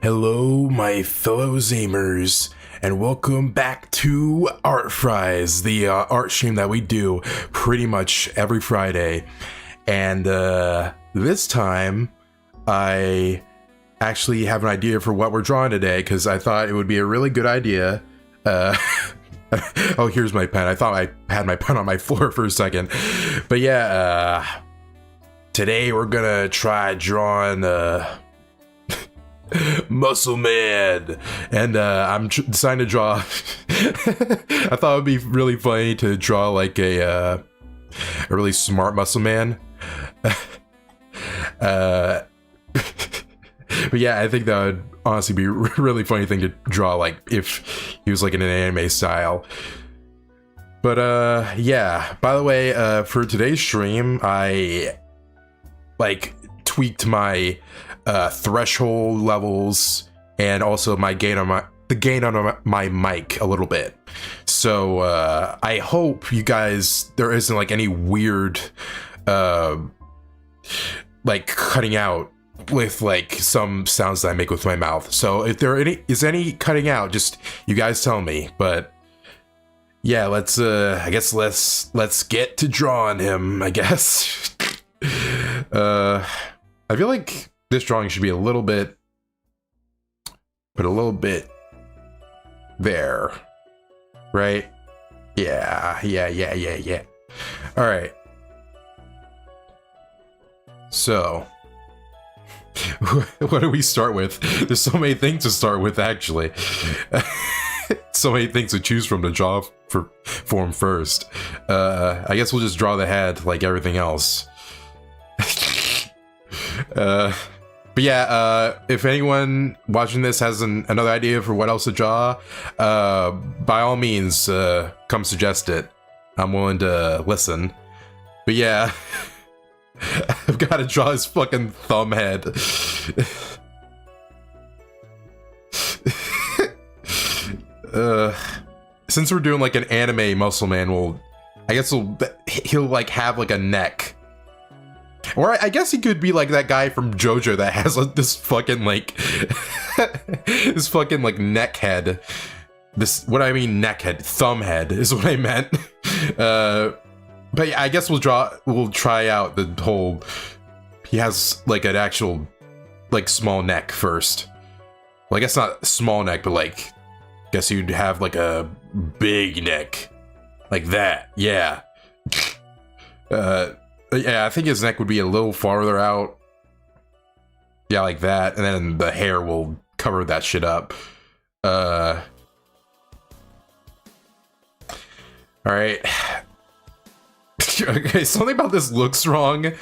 Hello, my fellow Zamers, and welcome back to Art Fries, the art stream that we do pretty much every Friday. And this time, I actually have an idea for what we're drawing today, because I thought it would be a really good idea. Oh, here's my pen. I thought I had my pen on my floor for a second. But yeah, today we're gonna try drawing Muscle Man, and I'm deciding to draw I thought it would be really funny to draw like a really smart muscle man. But yeah, I think that would honestly be a really funny thing to draw, like if he was like in an anime style. But yeah, by the way, for today's stream, I like tweaked my threshold levels and also my gain on my mic a little bit. So I hope you guys, there isn't like any weird like cutting out with like some sounds that I make with my mouth. So if there is any cutting out, just you guys tell me. But yeah, let's I guess let's get to drawing him, I guess. I feel like this drawing should be a little bit, but a little bit there, right? Yeah. All right. So, what do we start with? There's so many things to start with, actually. So many things to choose from to draw for him first. I guess we'll just draw the head like everything else. But yeah, if anyone watching this has another idea for what else to draw, by all means, come suggest it. I'm willing to listen. But yeah, I've got to draw his fucking thumb head. Since we're doing like an anime muscle man, I guess he'll like have like a neck. Or I guess he could be like that guy from JoJo that has like, this fucking like this fucking like neck head. What I mean neck head, thumb head is what I meant. But yeah, I guess we'll try out the whole, he has like an actual like small neck first. Well, I guess not small neck, but like I guess you'd have like a big neck. Like that, yeah. Yeah, I think his neck would be a little farther out. Yeah, like that. And then the hair will cover that shit up. Alright. Okay, something about this looks wrong.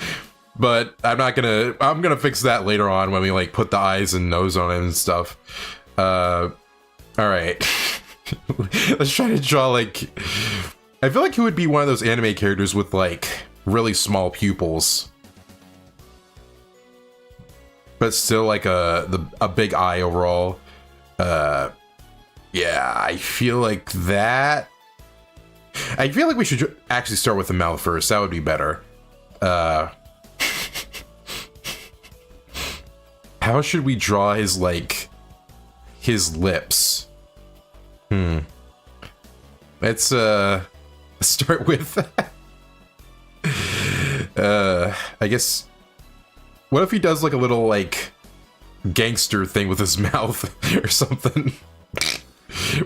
But I'm gonna fix that later on when we like put the eyes and nose on it and stuff. Alright. Let's try to draw like... I feel like he would be one of those anime characters with like really small pupils, but still like a big eye overall. Yeah, I feel like that. I feel like we should actually start with the mouth first. That would be better. How should we draw his like his lips? Let's start with I guess, what if he does like a little like gangster thing with his mouth or something,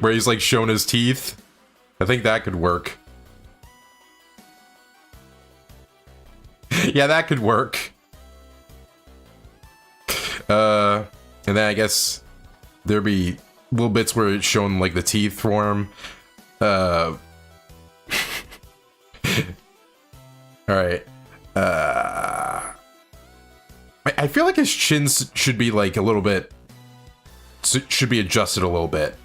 where he's like showing his teeth? I think that could work. Yeah, that could work. And then I guess there'd be little bits where it's showing like the teeth form. Alright. I feel like his chin should be like a little bit, should be adjusted a little bit.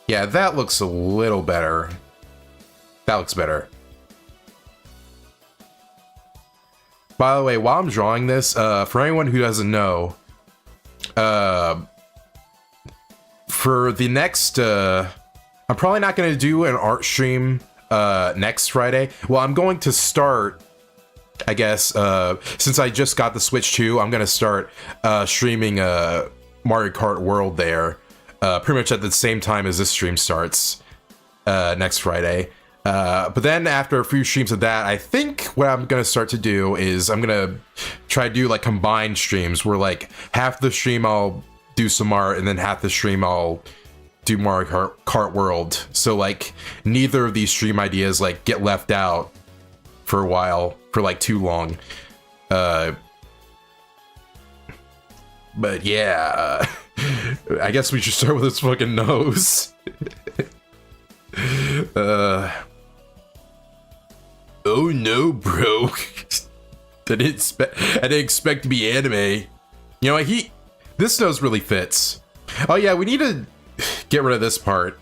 Yeah, that looks a little better. That looks better. By the way, while I'm drawing this, for anyone who doesn't know, for the next, I'm probably not going to do an art stream next Friday. Well, I'm going to start I guess, since I just got the Switch 2, I'm gonna start streaming Mario Kart World there, pretty much at the same time as this stream starts next Friday. But then after a few streams of that, I think what I'm gonna start to do is I'm gonna try to do like combined streams where like half the stream I'll do some art and then half the stream I'll do Mario Kart World. So like neither of these stream ideas like get left out for a while, for like too long. But yeah, I guess we should start with his fucking nose. Oh no, bro. I didn't expect to be anime. You know, this nose really fits. Oh yeah, we need to get rid of this part.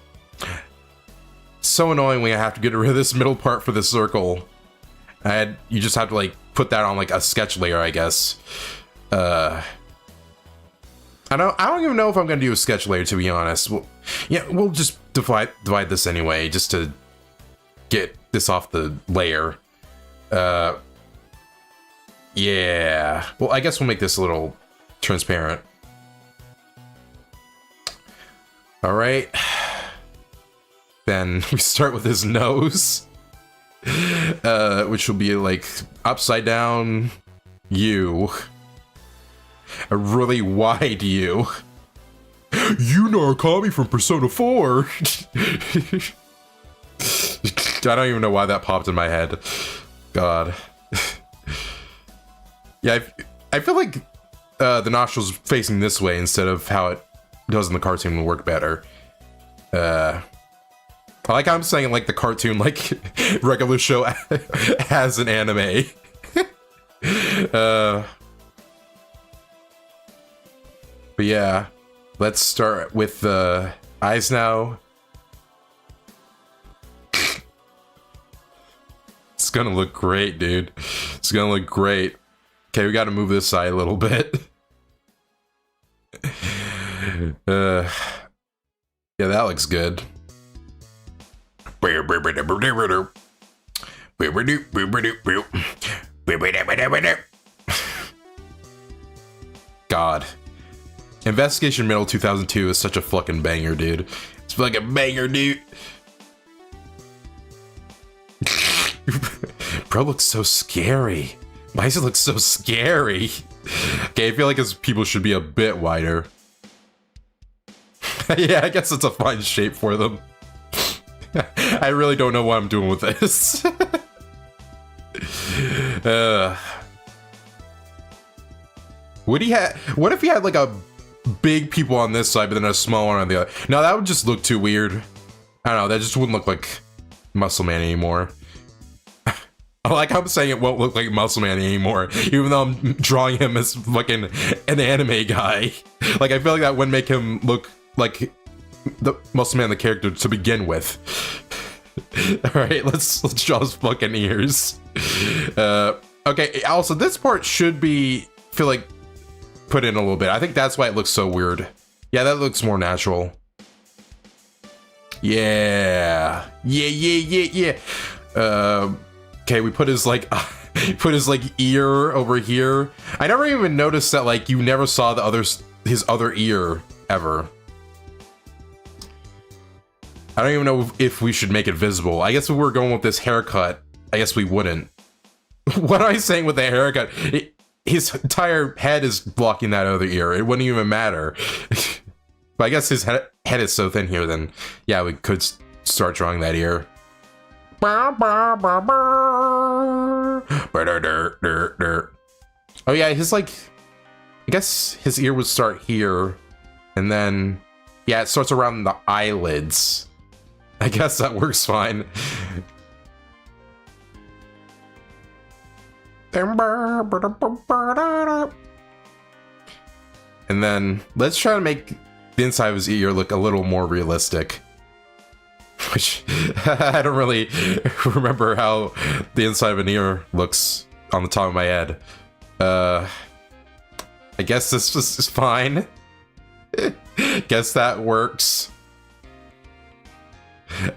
So annoying when I have to get rid of this middle part for the circle. You just have to like put that on like a sketch layer, I guess. I don't even know if I'm gonna do a sketch layer, to be honest. We'll just divide this anyway, just to get this off the layer. Yeah. Well, I guess we'll make this a little transparent. All right. Then we start with his nose. Which will be like upside down U. A really wide U. You know Kami from Persona 4. I don't even know why that popped in my head. God. Yeah, I feel like the nostrils facing this way instead of how it does in the cartoon would work better. I like how I'm saying like the cartoon, like regular show has an anime. But yeah, let's start with the eyes now. It's gonna look great, dude. It's gonna look great. Okay, we gotta move this side a little bit. Yeah, that looks good. God. Investigation Middle 2002 is such a fucking banger, dude. It's fucking banger, dude. Bro looks so scary. Why does it look so scary? Okay, I feel like his people should be a bit wider. Yeah, I guess it's a fine shape for them. I really don't know what I'm doing with this. What if he had like a big people on this side, but then a small one on the other? No, that would just look too weird. I don't know, that just wouldn't look like Muscle Man anymore. I like how I'm saying it won't look like Muscle Man anymore, even though I'm drawing him as fucking an anime guy. Like, I feel like that wouldn't make him look like the Muscle Man, the character, to begin with. Alright, let's draw his fucking ears. Okay, also, this part should feel like put in a little bit. I think that's why it looks so weird. Yeah, that looks more natural. Yeah. Yeah. Okay, we put his like ear over here. I never even noticed that like you never saw his other ear ever. I don't even know if we should make it visible. I guess if we're going with this haircut, I guess we wouldn't. What am I saying with the haircut? His entire head is blocking that other ear. It wouldn't even matter. But I guess his head is so thin here, then yeah, we could start drawing that ear. Oh yeah, his like, I guess his ear would start here, and then yeah, it starts around the eyelids. I guess that works fine. And then let's try to make the inside of his ear look a little more realistic. Which I don't really remember how the inside of an ear looks on the top of my head. I guess this is fine. Guess that works.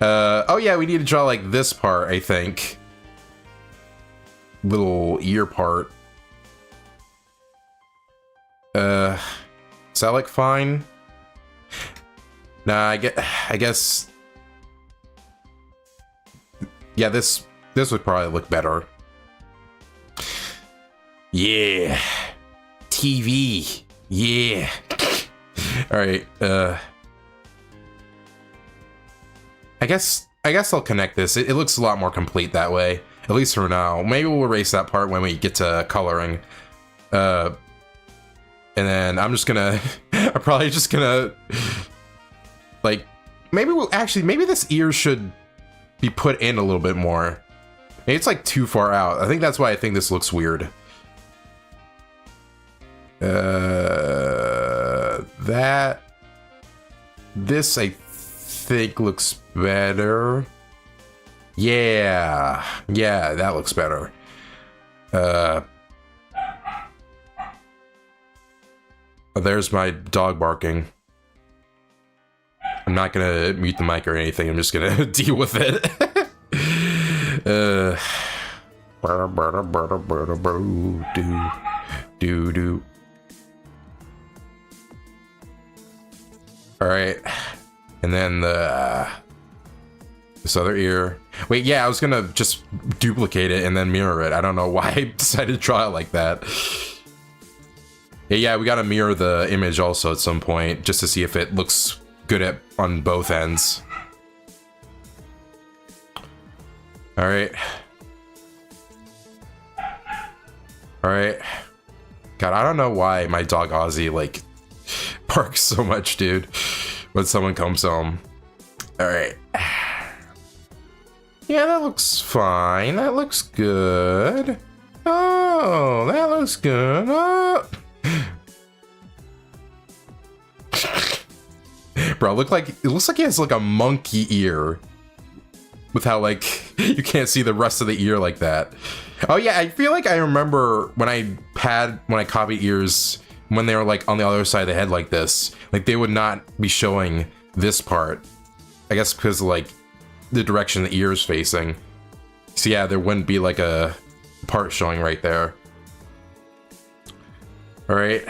Oh yeah, we need to draw like this part, I think. little ear part. Does that look fine? Nah, I guess. Yeah, this would probably look better. Yeah. TV. Yeah. All right. I guess I'll connect this. It looks a lot more complete that way, at least for now. Maybe we'll erase that part when we get to coloring. And then I'm probably just gonna, like, maybe this ear should be put in a little bit more. Maybe it's like too far out. I think that's why I think this looks weird. This I think looks better. Yeah, that looks better. There's my dog barking. I'm not gonna mute the mic or anything. I'm just gonna deal with it. Do. All right, and then this other ear. Wait, yeah, I was gonna just duplicate it and then mirror it. I don't know why I decided to draw it like that. Yeah, we gotta mirror the image also at some point just to see if it looks good on both ends. All right. God, I don't know why my dog Ozzy like barks so much, dude, when someone comes home. All right. Yeah, that looks fine. That looks good. Oh, that looks good. Oh. Bro, it looks like he has like a monkey ear. With how like you can't see the rest of the ear like that. Oh yeah, I feel like I remember when I copied ears when they were like on the other side of the head like this, like they would not be showing this part. I guess because of like the direction the ear is facing. So yeah, there wouldn't be like a part showing right there. All right.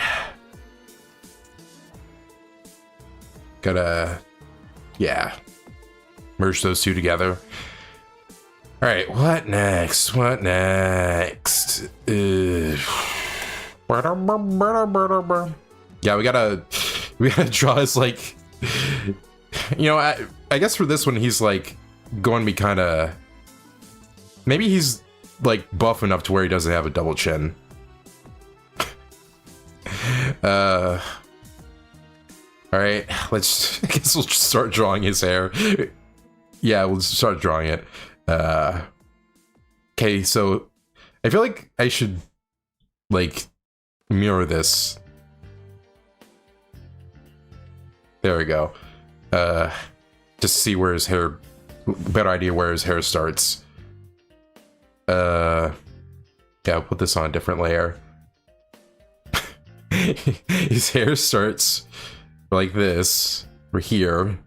Gotta, yeah, merge those two together. All right, what next? Yeah, we gotta draw his like, you know, I guess for this one he's like going to be kind of, maybe he's like buff enough to where he doesn't have a double chin. All right, I guess we'll just start drawing his hair. Yeah, we'll start drawing it. Okay, so I feel like I should like mirror this. There we go. Just see where his hair, better idea where his hair starts. Yeah, I'll put this on a different layer. His hair starts like this, or here.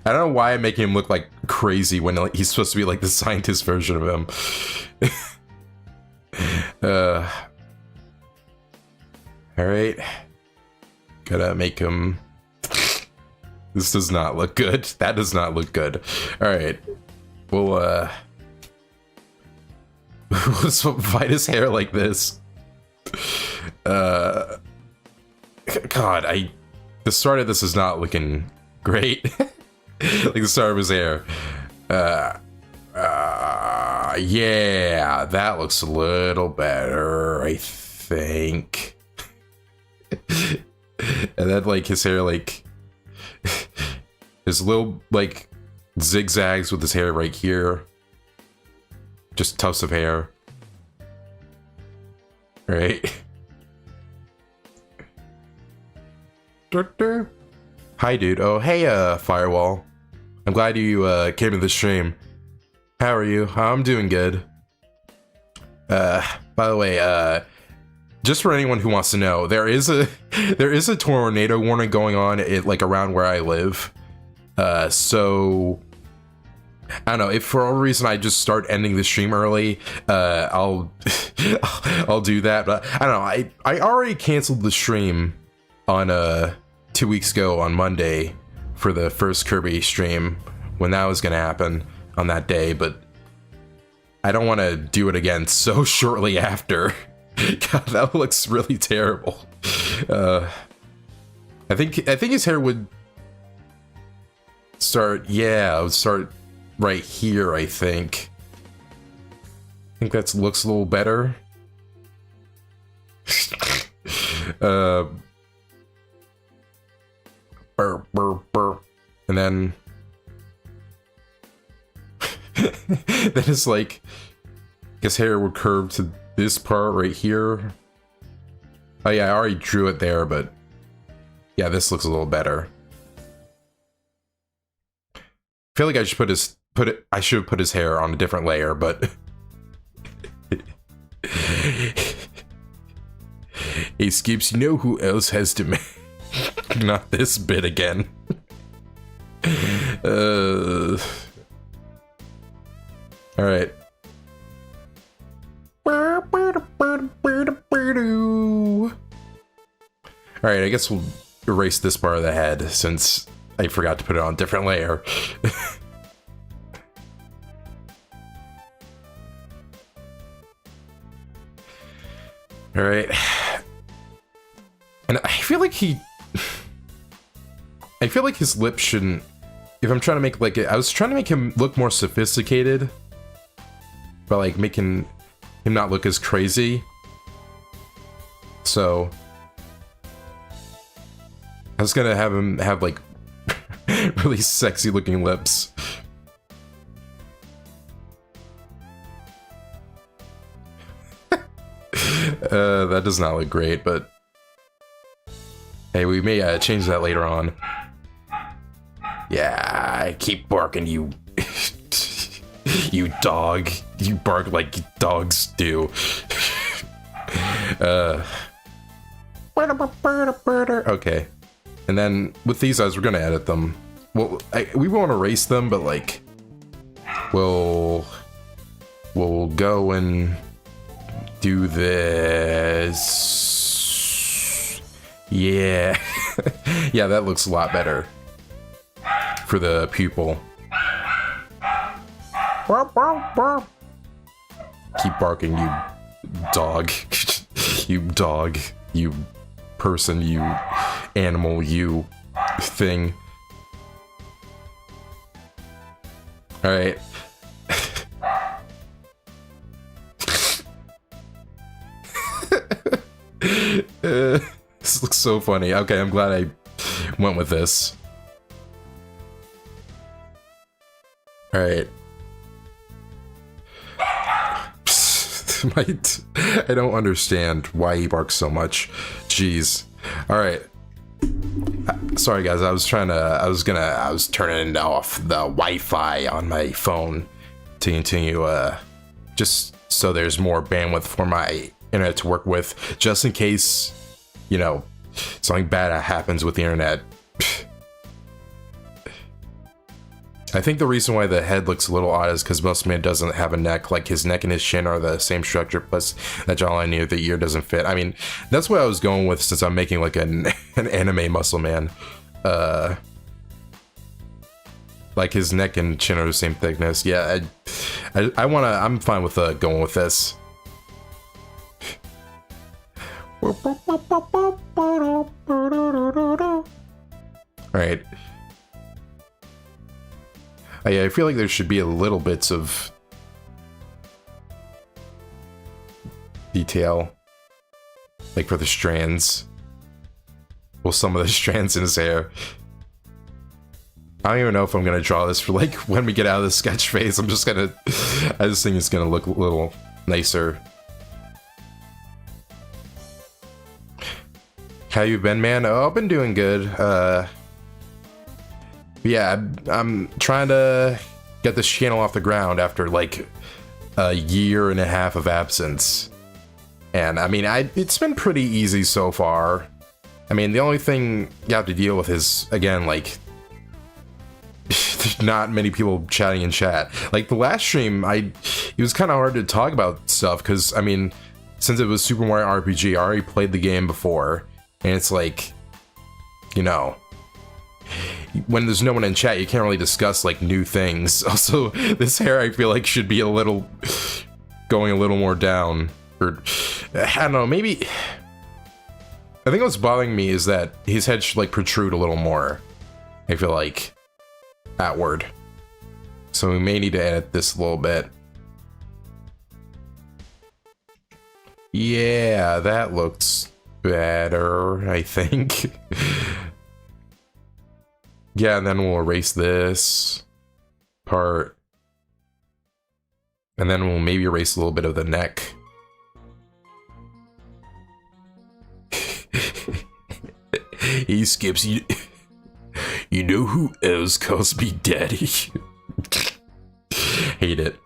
I don't know why I'm making him look like crazy when like, he's supposed to be like the scientist version of him. Alright. Gotta make him... This does not look good. That does not look good. Alright. We'll fight his hair like this. God, the start of this is not looking great. Like the start of his hair. Yeah, that looks a little better, I think. And then like his hair, like his little like zigzags with his hair right here. Just tufts of hair. Right. Hi, dude. Oh, hey, Firewall. I'm glad you came to the stream. How are you? I'm doing good. By the way, just for anyone who wants to know, there is a tornado warning going on like around where I live. So I don't know, if for a reason I just start ending the stream early, I'll I'll do that. But I don't know, I already canceled the stream on 2 weeks ago on Monday for the first Kirby stream when that was gonna happen on that day, but I don't want to do it again so shortly after. God, that looks really terrible. I think his hair would start, yeah, it would start right here, I think. I think that looks a little better. Burr, burr, burr. And then then it's like his hair would curve to this part right here. Oh yeah, I already drew it there, but yeah, this looks a little better. I feel like I should I should have put his hair on a different layer, but hey Skips, you know who else has to not this bit again. Alright. Alright, I guess we'll erase this part of the head since I forgot to put it on a different layer. Alright. And I feel like his lips shouldn't... If I'm trying to make like... I was trying to make him look more sophisticated. But like making him not look as crazy. So... I was gonna have him have like really sexy looking lips. That does not look great, but hey, we may change that later on. Yeah, I keep barking, you you dog. You bark like dogs do. Okay. And then with these eyes, we're gonna edit them. Well, we won't erase them, but like, we'll go and do this. Yeah, yeah, that looks a lot better for the pupil. Keep barking, you dog. You dog. You person. You animal. You thing. Alright. This looks so funny. Okay, I'm glad I went with this. Alright. I don't understand why he barks so much. Jeez. Alright. Sorry guys, I was turning off the Wi-Fi on my phone to continue, just so there's more bandwidth for my internet to work with, just in case, you know, something bad happens with the internet. I think the reason why the head looks a little odd is because Muscle Man doesn't have a neck. Like, his neck and his chin are the same structure, plus that jawline near the ear doesn't fit. I mean, that's what I was going with since I'm making like an anime Muscle Man. Like, his neck and chin are the same thickness. Yeah, I'm fine with going with this. Alright. I feel like there should be a little bits of detail, like for the strands. Well, some of the strands in his hair. I don't even know if I'm gonna draw this for like when we get out of the sketch phase. I just think it's gonna look a little nicer. How you been, man? Oh, I've been doing good. Yeah, I'm trying to get this channel off the ground after like a year and a half of absence. And I mean, it's been pretty easy so far. I mean, the only thing you have to deal with is, again, like, there's not many people chatting in chat. Like the last stream, it was kind of hard to talk about stuff because, I mean, since it was Super Mario RPG, I already played the game before, and it's like, you know, when there's no one in chat, you can't really discuss like new things. Also, this hair I feel like should be going a little more down, or I don't know, maybe. I think what's bothering me is that his head should like protrude a little more. I feel like outward. So we may need to edit this a little bit. Yeah, that looks better, I think. Yeah, and then we'll erase this part. And then we'll maybe erase a little bit of the neck. He skips you. You know who else calls me daddy? Hate it.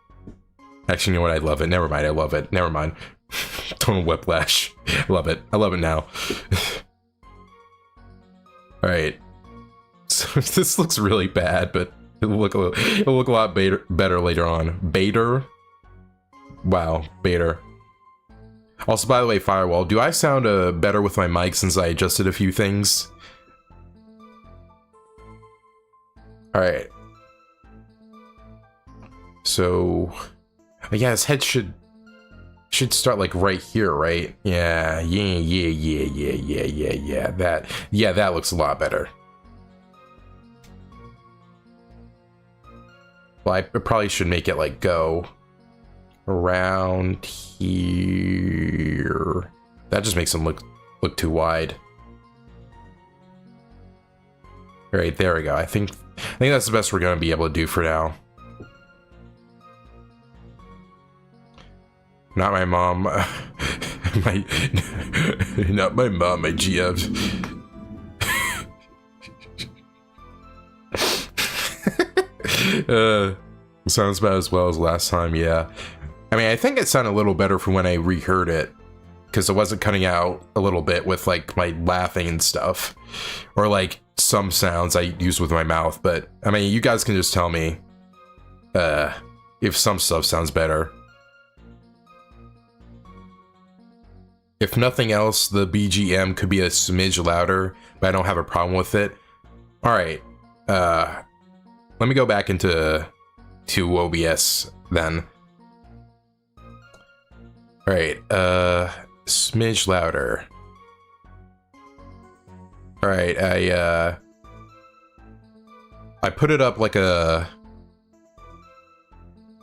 Actually, you know what? I love it. Never mind. I love it. Never mind. Total whiplash. I love it. I love it now. All right. So this looks really bad, but it'll look a lot better later on. Bader. Wow, Bader. Also, by the way, Firewall, do I sound better with my mic since I adjusted a few things? Alright. So, yeah, his head should start like right here, right? Yeah. That looks a lot better. Well, I probably should make it like go around here. That just makes him look too wide. All right, there we go. I think that's the best we're gonna be able to do for now. Not my mom. Not my mom. My GM. Sounds about as well as last time. Yeah. I mean, I think it sounded a little better from when I reheard it, because it wasn't cutting out a little bit with like my laughing and stuff, or like some sounds I use with my mouth. But I mean, you guys can just tell me if some stuff sounds better. If nothing else, the BGM could be a smidge louder, but I don't have a problem with it. All right, let me go back into OBS then. All right, smidge louder. All right, I put it up like a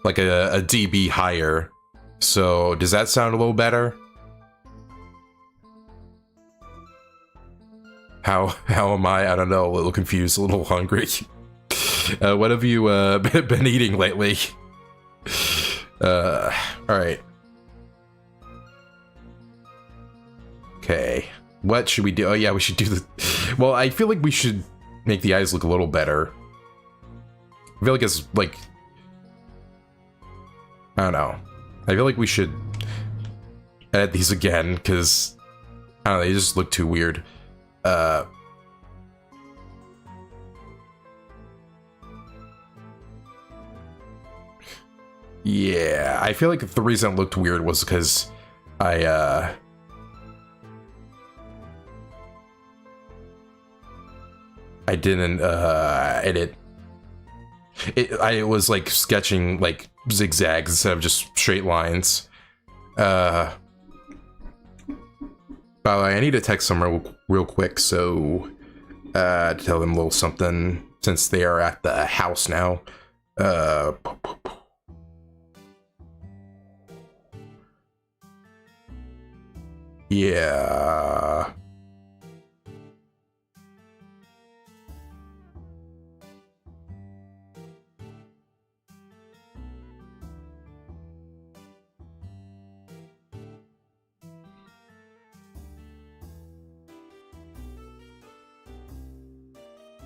dB higher. So does that sound a little better? How am I? I don't know. A little confused, a little hungry. What have you been eating lately? All right. Okay, what should we do? Oh yeah, we should do the... Well, I feel like we should make the eyes look a little better. I feel like it's like... I don't know. I feel like we should edit these again, because... I don't know, they just look too weird. Yeah, I feel like the reason it looked weird was because I didn't edit it. I was like sketching like zigzags instead of just straight lines. By the way, I need to text them real quick, so to tell them a little something since they are at the house now. Yeah.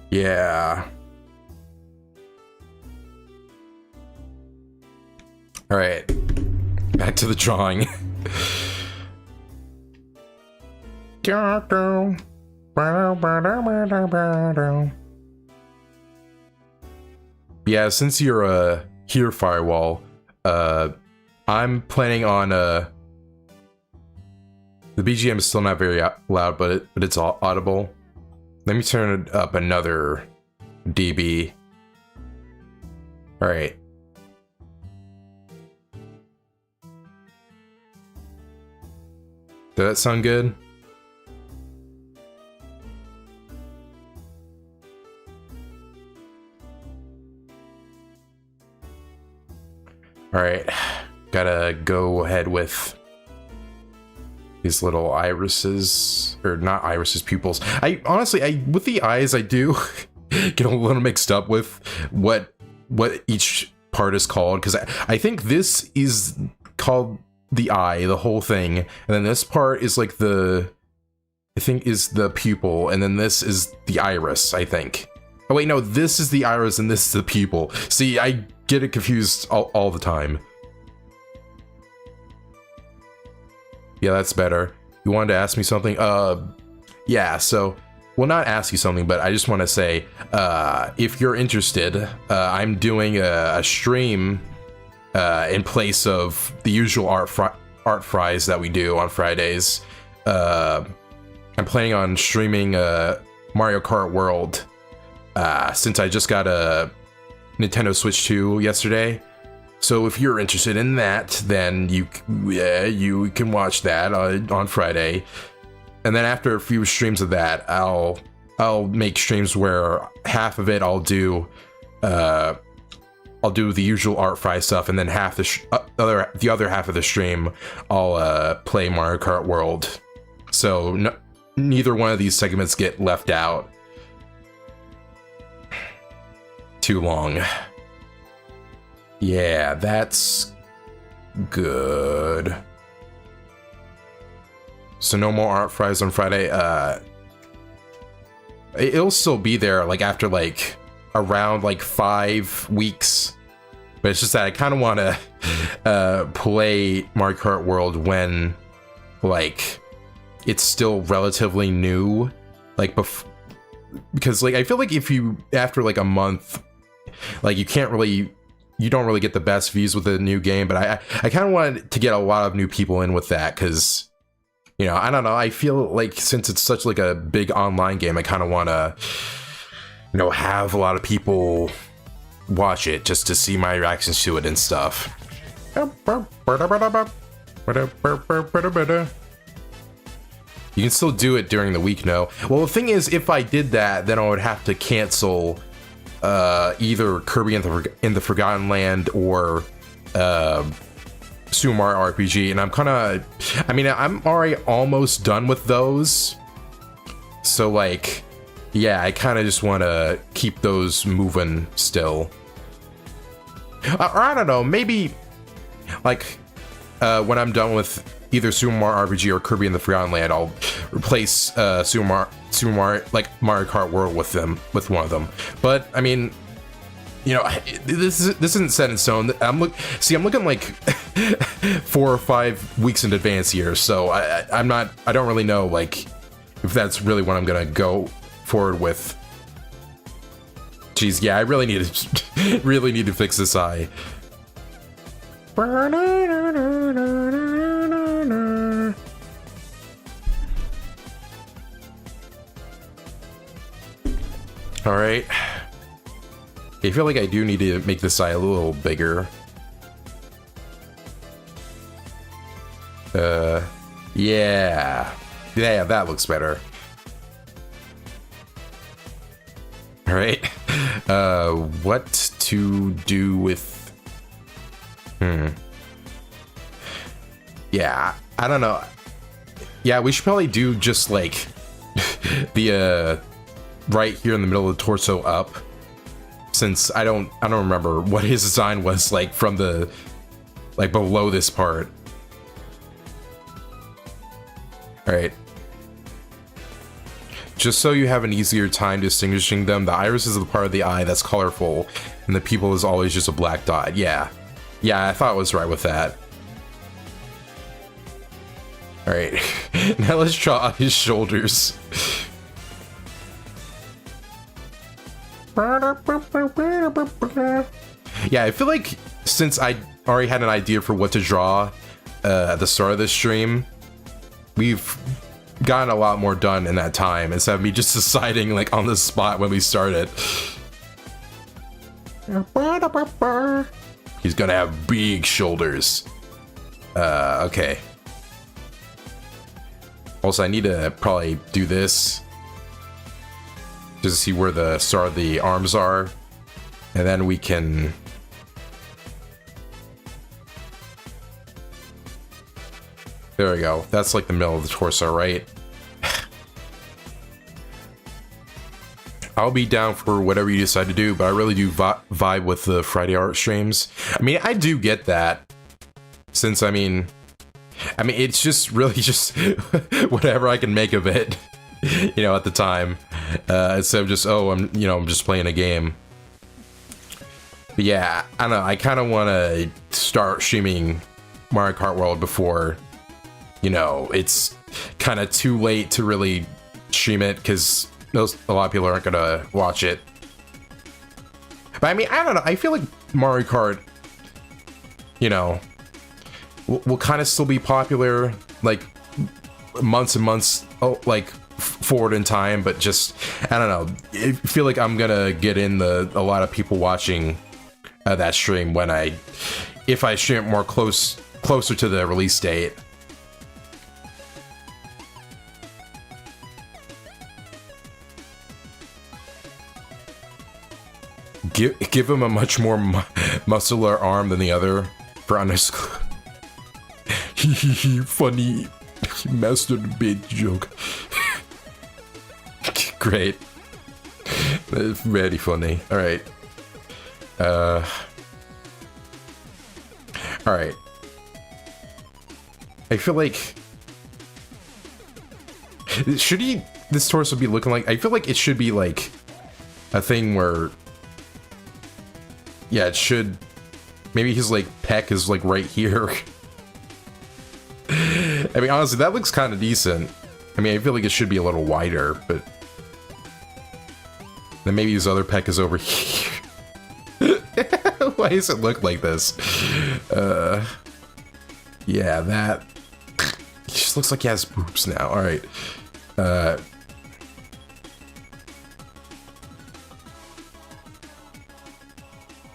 Yeah. All right. Back to the drawing. Yeah, since you're here, Firewall, I'm planning on the BGM is still not very loud, but it's audible. Let me turn it up another dB. All right. Does that sound good? All right, gotta go ahead with these little irises, or not irises, pupils. I honestly, with the eyes, I do get a little mixed up with what each part is called, because I think this is called the eye, the whole thing, and then this part is like I think is the pupil, and then this is the iris, I think. Oh wait, no, this is the iris and this is the pupil. See, I get it confused all the time. Yeah, that's better. You wanted to ask me something? Yeah, so, well, not ask you something, but I just want to say, if you're interested, I'm doing a stream in place of the usual art fries that we do on Fridays. I'm planning on streaming Mario Kart World, since I just got a Nintendo Switch 2 yesterday. So if you're interested in that, then you can watch that on Friday. And then after a few streams of that, I'll make streams where half of it I'll do the usual art fry stuff, and then half the other half of the stream I'll play Mario Kart World. So neither one of these segments get left out too long. Yeah, that's good. So no more art fries on Friday. It'll still be there like after like around like 5 weeks. But it's just that I kind of want to play Mario Kart World when like it's still relatively new, like because like I feel like if you after like a month, like you don't really get the best views with a new game. But I kind of wanted to get a lot of new people in with that, because you know, I don't know, I feel like since it's such like a big online game, I kind of want to, you know, have a lot of people watch it just to see my reactions to it and stuff. You can still do it during the week, no? Well, the thing is, if I did that, then I would have to cancel either Kirby in the Forgotten Land or Super Mario RPG, and I'm kind of, I mean, I'm already almost done with those. So like, yeah, I kind of just want to keep those moving still. Or I don't know, maybe like when I'm done with either Super Mario RPG or Kirby in the Forgotten Land, I'll replace Super Mario, like Mario Kart World with one of them. But I mean, you know, this isn't set in stone. I'm looking like 4 or 5 weeks in advance here, so I don't really know like if that's really what I'm gonna go forward with. Jeez, yeah, I really need to fix this eye. All right. I feel like I do need to make this eye a little bigger. Yeah, that looks better. All right. What to do with? Yeah, I don't know. Yeah, we should probably do just like the right here in the middle of the torso up, since I don't remember what his design was like from the like below this part. All right. Just so you have an easier time distinguishing them, the iris is the part of the eye that's colorful, and the pupil is always just a black dot. Yeah, I thought I was right with that. All right, now let's draw his shoulders. Yeah, I feel like since I already had an idea for what to draw at the start of this stream, we've gotten a lot more done in that time instead of me just deciding like on the spot when we started. He's gonna have big shoulders. Okay. Also, I need to probably do this just to see where the start of the arms are, and then we can. There we go. That's like the middle of the torso, right? I'll be down for whatever you decide to do, but I really do vibe with the Friday art streams. I mean, I do get that, since I mean, it's just really just whatever I can make of it, you know, at the time, instead of just, oh, I'm just playing a game. But yeah, I don't know. I kind of want to start streaming Mario Kart World before, you know, it's kind of too late to really stream it, because a lot of people aren't gonna watch it. But I mean, I don't know. I feel like Mario Kart, you know, will kind of still be popular, like months and months, like forward in time. But just, I don't know. I feel like I'm gonna get in a lot of people watching that stream when if I stream it more closer to the release date. Give him a much more muscular arm than the other for underscore. Funny, mastered the big joke. Great. That's very funny. All right. All right. I feel like this torso be looking like? I feel like it should be like a thing where. Yeah, it should. Maybe his like pec is like right here. I mean, honestly, that looks kind of decent. I mean, I feel like it should be a little wider, but then maybe his other pec is over here. Why does it look like this? Yeah, that. He just looks like he has boobs now. All right.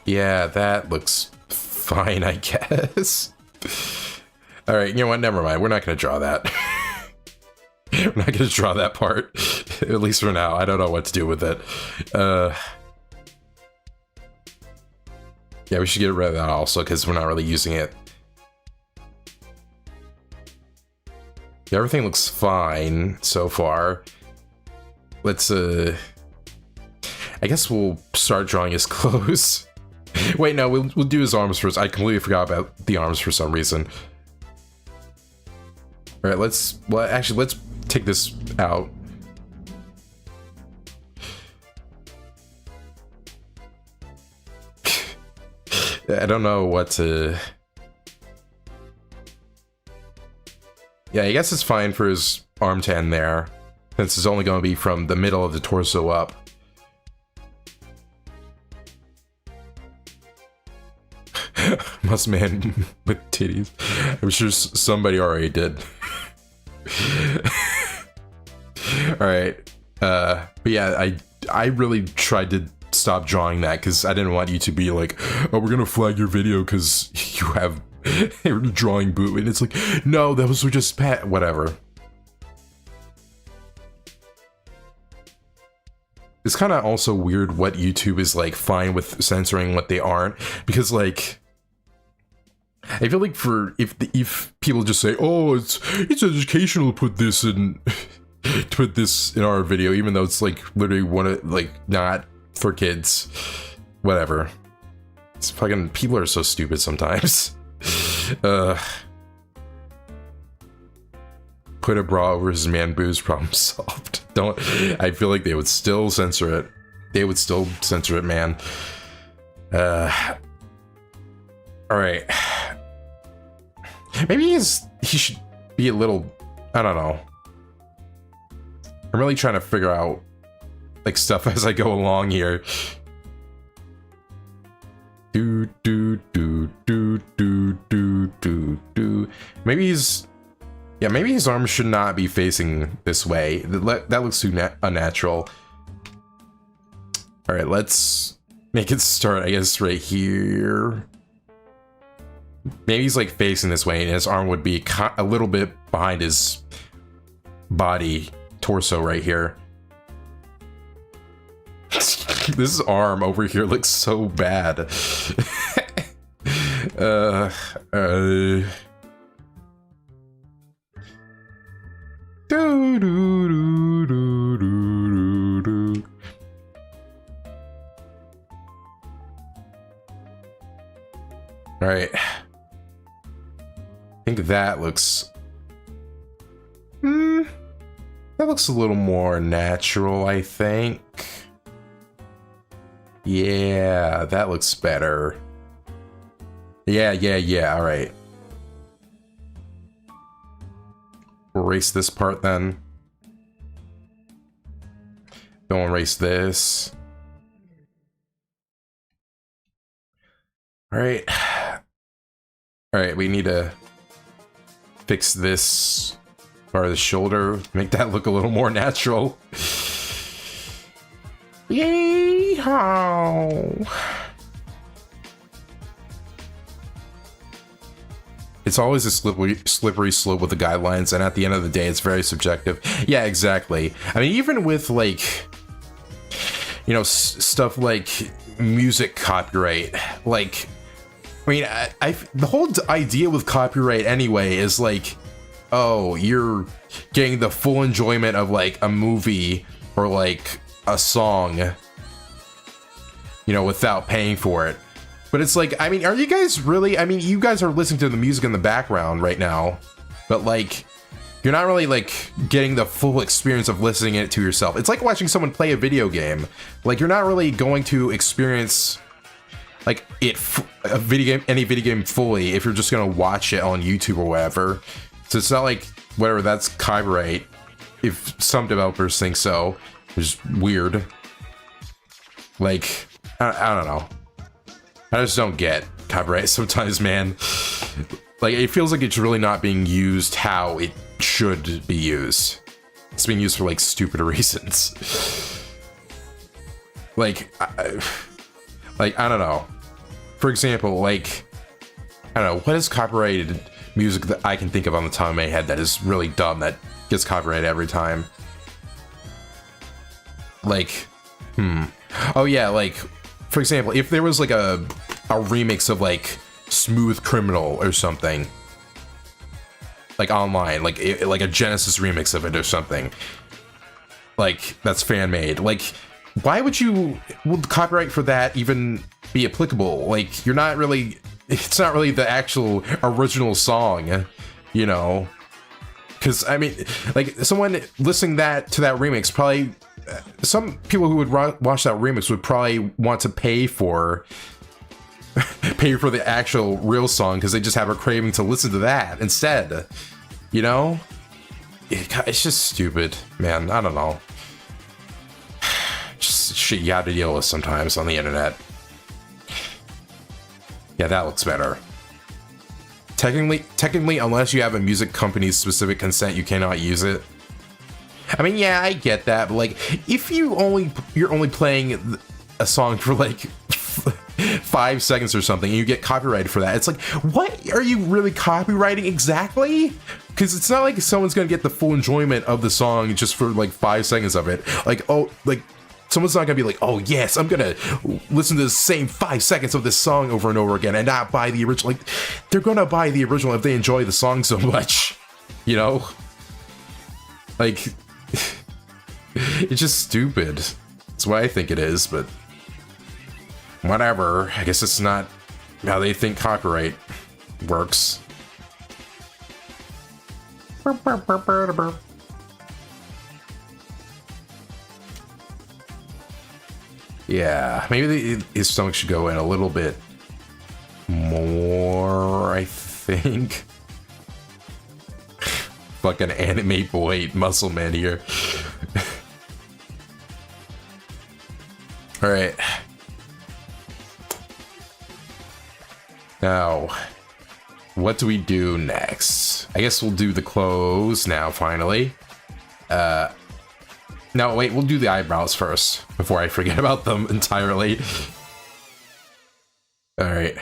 Yeah, that looks fine, I guess. All right, you know what? Never mind. We're not going to draw that. We're not going to draw that part, at least for now. I don't know what to do with it. Yeah, we should get rid of that also, because we're not really using it. Yeah, everything looks fine so far. Let's, I guess we'll start drawing his clothes. Wait, no, we'll do his arms first. I completely forgot about the arms for some reason. All right, let's take this out. I don't know what to. Yeah, I guess it's fine for his arm to end there, since it's only going to be from the middle of the torso up. Must man with titties. I'm sure somebody already did. All right. But yeah, I really tried to stop drawing that because I didn't want you to be like, oh, we're gonna flag your video because you have a drawing boob, and it's like, no, that was just whatever. It's kind of also weird what YouTube is like fine with censoring, what they aren't, because like I feel like if people just say, oh, it's educational to put this in our video, even though it's like literally not for kids, whatever. It's fucking, people are so stupid sometimes. Put a bra over his man boobs, problem solved. I feel like they would still censor it. They would still censor it, man. Alright. Maybe he should be a little, I don't know. I'm really trying to figure out like stuff as I go along here. Do do do do do do do do. Maybe he's, yeah, maybe his arm should not be facing this way. That looks too unnatural. All right, let's make it start, I guess, right here. Maybe he's like facing this way, and his arm would be a little bit behind his body, torso right here. This arm over here looks so bad. Do, do, do, do, do, do. All right. I think that looks... that looks a little more natural, I think. Yeah, that looks better. Yeah, all right. Erase this part then. Don't erase this. All right. All right, we need to fix this part of the shoulder, make that look a little more natural. Yeehaw! It's always a slippery slope with the guidelines, and at the end of the day, it's very subjective. Yeah, exactly. I mean, even with, like, you know, stuff like music copyright, like, I mean, the whole idea with copyright anyway is like, oh, you're getting the full enjoyment of like a movie or like a song, you know, without paying for it. But it's like, I mean, are you guys really, I mean, you guys are listening to the music in the background right now, but like, you're not really like getting the full experience of listening it to yourself. It's like watching someone play a video game. Like, you're not really going to experience like any video game fully if you're just gonna watch it on YouTube or whatever. So it's not like whatever, that's copyright if some developers think so, which is weird. Like, I don't know. I just don't get copyright sometimes, man. Like, it feels like it's really not being used how it should be used. It's being used for like stupid reasons. Like, I don't know. For example, like, I don't know, what is copyrighted music that I can think of on the top of my head that is really dumb that gets copyrighted every time? Like, oh yeah, like, for example, if there was like a remix of like Smooth Criminal or something, like online, like a Genesis remix of it or something, like that's fan made, like, why would copyright for that even be applicable? Like, you're not really, it's not really the actual original song, you know? Because I mean, like, someone listening to that remix probably, some people who would watch that remix would probably want to pay for the actual real song because they just have a craving to listen to that instead, you know? It's just stupid, man. I don't know. Just shit you have to deal with sometimes on the internet. Yeah, that looks better. Technically, unless you have a music company's specific consent, you cannot use it. I mean, yeah, I get that, but like, if you're only playing a song for like 5 seconds or something, and you get copyrighted for that, it's like, what are you really copywriting exactly? Because it's not like someone's gonna get the full enjoyment of the song just for like 5 seconds of it. Like, oh, like, someone's not gonna be like, oh yes, I'm gonna listen to the same 5 seconds of this song over and over again and not buy the original. Like, they're gonna buy the original if they enjoy the song so much, you know? Like, it's just stupid. That's what I think it is, but whatever. I guess it's not how they think copyright works. Yeah, maybe his stomach should go in a little bit more, I think. Fucking anime boy muscle man here. All right. Now, what do we do next? I guess we'll do the clothes now, finally. No, wait, we'll do the eyebrows first before I forget about them entirely. All right.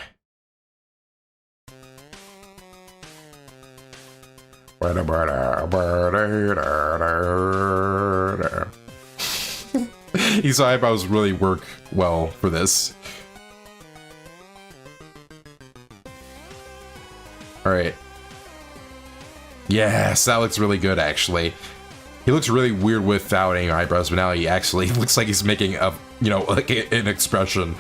These eyebrows really work well for this. All right. Yes, that looks really good, actually. He looks really weird without any eyebrows, but now he actually looks like he's making a, you know, like an expression.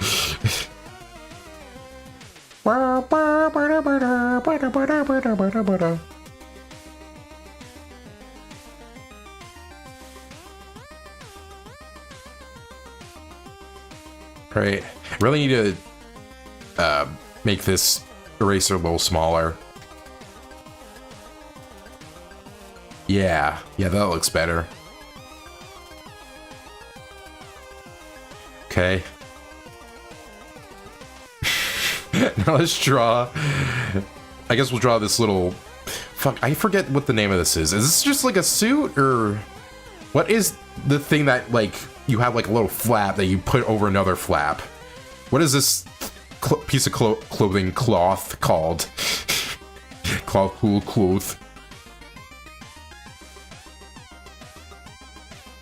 Right. Really need to make this eraser a little smaller. Yeah, that looks better. Okay. Now let's draw. I guess we'll draw this little... Fuck, I forget what the name of this is. Is this just like a suit, or... What is the thing that, like, you have like a little flap that you put over another flap? What is this piece of clothing cloth called? Cloth.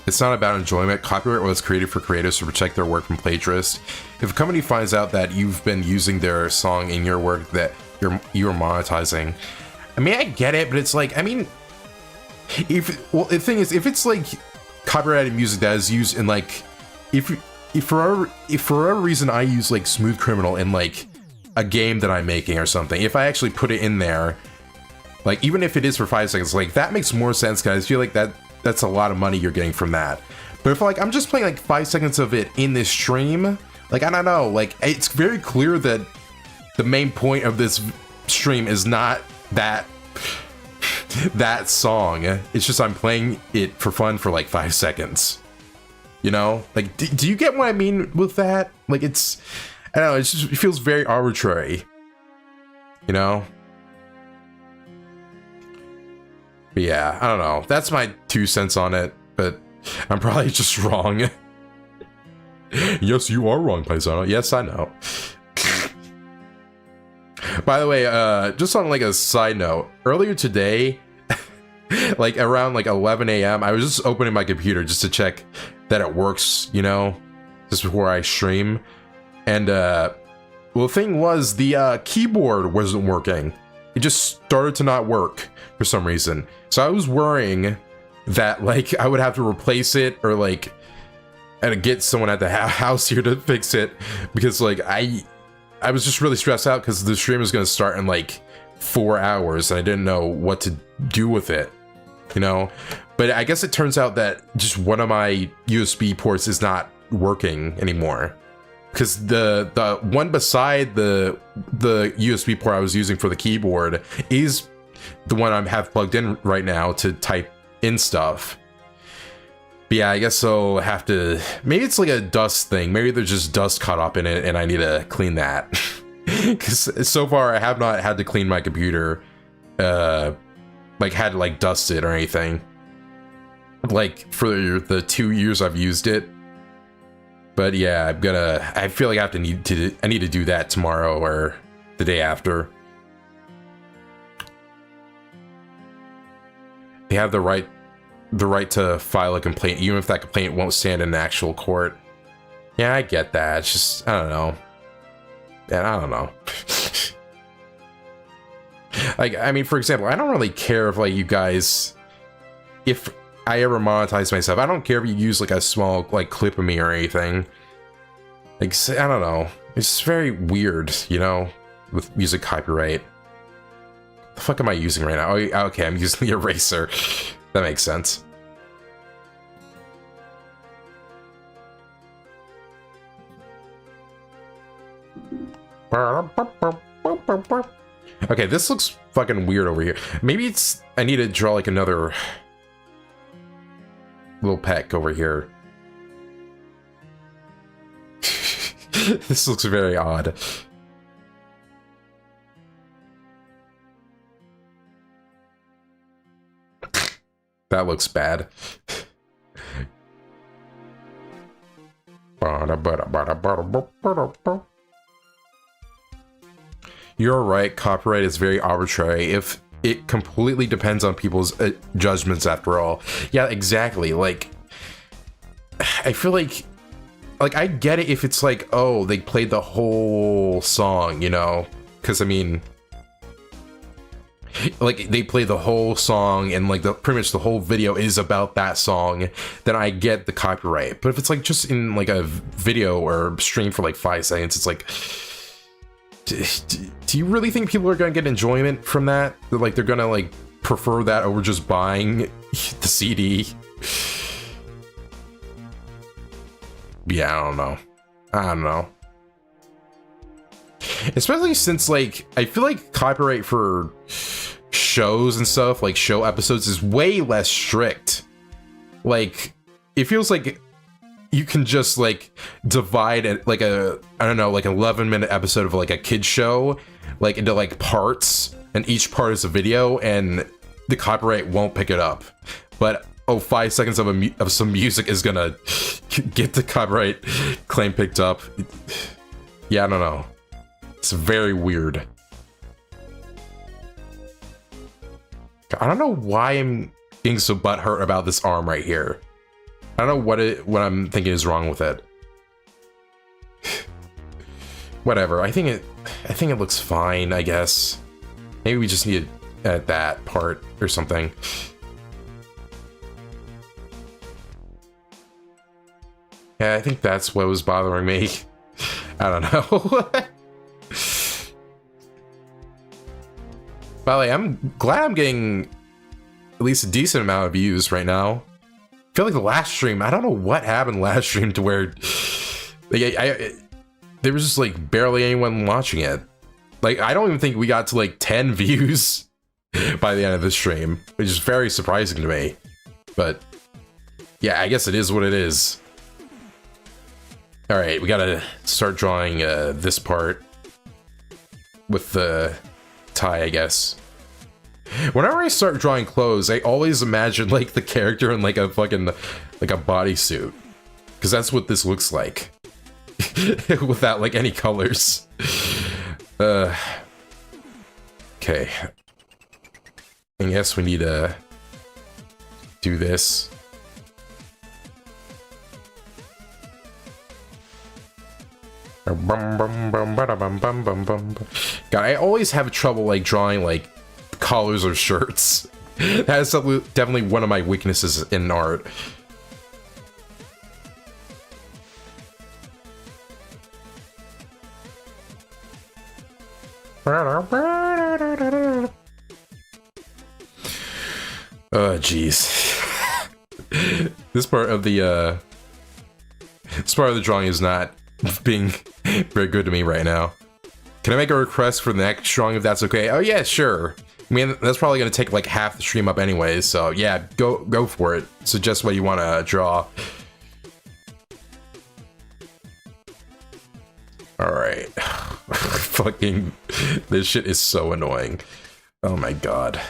It's not about enjoyment. Copyright was created for creators to protect their work from plagiarists. If a company finds out that you've been using their song in your work that you're monetizing, I mean, I get it, but it's like, I mean, the thing is, if it's like copyrighted music that is used in like, if for whatever reason I use like Smooth Criminal in like a game that I'm making or something, if I actually put it in there, like even if it is for 5 seconds, like that makes more sense, because I feel like that's a lot of money you're getting from that. But if like I'm just playing like 5 seconds of it in this stream, like I don't know, like it's very clear that the main point of this stream is not that song. It's just I'm playing it for fun for like 5 seconds. You know, like do you get what I mean with that? Like it's, I don't know, it feels very arbitrary. You know. But yeah, I don't know. That's my 2 cents on it, but I'm probably just wrong. Yes, you are wrong, Pizzano. Yes, I know. By the way, just on like a side note, earlier today, like around like 11 a.m., I was just opening my computer just to check that it works, you know, just before I stream. And well, the thing was, the keyboard wasn't working. It just started to not work for some reason. So I was worrying that like I would have to replace it, or like I had to get someone at the house here to fix it, because like I was just really stressed out because the stream was going to start in like 4 hours and I didn't know what to do with it, you know. But I guess it turns out that just one of my USB ports is not working anymore, because the one beside the USB port I was using for the keyboard is the one I have plugged in right now to type in stuff. But yeah, I guess I'll have to, maybe it's like a dust thing. Maybe there's just dust caught up in it and I need to clean that. Because so far I have not had to clean my computer, like had to like dust it or anything, like for the 2 years I've used it. But yeah, I feel like I need to do that tomorrow or the day after. They have the right to file a complaint, even if that complaint won't stand in actual court. Yeah, I get that. It's just, I don't know. Yeah, I don't know. Like, I mean, for example, I don't really care if like you guys, if I ever monetize myself, I don't care if you use like a small like clip of me or anything. Like, I don't know. It's very weird, you know, with music copyright. The fuck am I using right now? Oh, okay, I'm using the eraser. That makes sense. Okay, this looks fucking weird over here. Maybe it's, I need to draw like another little peck over here. This looks very odd. That looks bad. You're right, copyright is very arbitrary. If it completely depends on people's judgments after all. Yeah, exactly. Like, I feel like I get it if it's like, oh, they played the whole song, you know? Because, I mean, like, they play the whole song and, like, pretty much the whole video is about that song, then I get the copyright. But if it's, like, just in, like, a video or stream for, like, 5 seconds, it's like, do you really think people are gonna get enjoyment from that? Like, they're gonna, like, prefer that over just buying the CD? Yeah, I don't know. Especially since, like, I feel like copyright for shows and stuff, like show episodes, is way less strict. Like, it feels like you can just, like, divide it, like a, I don't know, like an 11-minute episode of, like, a kid's show, like, into, like, parts, and each part is a video, and the copyright won't pick it up. But, oh, 5 seconds of some music is gonna get the copyright claim picked up. Yeah, I don't know. It's very weird. I don't know why I'm being so butthurt about this arm right here. I don't know what I'm thinking is wrong with it. Whatever. I think it looks fine, I guess. Maybe we just need to edit that part or something. Yeah, I think that's what was bothering me. I don't know. By the way, I'm glad I'm getting at least a decent amount of views right now. I feel like the last stream, I don't know what happened last stream to where like, there was just like barely anyone watching it. Like, I don't even think we got to like 10 views by the end of the stream, which is very surprising to me. But yeah, I guess it is what it is. All right, we gotta start drawing this part with the tie, I guess. Whenever I start drawing clothes, I always imagine like the character in like a fucking like a bodysuit, because that's what this looks like without like any colors. Okay, I guess we need to do this. God, I always have trouble like drawing like collars or shirts. That is definitely one of my weaknesses in art. Oh, jeez. This part of the drawing is not being very good to me right now. Can I make a request for the next drawing if that's okay? Oh yeah, sure. I mean, that's probably gonna take like half the stream up anyways, so yeah, go for it. Suggest what you want to draw. All right. Fucking, this shit is so annoying. Oh my god.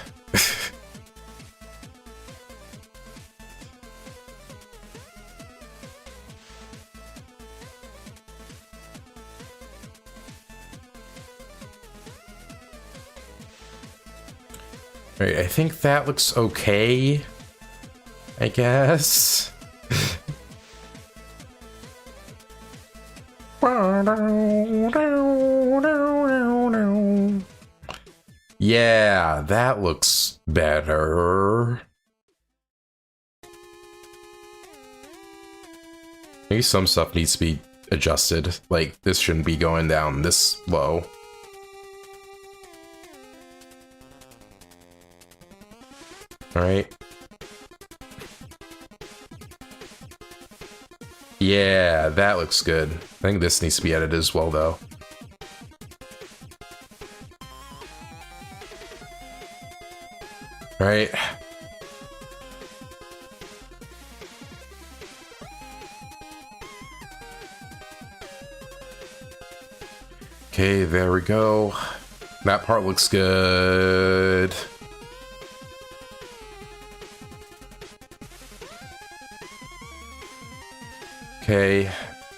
Alright, I think that looks okay, I guess. Yeah, that looks better. Maybe some stuff needs to be adjusted. Like, this shouldn't be going down this low. Alright. Yeah, that looks good. I think this needs to be edited as well, though. Alright. Okay, there we go. That part looks good. Okay,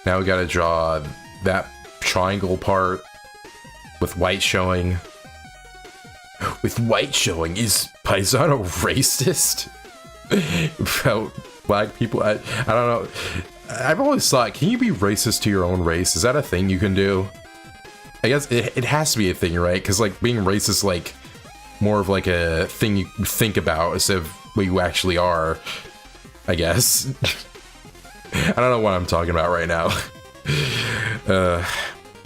now we gotta draw that triangle part with white showing. With white showing? Is Pizzano racist? About black people? I don't know. I've always thought, can you be racist to your own race? Is that a thing you can do? I guess it has to be a thing, right? Because, like, being racist, like, more of, like, a thing you think about instead of what you actually are, I guess. I don't know what I'm talking about right now.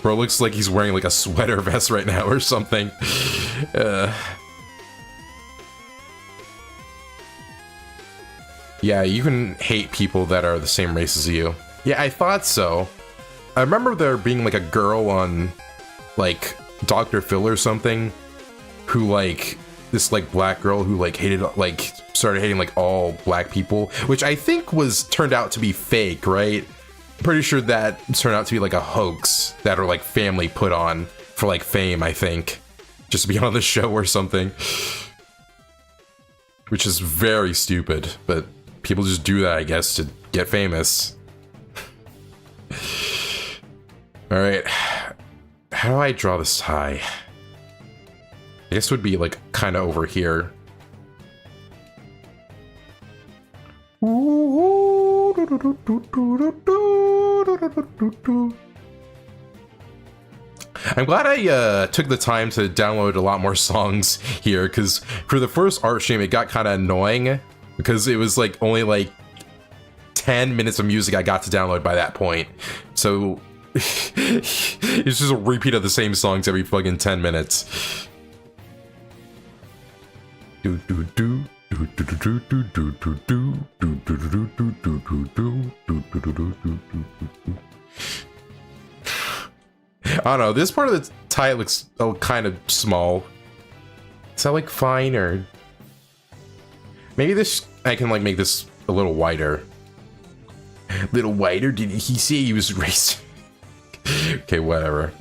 Bro looks like he's wearing, like, a sweater vest right now or something. Yeah, you can hate people that are the same race as you. Yeah, I thought so. I remember there being, like, a girl on, like, Dr. Phil or something, who, like, this, like, black girl who, like, hated, like, started hating, like, all black people, which I think turned out to be fake, right? I'm pretty sure that turned out to be, like, a hoax that her, like, family put on for, like, fame, I think. Just to be on the show or something. Which is very stupid, but people just do that, I guess, to get famous. Alright. How do I draw this tie? I guess it would be, like, kind of over here. I'm glad I took the time to download a lot more songs here, because for the first art stream it got kind of annoying, because it was like only like 10 minutes of music I got to download by that point. So it's just a repeat of the same songs every fucking 10 minutes. I don't know, this part of the tie looks kind of small. Is that like fine, or maybe this, I can like make this a little wider. Little wider? Did he say he was racist? Okay, whatever.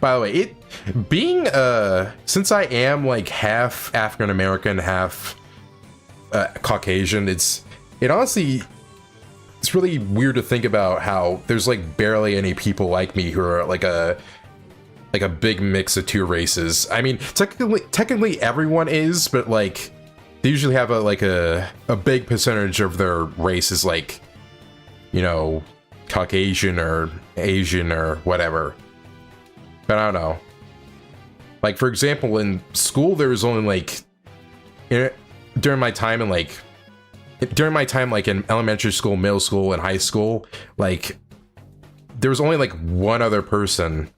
By the way, it being since I am like half African American, half Caucasian, it honestly, it's really weird to think about how there's like barely any people like me who are like a big mix of two races. I mean, technically everyone is, but like they usually have a big percentage of their race is like, you know, Caucasian or Asian or whatever. But I don't know. Like, for example, in school, there was only like, during my time in elementary school, middle school, and high school, like, there was only like one other person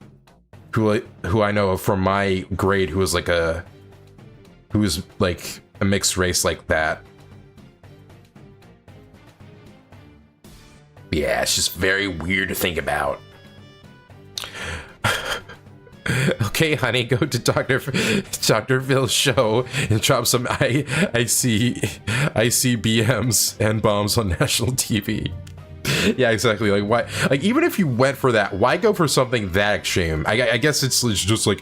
who I know of from my grade who was like a mixed race like that. Yeah, it's just very weird to think about. Okay, honey, go to Dr. Phil's show and drop some ICBMs and bombs on national TV. Yeah, exactly. Like, why? Like, even if you went for that, why go for something that extreme? I guess it's just like,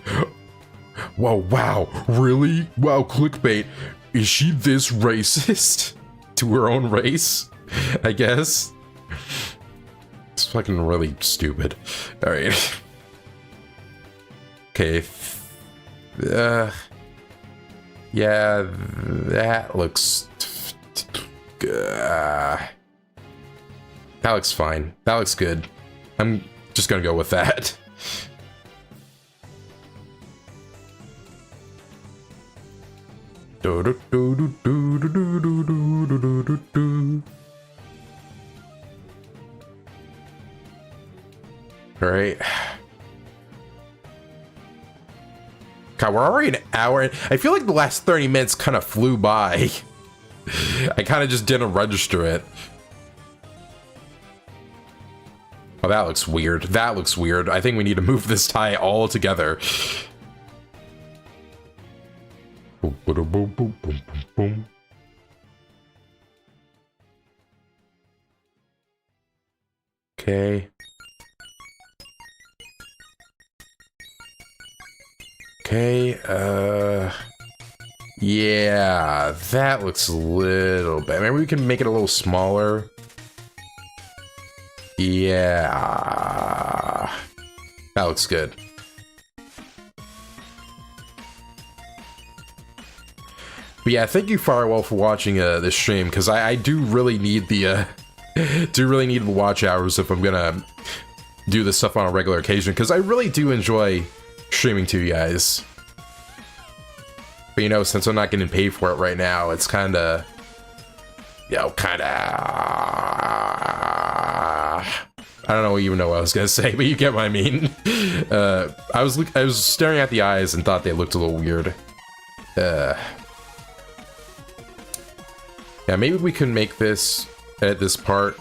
whoa, wow, really? Wow, clickbait. Is she this racist to her own race? I guess. It's fucking really stupid. All right. Okay. Yeah, that looks... that looks fine. That looks good. I'm just gonna go with that. All right. God, we're already an hour in. I feel like the last 30 minutes kind of flew by. I kind of just didn't register it. Oh, that looks weird. That looks weird. I think we need to move this tie all together. Okay. Okay, yeah, that looks a little bit. Maybe we can make it a little smaller. Yeah, that looks good. But yeah, thank you Firewall for watching this stream, because I do really need the watch hours if I'm gonna do this stuff on a regular occasion, because I really do enjoy streaming to you guys. But you know, since I'm not getting paid for it right now, it's kind of, you know, I don't even know what I was gonna say, but you get what I mean. I was staring at the eyes and thought they looked a little weird. Yeah, maybe we can make this, edit this part.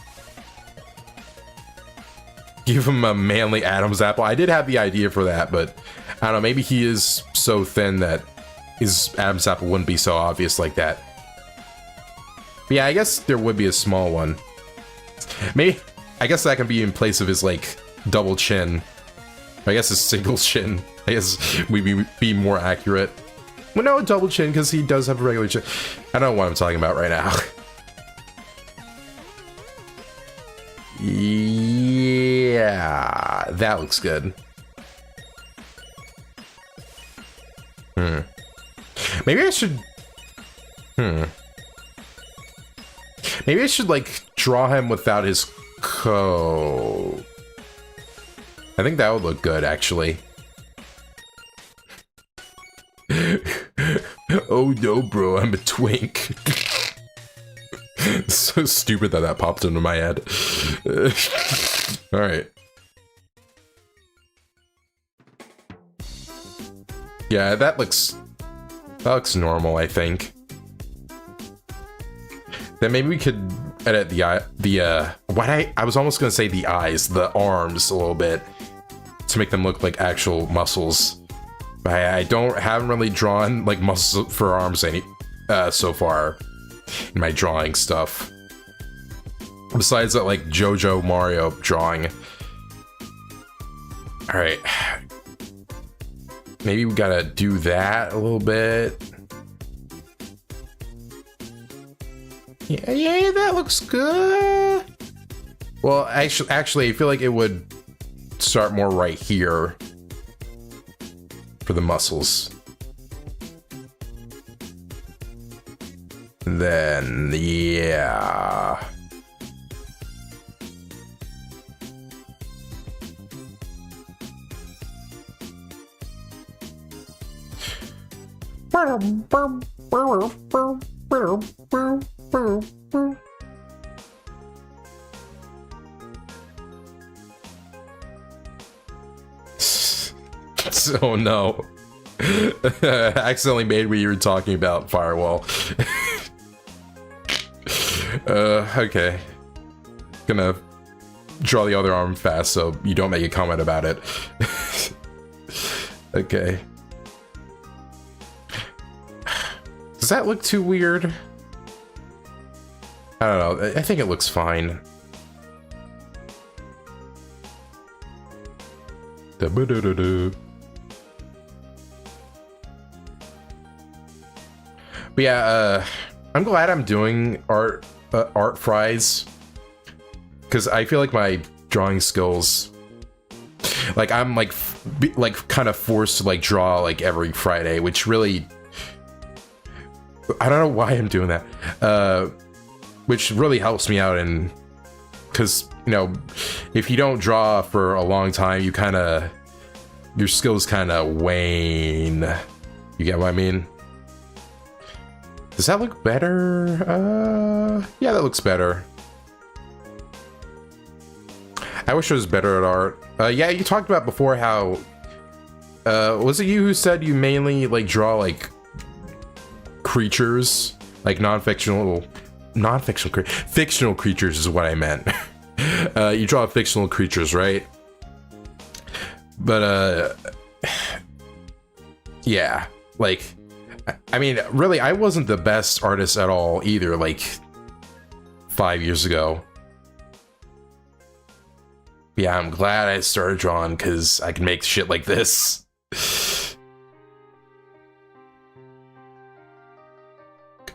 Give him a manly Adam's apple. I did have the idea for that, but I don't know, maybe he is so thin that his Adam's apple wouldn't be so obvious like that. But yeah, I guess there would be a small one. Maybe, I guess that can be in place of his, like, double chin. I guess his single chin. I guess we'd be more accurate. Well, no, double chin, because he does have a regular chin. I don't know what I'm talking about right now. Yeah, that looks good. Maybe I should... Maybe I should, like, draw him without his coat. I think that would look good, actually. Oh no, bro, I'm a twink. It's so stupid that that popped into my head. Alright. Yeah, that looks normal, I think. Then maybe we could edit I was almost gonna say the eyes, the arms a little bit, to make them look like actual muscles. I haven't really drawn like muscles for arms so far in my drawing stuff. Besides that, like JoJo Mario drawing. All right, maybe we gotta do that a little bit. Yeah, that looks good. Well, actually, I feel like it would start more right here. For the muscles. Then, yeah. Oh no. I accidentally made what you were talking about, Firewall. Okay. Gonna draw the other arm fast so you don't make a comment about it. Okay. Does that look too weird? I don't know. I think it looks fine. But yeah, I'm glad I'm doing art fries, because I feel like my drawing skills, like I'm like kind of forced to like draw like every Friday, which really, I don't know why I'm doing that, which really helps me out, and because you know, if you don't draw for a long time, you kind of, your skills kind of wane. You get what I mean? Does that look better? Yeah, that looks better. I wish I was better at art. Yeah, you talked about before how, was it you who said you mainly like draw like creatures, like fictional creatures is what I meant. You draw fictional creatures, right? But yeah, like, I mean, really, I wasn't the best artist at all either, like 5 years ago. Yeah, I'm glad I started drawing because I can make shit like this.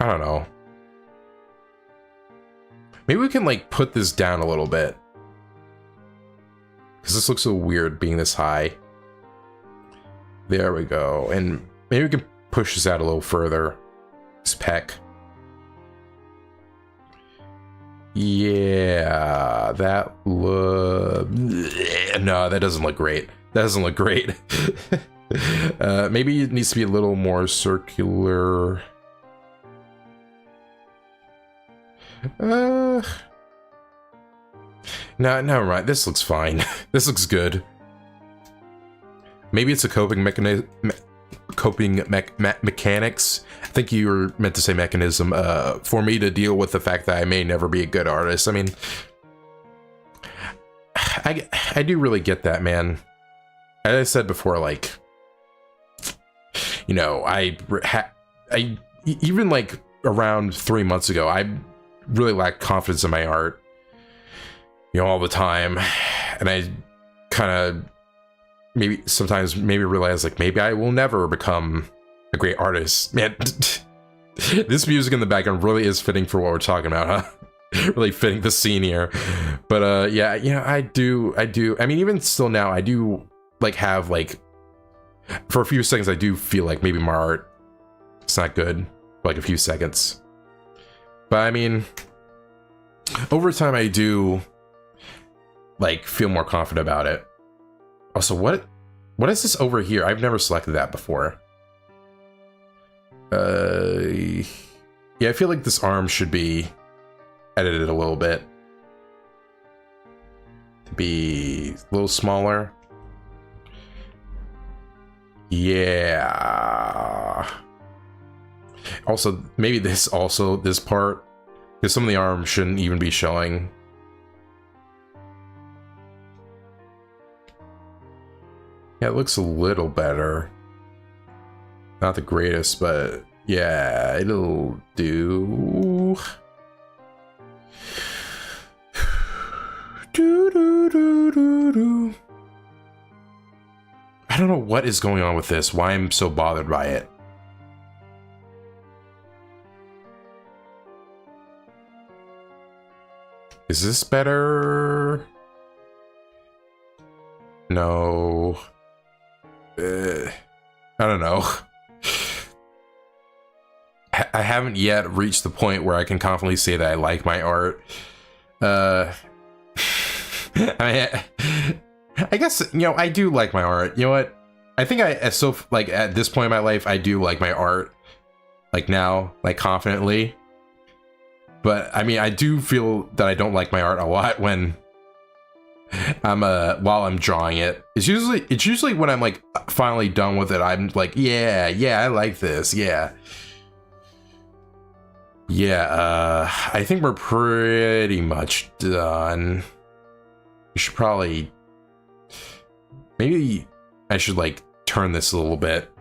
I don't know. Maybe we can like put this down a little bit. Because this looks so weird being this high. There we go. And maybe we can push this out a little further. This peck. Yeah, that look... No, that doesn't look great. That doesn't look great. Maybe it needs to be a little more circular. No, never mind. This looks fine. This looks good. Maybe it's a coping mechanism. Mechanics. I think you were meant to say mechanism. For me to deal with the fact that I may never be a good artist. I mean, I do really get that, man. As I said before, like, you know, I even like around 3 months ago, I really lacked confidence in my art, you know, all the time, and I kind of sometimes realize like maybe I will never become a great artist. Man, this music in the background really is fitting for what we're talking about, huh? Really fitting the scene here. But yeah, you know, I do. I mean, even still now, I do like have like for a few seconds I do feel like maybe my art it's not good for like a few seconds. But I mean, over time I do like feel more confident about it. Also, what is this over here? I've never selected that before. Yeah, I feel like this arm should be edited a little bit to be a little smaller. Yeah. Also, maybe this part, because some of the arm shouldn't even be showing. Yeah, it looks a little better. Not the greatest, but yeah, it'll do. I don't know what is going on with this, why I'm so bothered by it. Is this better? No. I don't know. I haven't yet reached the point where I can confidently say that I like my art. I guess, you know, I do like my art. You know what? I think like at this point in my life, I do like my art. Like now, like confidently. But I mean, I do feel that I don't like my art a lot when while I'm drawing it. It's usually when I'm like finally done with it, I'm like, yeah, I like this, yeah. Yeah, I think we're pretty much done. We should probably, maybe I should like turn this a little bit.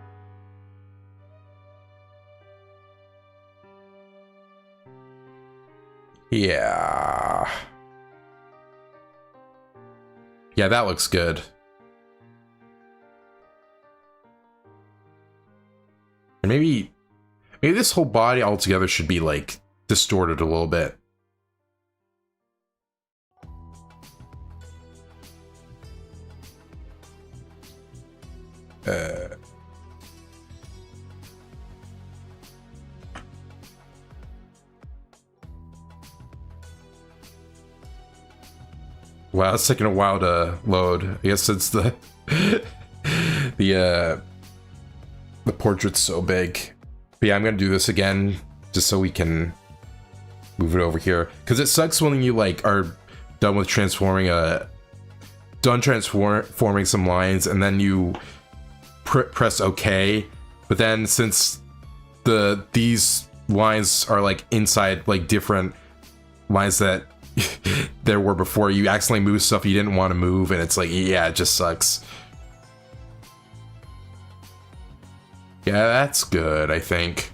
Yeah. Yeah, that looks good. And maybe this whole body altogether should be like distorted a little bit. Wow, it's taking a while to load. I guess it's the the portrait's so big. But yeah, I'm gonna do this again just so we can move it over here. Because it sucks when you like are done with transforming transforming some lines and then you press OK. But then since these lines are like inside like different lines that there were before, you accidentally move stuff you didn't want to move, and it's like, yeah, it just sucks. Yeah, that's good, I think.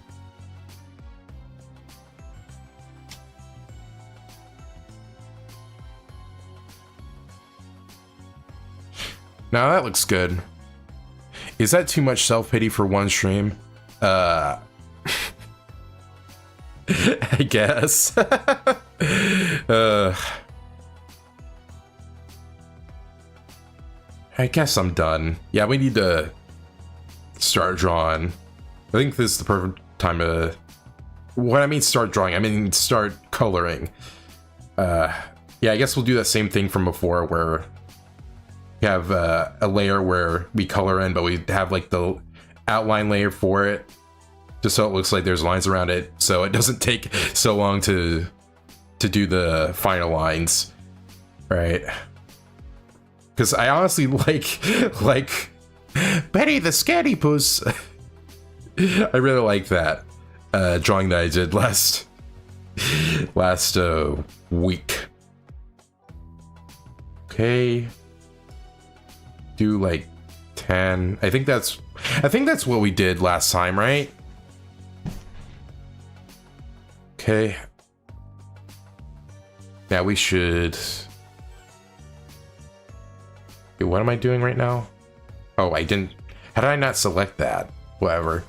Now that looks good. Is that too much self-pity for one stream? I guess. I guess I'm done. Yeah, we need to start drawing. I think this is the perfect time to... When I mean start drawing, I mean start coloring. Yeah, I guess we'll do that same thing from before where we have a layer where we color in, but we have like the outline layer for it, just so it looks like there's lines around it, so it doesn't take so long to do the final lines, right? Because I honestly like Betty the SCARYPUS. I really like that drawing that I did last week. Okay, do like 10. I think that's what we did last time, right? Okay. Now we should... Wait, what am I doing right now? Oh, I didn't... How did I not select that? Whatever.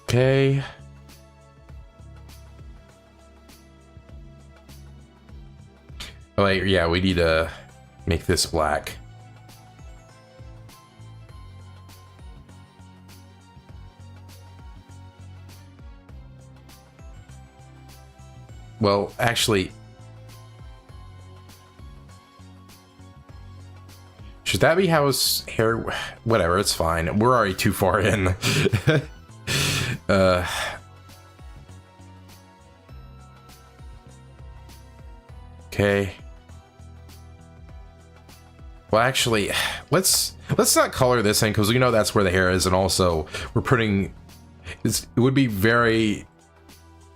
Okay. Oh, wait, yeah, we need to make this black. Well, actually... Should that be how his hair... Whatever, it's fine. We're already too far in. Okay. Well, actually, let's not color this in, because we know that's where the hair is, and also we're putting... it would be very...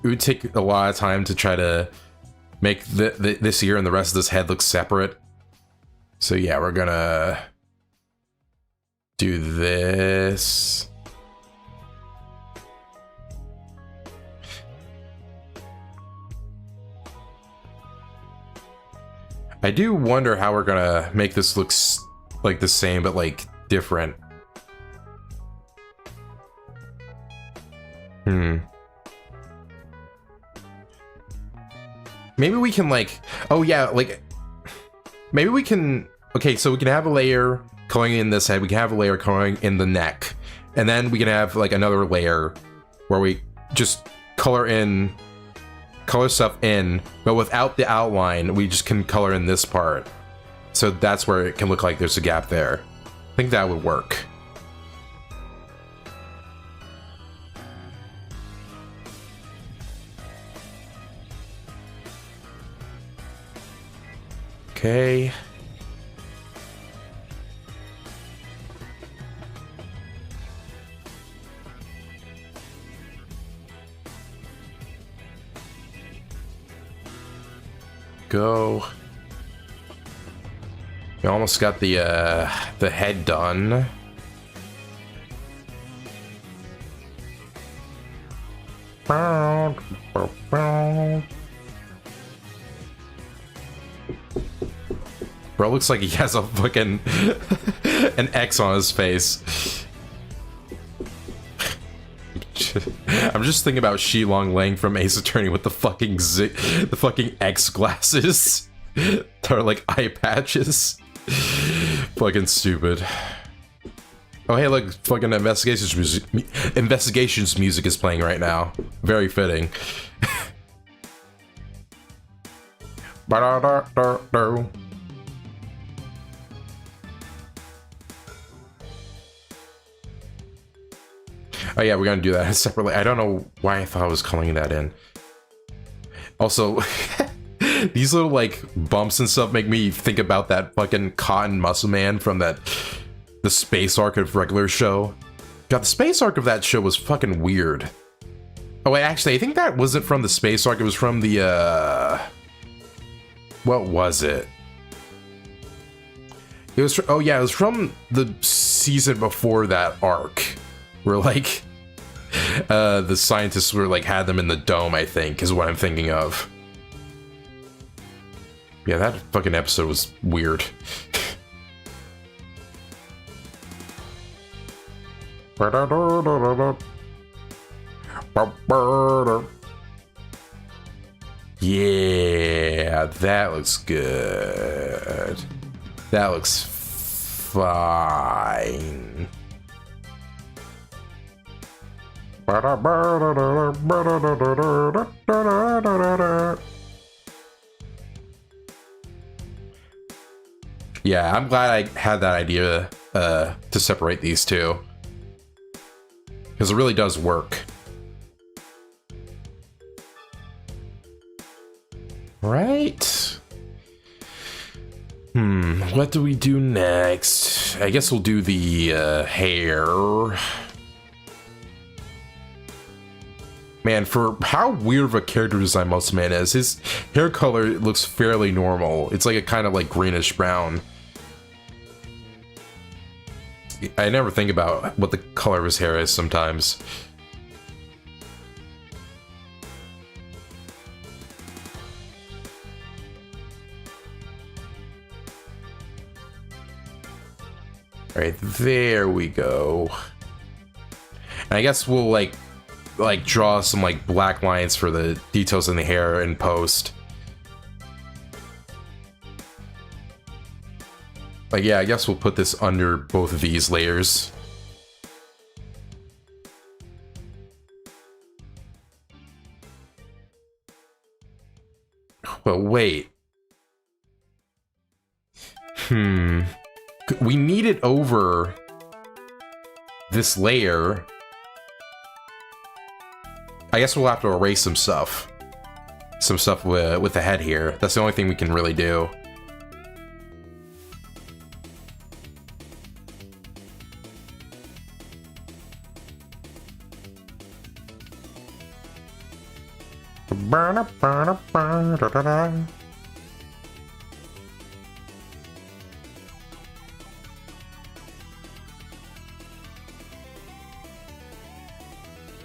It would take a lot of time to try to make this ear and the rest of this head look separate. So yeah, we're gonna do this. I do wonder how we're gonna make this look like the same, but like different. Maybe we can like, oh yeah, like, maybe we can, okay, so we can have a layer coloring in this head, we can have a layer coloring in the neck, and then we can have like another layer where we just color stuff in, but without the outline, we just can color in this part. So that's where it can look like there's a gap there. I think that would work. Okay. Go. We almost got the head done. Bro looks like he has a fucking an X on his face. I'm just thinking about Shilong Lang from Ace Attorney with the fucking X glasses that are like eye patches. Fucking stupid. Oh hey, look, fucking investigations music is playing right now. Very fitting. Oh yeah, we're gonna do that separately. I don't know why I thought I was calling that in. Also, these little like bumps and stuff make me think about that fucking Cotton Muscle Man from the space arc of regular show. God, the space arc of that show was fucking weird. Oh wait, actually, I think that wasn't from the space arc. It was from the what was it? It was. Oh yeah, it was from the season before that arc. Where like the scientists were like had them in the dome, I think is what I'm thinking of. Yeah, that fucking episode was weird. Yeah, that looks good. That looks fine. Yeah, I'm glad I had that idea to separate these two, because it really does work. Right? What do we do next? I guess we'll do the hair. Man, for how weird of a character design Muscle Man is, his hair color looks fairly normal. It's like a kind of like greenish brown. I never think about what the color of his hair is sometimes. Right, there we go. And I guess we'll like draw some like black lines for the details in the hair in post. But yeah, I guess we'll put this under both of these layers. But wait. We need it over this layer. I guess we'll have to erase some stuff. Some stuff with the head here. That's the only thing we can really do.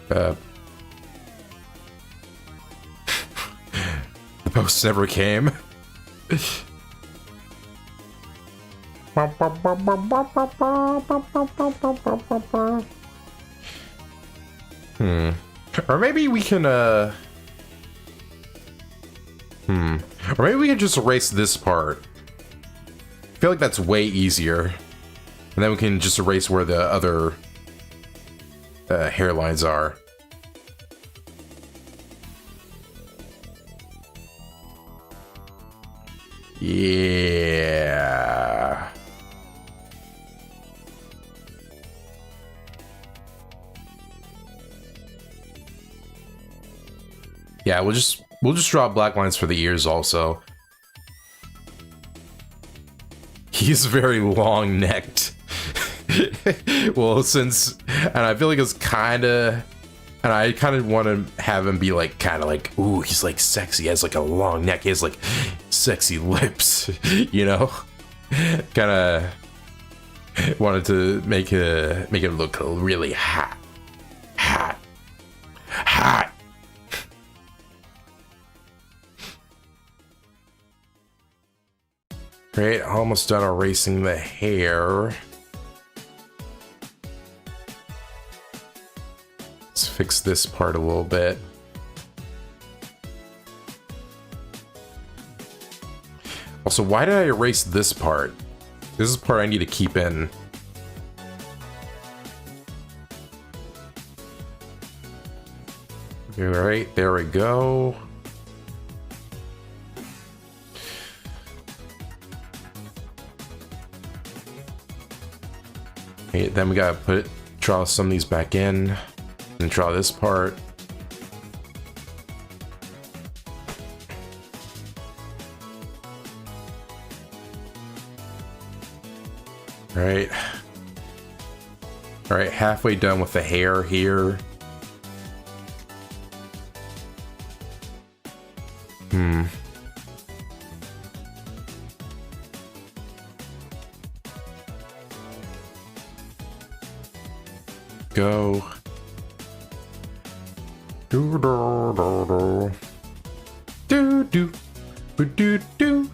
The post never came. Or maybe we can or maybe we can just erase this part. I feel like that's way easier. And then we can just erase where the other hairlines are. Yeah. Yeah, we'll just draw black lines for the ears also. He's very long-necked. Well, and I feel like it's kinda, and I kind of want to have him be like, kind of like, ooh, he's like sexy, he has like a long neck, he has like sexy lips, you know? Kind of wanted to make it look really hot. Great, almost done erasing the hair. Let's fix this part a little bit. Also, why did I erase this part? This is the part I need to keep in. Alright, there we go. Okay, then we gotta draw some of these back in. And draw this part. Alright, halfway done with the hair here. Go. Do do do do do do do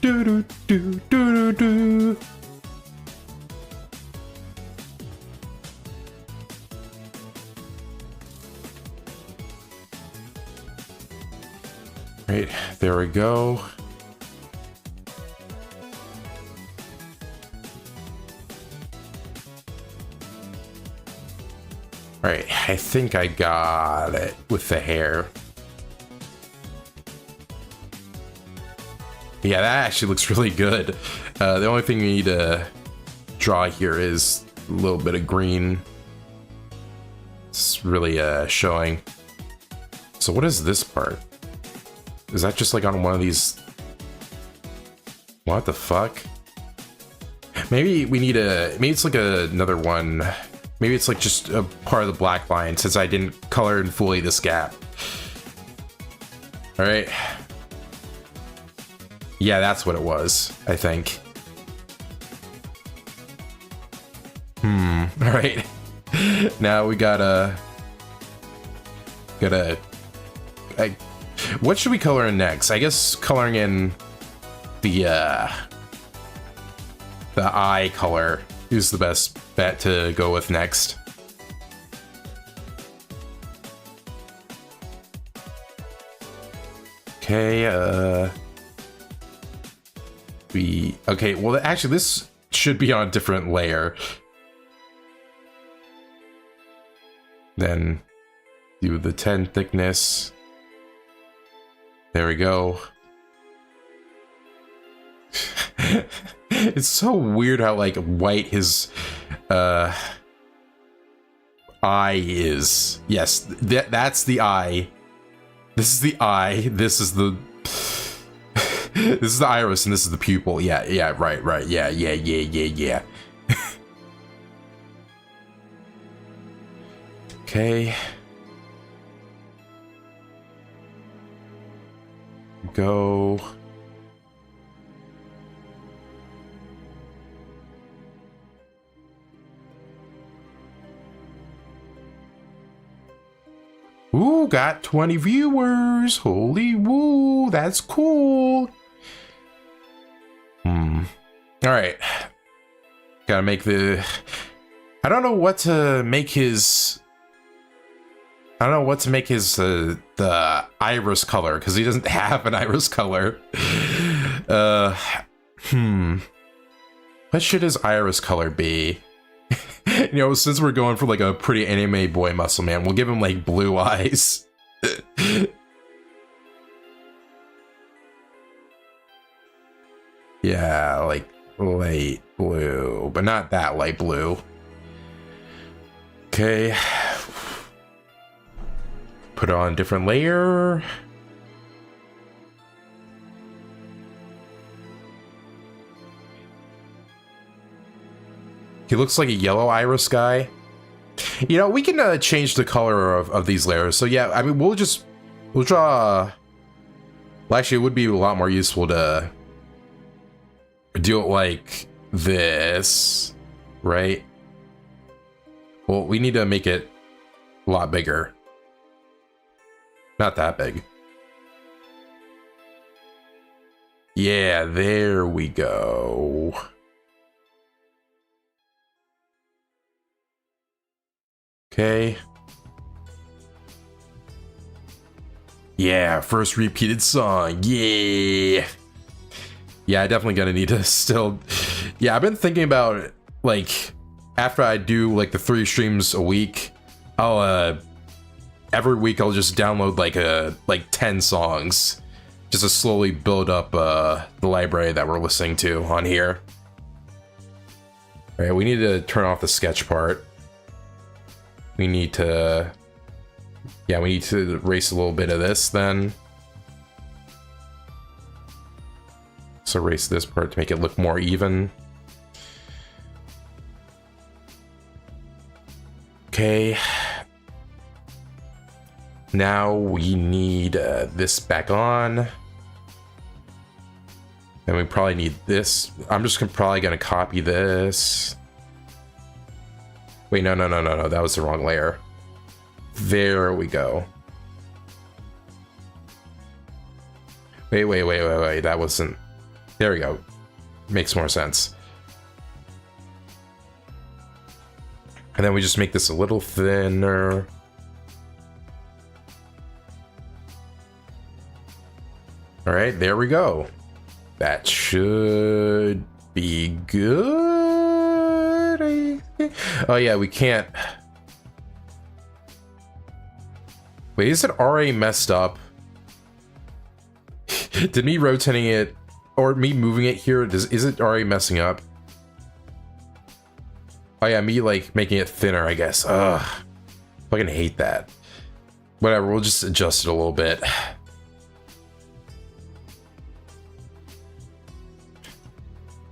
do do do do do. Right, there we go. Alright, I think I got it with the hair. Yeah, that actually looks really good. The only thing we need to draw here is a little bit of green. It's really showing. So what is this part? Is that just like on one of these? What the fuck? Maybe we need maybe it's like another one. Maybe it's like just a part of the black line since I didn't color in fully this gap. All right. Yeah, that's what it was, I think. All right. Now we gotta what should we color in next? I guess coloring in the eye color is the best bet to go with next. Okay, okay, well actually this should be on a different layer. Then do the 10 thickness. There we go. It's so weird how like white his eye is. Yes, that's the eye. This is the eye. This is the this is the iris and this is the pupil. Yeah, right. Yeah. Okay. Go. Ooh, got 20 viewers. Holy woo, that's cool. All right. Gotta make the... I don't know what to make his... the iris color, because he doesn't have an iris color. What should his iris color be? You know, since we're going for like a pretty anime boy muscle man, we'll give him like blue eyes. Yeah, like light blue, but not that light blue. Okay. Put on a different layer. He looks like a yellow iris guy. You know, we can change the color of these layers. So yeah, I mean, we'll draw... Well, actually, it would be a lot more useful to do it like this, right? Well, we need to make it a lot bigger. Not that big. Yeah, there we go. Okay. Yeah, first repeated song. Yeah. Yeah, I definitely gonna need to still... Yeah, I've been thinking about, like, after I do, like, the 3 streams a week, I'll, every week I'll just download, like 10 songs. Just to slowly build up, the library that we're listening to on here. Alright, we need to turn off the sketch part. We need to... Yeah, we need to erase a little bit of this, then. So erase this part to make it look more even. Okay. Now we need this back on. And we probably need this. I'm just probably gonna copy this. Wait, no, that was the wrong layer. There we go. Wait, that wasn't... There we go. Makes more sense. And then we just make this a little thinner. All right, there we go. That should be good. I think. Oh yeah, we can't. Wait, is it already messed up? Did me rotating it or me moving it here, is it already messing up? Oh yeah, me like making it thinner, I guess. Ugh. Fucking hate that. Whatever, we'll just adjust it a little bit.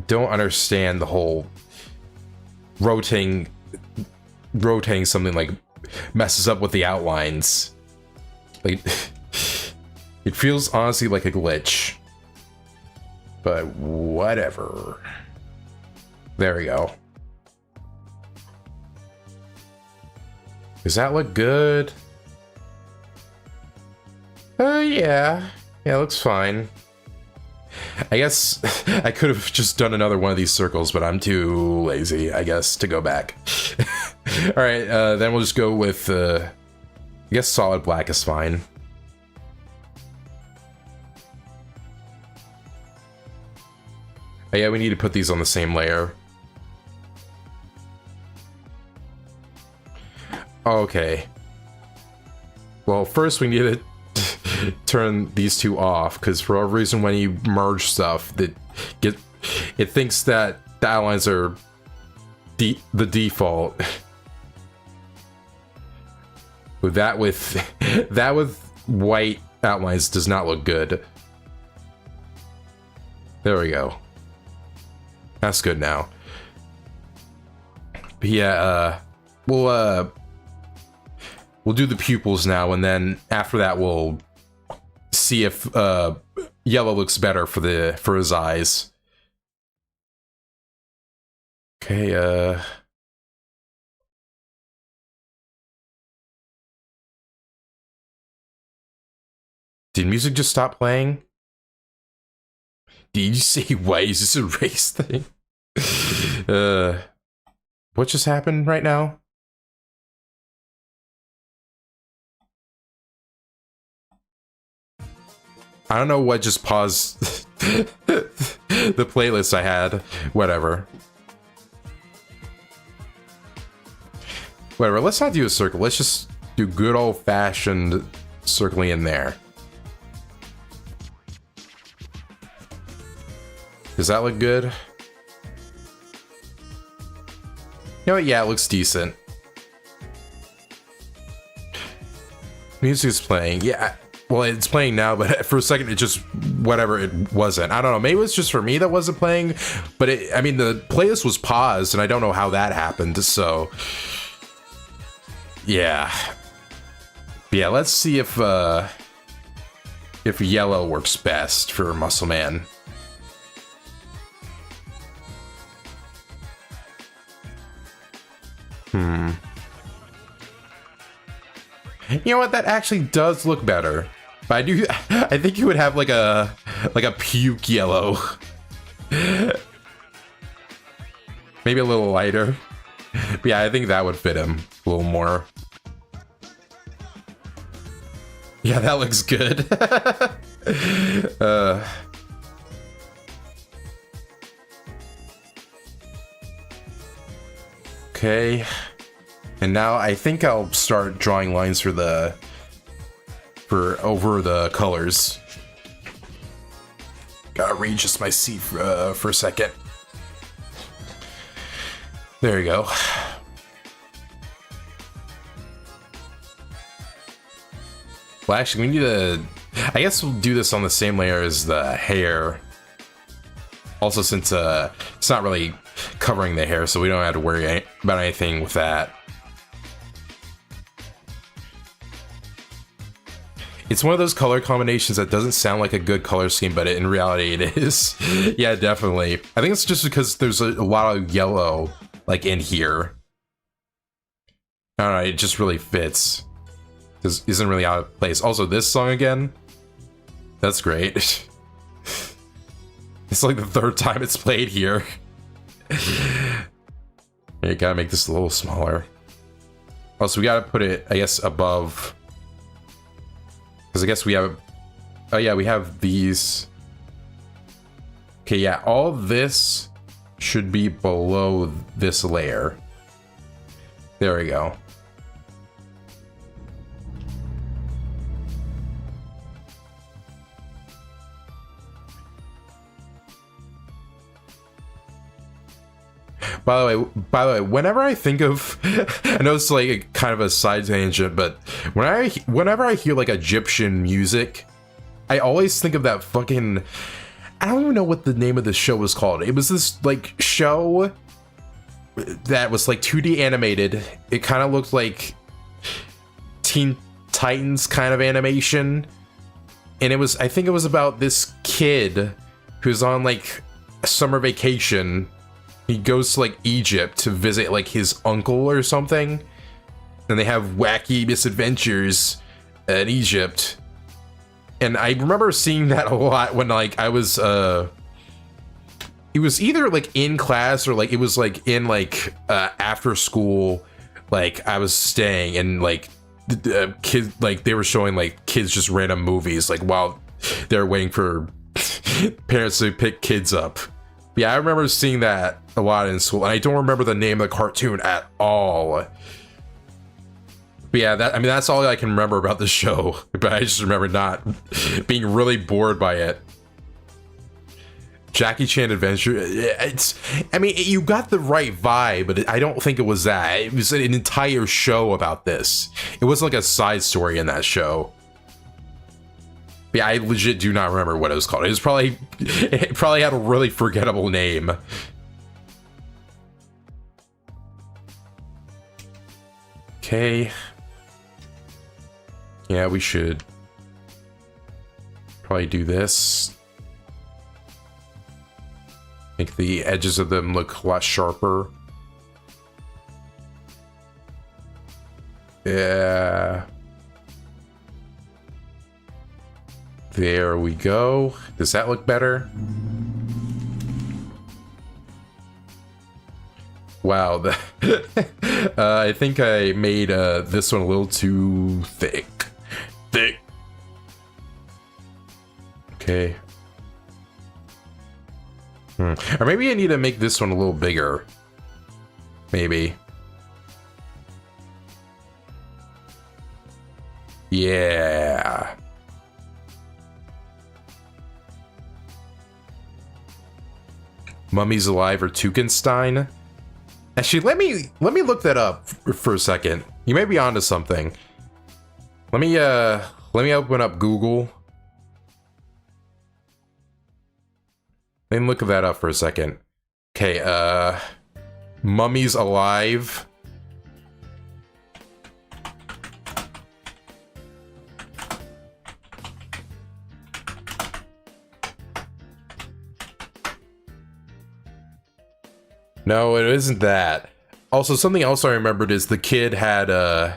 Don't understand the whole rotating something like messes up with the outlines. Like it feels honestly like a glitch. But whatever. There we go. Does that look good? Yeah. Yeah, it looks fine. I guess I could have just done another one of these circles, but I'm too lazy, I guess, to go back. Alright, then we'll just go with, I guess solid black is fine. Oh, yeah, we need to put these on the same layer. Okay. Well, first we need to turn these two off, because for a reason when you merge stuff, it thinks that the outlines are the default. That with white outlines does not look good. There we go. That's good now. But yeah, we'll do the pupils now, and then after that we'll see if yellow looks better for his eyes. Okay, did music just stop playing? Did you say why is this a race thing? What just happened right now? I don't know what just paused the playlist I had. Whatever. Whatever, let's not do a circle. Let's just do good old-fashioned circling in there. Does that look good? You know what? Yeah, it looks decent. Music is playing. Yeah, well, it's playing now, but for a second it just, whatever, it wasn't. I don't know, maybe it was just for me that wasn't playing, but I mean, the playlist was paused, and I don't know how that happened, so... Yeah. But yeah, let's see if yellow works best for Muscle Man. You know what? That actually does look better. But I think you would have like a puke yellow. Maybe a little lighter. But yeah, I think that would fit him a little more. Yeah, that looks good. Okay. And now I think I'll start drawing lines for over the colors. Gotta readjust my seat for a second. There you go. Well, actually, we need to... I guess we'll do this on the same layer as the hair. Also, since it's not really covering the hair, so we don't have to worry about anything with that. It's one of those color combinations that doesn't sound like a good color scheme, but in reality it is. Yeah, definitely. I think it's just because there's a lot of yellow, like, in here. I don't know, it just really fits. This isn't really out of place. Also, this song again, that's great. It's like the third time it's played here. You gotta make this a little smaller. Also, we gotta put it, I guess, above. Because I guess we have Oh yeah, we have these. Okay, yeah, all this should be below this layer. There we go. By the way, whenever I think of, I know it's like kind of a side tangent, but whenever I hear like Egyptian music, I always think of that fucking, I don't even know what the name of the show was called. It was this like show that was like 2D animated. It kind of looked like Teen Titans kind of animation. And it was, I think it was about this kid who's on like a summer vacation. He goes to like Egypt to visit like his uncle or something. And they have wacky misadventures in Egypt. And I remember seeing that a lot when like I was it was either like in class or like it was like in like after school, like I was staying and like kids, like they were showing like kids just random movies like while they're waiting for parents to pick kids up. Yeah, I remember seeing that a lot in school, and I don't remember the name of the cartoon at all. But yeah, that, I mean, that's all I can remember about the show. But I just remember not being really bored by it. Jackie Chan Adventure. It's, I mean, you got the right vibe, but I don't think it was that. It was an entire show about this. It wasn't like a side story in that show. But yeah, I legit do not remember what it was called. It probably had a really forgettable name. Okay. Yeah, we should probably do this. Make the edges of them look a lot sharper. Yeah. There we go. Does that look better? Wow. I think I made this one a little too thick. Okay. Or maybe I need to make this one a little bigger. Maybe. Yeah. Mummies Alive or Tukenstein? Actually, let me look that up for a second. You may be onto something. Let me open up Google. Let me look that up for a second. Okay, Mummies Alive. No, it isn't that. Also, something else I remembered is the kid had I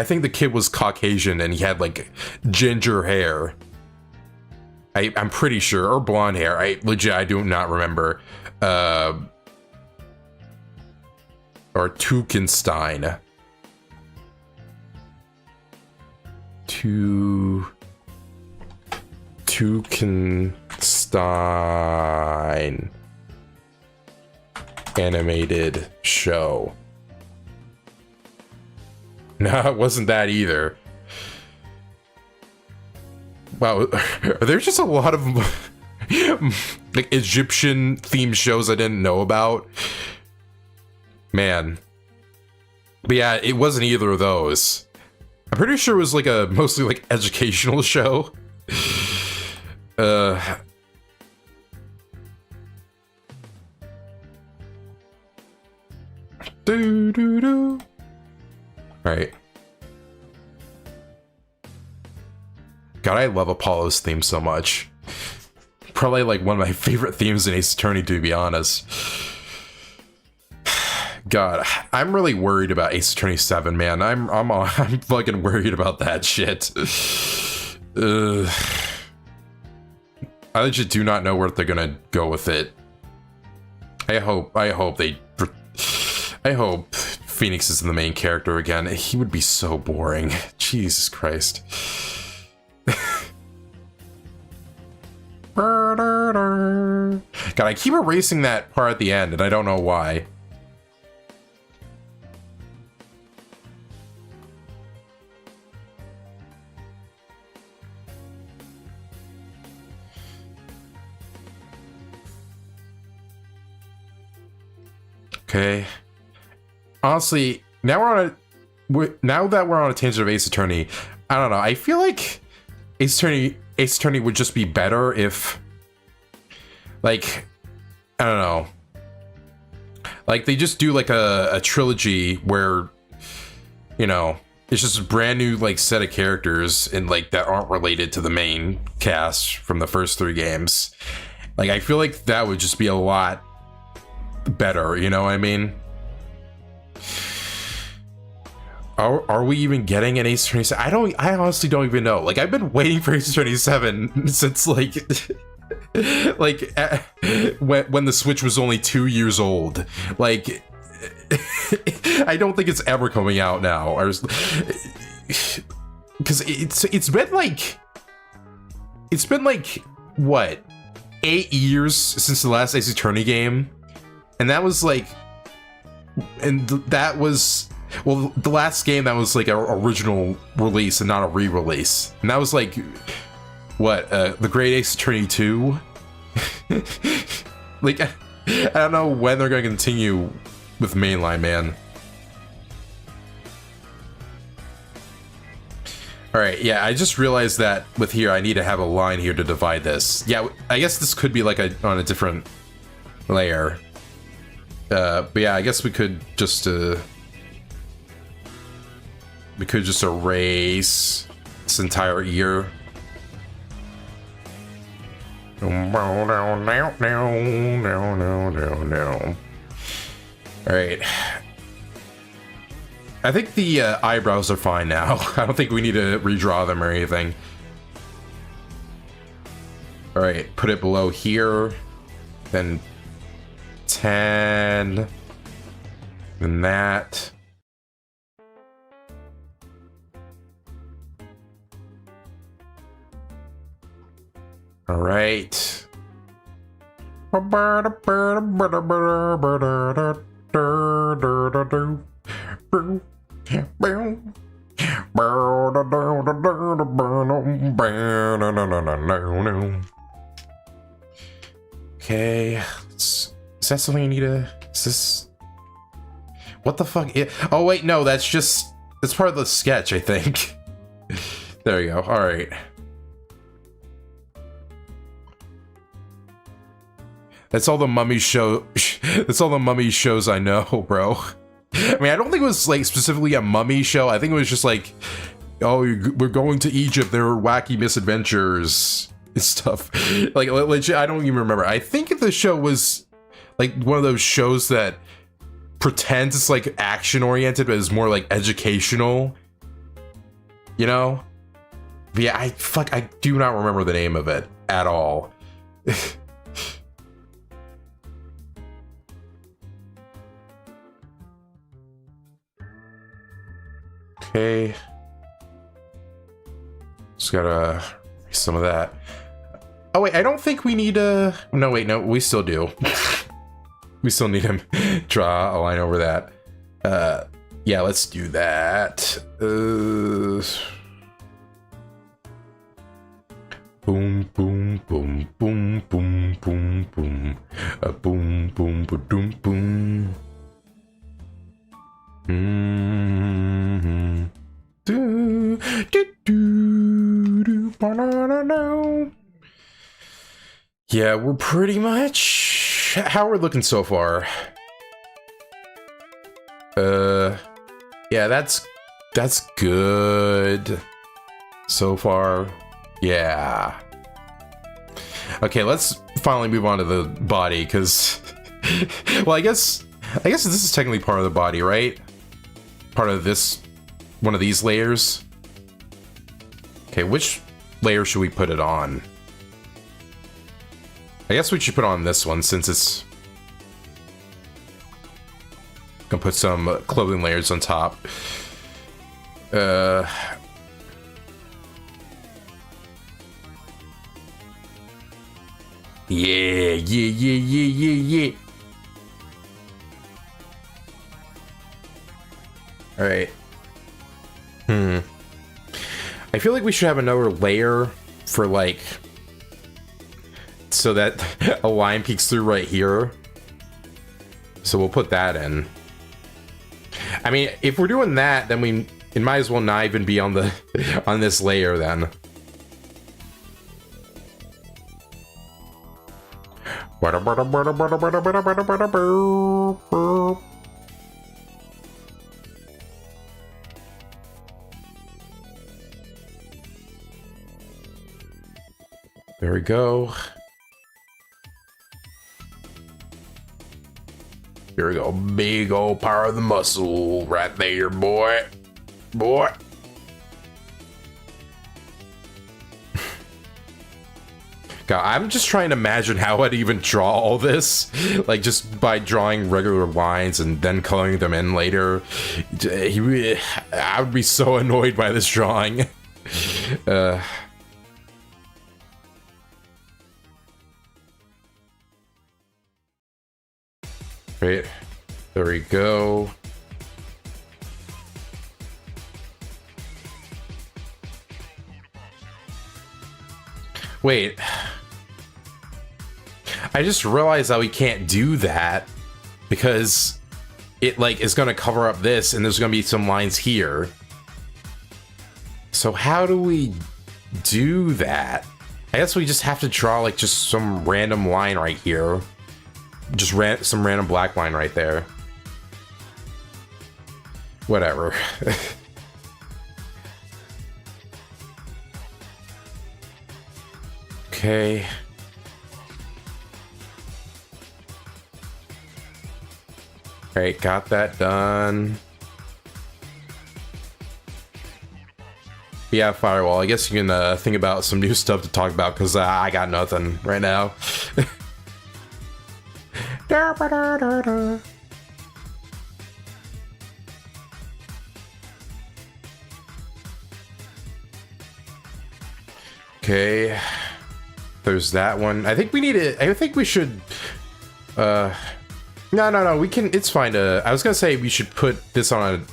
think the kid was Caucasian and he had like ginger hair. I'm pretty sure, or blonde hair. I do not remember. Or Tukenstein. Tukenstein. Animated show. No, it wasn't that either. Wow, there's just a lot of like Egyptian themed shows I didn't know about. Man. But yeah, it wasn't either of those. I'm pretty sure it was like a mostly like educational show. Right. God, I love Apollo's theme so much. Probably like one of my favorite themes in Ace Attorney, to be honest. God, I'm really worried about Ace Attorney 7, man. I'm fucking worried about that shit. I legit do not know where they're gonna go with it. I hope Phoenix is the main character again. He would be so boring. Jesus Christ. God, I keep erasing that part at the end, and I don't know why. Okay. Honestly, now that we're on a tangent of Ace Attorney, I don't know. I feel like Ace Attorney would just be better if, like, I don't know, like they just do like a trilogy where, you know, it's just a brand new like set of characters and like that aren't related to the main cast from the first 3 games. Like I feel like that would just be a lot better, you know what I mean? Are we even getting an Ace Attorney 7? I honestly don't even know. Like I've been waiting for Ace Attorney 7 since like when the Switch was only 2 years old. Like I don't think it's ever coming out now. Because it's been like what, 8 years since the last Ace Attorney game. And that was like, that was, well, the last game that was like an original release and not a re-release. And that was like, what, The Great Ace Attorney 2? Like, I don't know when they're going to continue with mainline, man. Alright, yeah, I just realized that with here, I need to have a line here to divide this. Yeah, I guess this could be like on a different layer. But yeah, I guess we could just erase this entire ear. Alright. I think the eyebrows are fine now. I don't think we need to redraw them or anything. Alright, put it below here. Then 10. And that. All right. Okay. Is that something you need to... Is this... What the fuck? Oh, wait, no, that's part of the sketch, I think. There you go. All right. That's all the Mummy show. That's all the Mummy shows I know, bro. I mean, I don't think it was like specifically a Mummy show. I think it was just like, oh, we're going to Egypt. There are wacky misadventures and stuff. Like, legit, I don't even remember. I think the show was like one of those shows that pretends it's like action oriented, but is more like educational. You know? But yeah, I do not remember the name of it at all. Okay. Just gotta erase some of that. Oh wait, I don't think we need to... No, wait, no, we still do. We still need him draw a line over that. Yeah, let's do that. Boom, boom, boom, boom, boom, boom, boom. Boom, boom, boom, boom. Mm-hmm. Do, do, do, do, ba-na-na-na. Yeah, we're pretty much... How we're looking so far? Yeah, that's good so far. Yeah. Okay, let's finally move on to the body, because... Well, I guess this is technically part of the body, right? Part of this, one of these layers. Okay, which layer should we put it on? I guess we should put on this one, since it's gonna put some clothing layers on top. Yeah, yeah, yeah, yeah, yeah, yeah. Alright. I feel like we should have another layer for, like, so that a line peeks through right here. So we'll put that in. I mean, if we're doing that, then it might as well not even be on the on this layer then. There we go. Here we go. Big old power of the muscle right there, boy. Boy. God, I'm just trying to imagine how I'd even draw all this. Like, just by drawing regular lines and then coloring them in later. I would be so annoyed by this drawing. Right. There we go. Wait. I just realized that we can't do that because it, like, is going to cover up this and there's going to be some lines here. So how do we do that? I guess we just have to draw, like, just some random line right here. Just some random black line right there. Whatever. Okay. Alright, got that done. Yeah, Firewall. I guess you can think about some new stuff to talk about because I got nothing right now. Okay, there's that one. I think we need it. I think we should. No. We can. It's fine to. I was gonna say we should put this on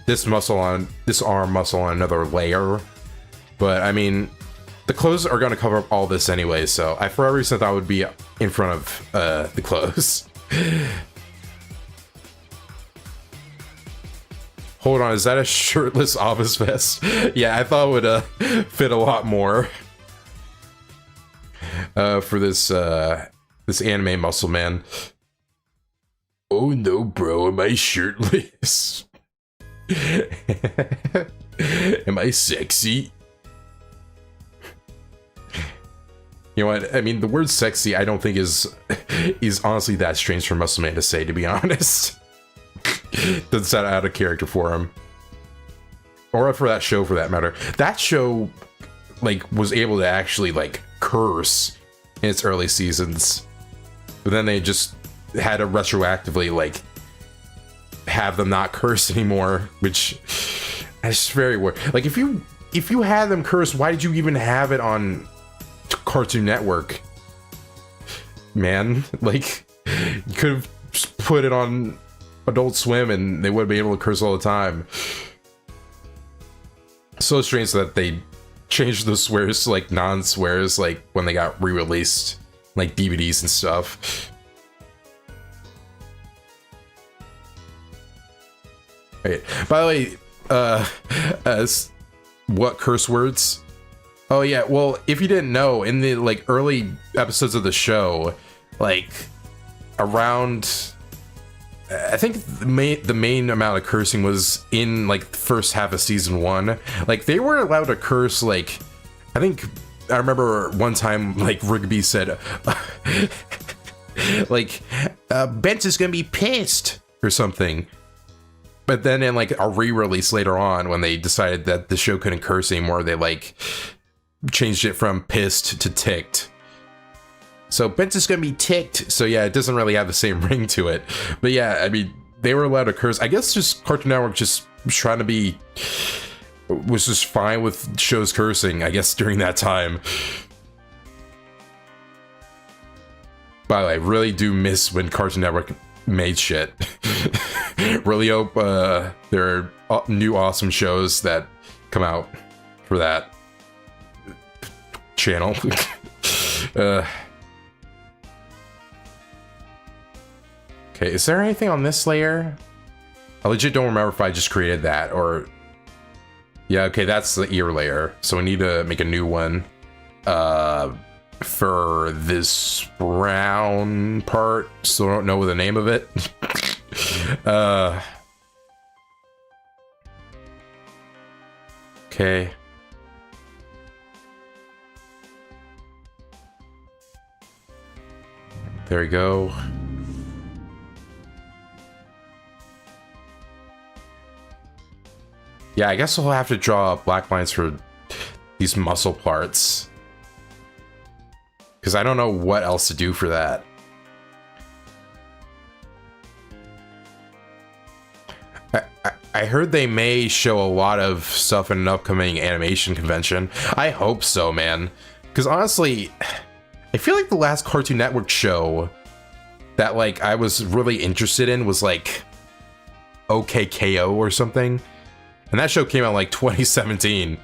this arm muscle on another layer, but I mean, the clothes are gonna cover up all this anyway. So I for every reason thought would be in front of the clothes. Hold on, is that a shirtless office vest? Yeah, I thought it would fit a lot more for this this anime muscle man. Oh no, bro, am I shirtless? Am I sexy? You know what? I mean, the word "sexy" I don't think is honestly that strange for Muscle Man to say. To be honest, doesn't sound out of character for him, or for that show, for that matter. That show, like, was able to actually, like, curse in its early seasons, but then they just had to retroactively, like, have them not curse anymore, which is very weird. Like, if you had them curse, why did you even have it on Cartoon Network? Man, like, you could have just put it on Adult Swim and they would be able to curse all the time. So strange that they changed the swears to, like, non-swears, like, when they got re-released, like, DVDs and stuff. Right. By the way, what curse words? Oh yeah, well, if you didn't know, in the, like, early episodes of the show, like, around, I think the main amount of cursing was in, like, the first half of season 1. Like, they weren't allowed to curse, like, I think, I remember one time, like, Rigby said, like, Bent is gonna be pissed, or something. But then in, like, a re-release later on, when they decided that the show couldn't curse anymore, they, like, changed it from pissed to ticked. So Bent is gonna be ticked. So yeah, it doesn't really have the same ring to it. But yeah, I mean, they were allowed to curse. I guess just Cartoon Network just trying to be, was just fine with shows cursing, I guess, during that time. By the way, I really do miss when Cartoon Network made shit. Really hope there are new awesome shows that come out for that channel. Okay, is there anything on this layer? I legit don't remember if I just created that or... Yeah, okay, that's the ear layer. So we need to make a new one for this brown part. Still don't know the name of it. Okay. There we go. Yeah, I guess we'll have to draw black lines for these muscle parts. Because I don't know what else to do for that. I heard they may show a lot of stuff in an upcoming animation convention. I hope so, man. Because honestly, I feel like the last Cartoon Network show that like I was really interested in was like OKKO or something. And that show came out like 2017.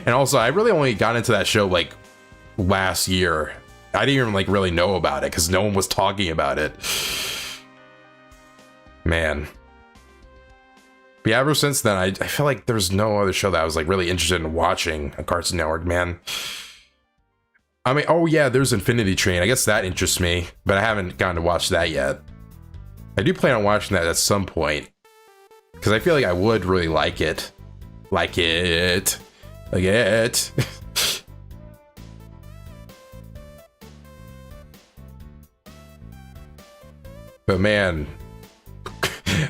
And also, I really only got into that show like last year. I didn't even like really know about it because no one was talking about it. Man. But yeah, ever since then, I feel like there's no other show that I was like really interested in watching on Cartoon Network, man. I mean, oh yeah, there's Infinity Train. I guess that interests me, but I haven't gotten to watch that yet. I do plan on watching that at some point. Because I feel like I would really like it. Like it. Like it. But man,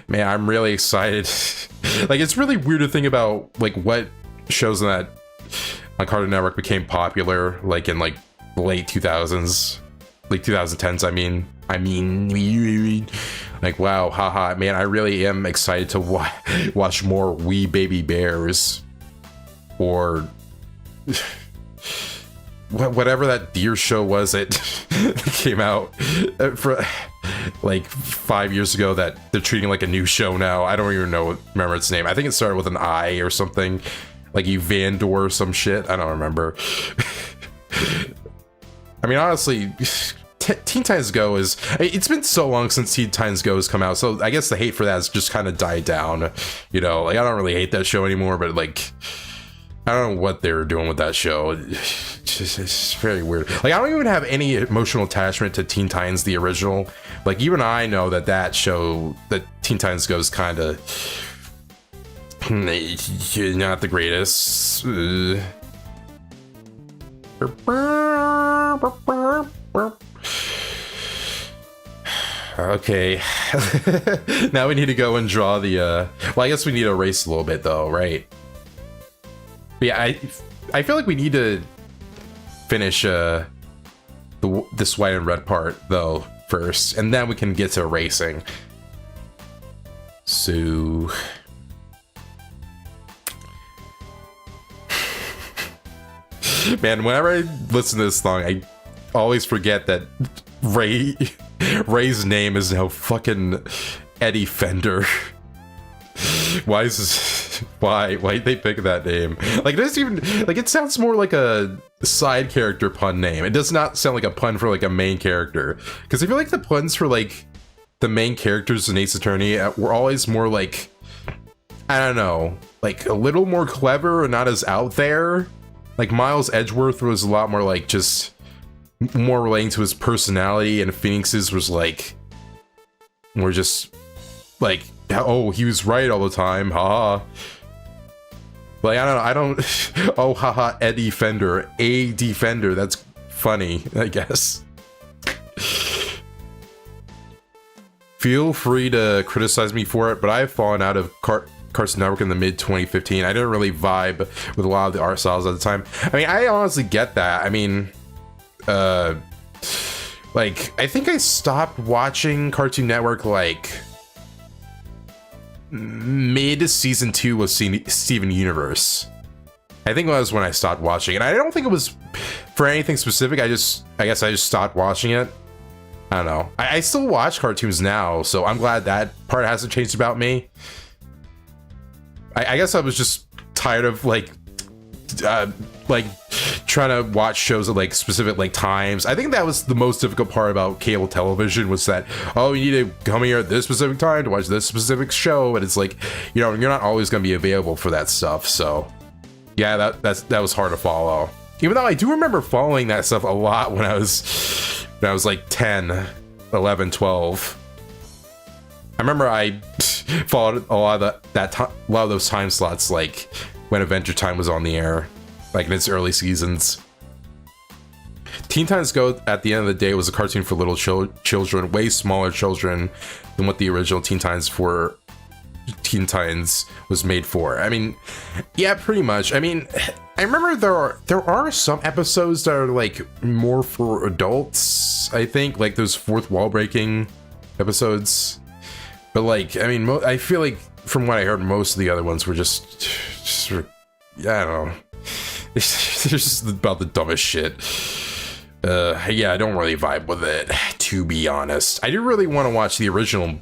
I'm really excited. Like, it's really weird to think about like what shows on Cartoon Network became popular, like in like the late 2000s, like 2010s. I mean, like, wow, haha, man, I really am excited to watch more Wee Baby Bears, or whatever that deer show was that came out for like 5 years ago that they're treating like a new show now. I don't even remember its name. I think it started with an I or something, like Evandor or some shit. I don't remember. I mean, honestly, Teen Titans Go is... It's been so long since Teen Titans Go has come out, so I guess the hate for that has just kind of died down. You know, like, I don't really hate that show anymore, but, like, I don't know what they were doing with that show. It's very weird. Like, I don't even have any emotional attachment to Teen Titans, the original. Like, even I know that show, that Teen Titans Go is kind of... not the greatest. Okay. Now we need to go and draw the well, I guess we need to erase a little bit though, right? But yeah, I feel like we need to finish this white and red part though first, and then we can get to erasing. So man, whenever I listen to this song, I always forget that Ray's name is now fucking Eddie Fender. Why is this? Why did they pick that name? Like, it doesn't even, like, it sounds more like a side character pun name. It does not sound like a pun for like a main character. Because I feel like the puns for like the main characters in Ace Attorney were always more like, I don't know, like a little more clever and not as out there. Like Miles Edgeworth was a lot more like just more relating to his personality, and Phoenix's was like more just like, oh, he was right all the time, haha. Like, I don't oh, haha, Eddie Fender, a defender, that's funny, I guess. Feel free to criticize me for it, but I've fallen out of Cartoon Network in the mid-2015. I didn't really vibe with a lot of the art styles at the time. I mean, I honestly get that. I mean, like, I think I stopped watching Cartoon Network, like, mid-season 2 of Steven Universe. I think that was when I stopped watching it. I don't think it was for anything specific. I guess I just stopped watching it. I don't know. I still watch cartoons now, so I'm glad that part hasn't changed about me. I guess I was just tired of like trying to watch shows at like specific like times. I think that was the most difficult part about cable television, was that, oh, you need to come here at this specific time to watch this specific show, and it's like, you know, you're not always going to be available for that stuff. So yeah, that was hard to follow, even though I do remember following that stuff a lot when I was like 10, 11, 12. I remember I followed a lot of those time slots, like when Adventure Time was on the air, like in its early seasons. Teen Titans Go, at the end of the day, was a cartoon for little children, way smaller children than what the original Teen Titans was made for. I mean, yeah, pretty much. I mean, I remember there are some episodes that are like more for adults, I think, like those fourth wall breaking episodes. But like, I mean, I feel like from what I heard, most of the other ones were just I don't know. They're just about the dumbest shit. Yeah, I don't really vibe with it, to be honest. I do really want to watch the original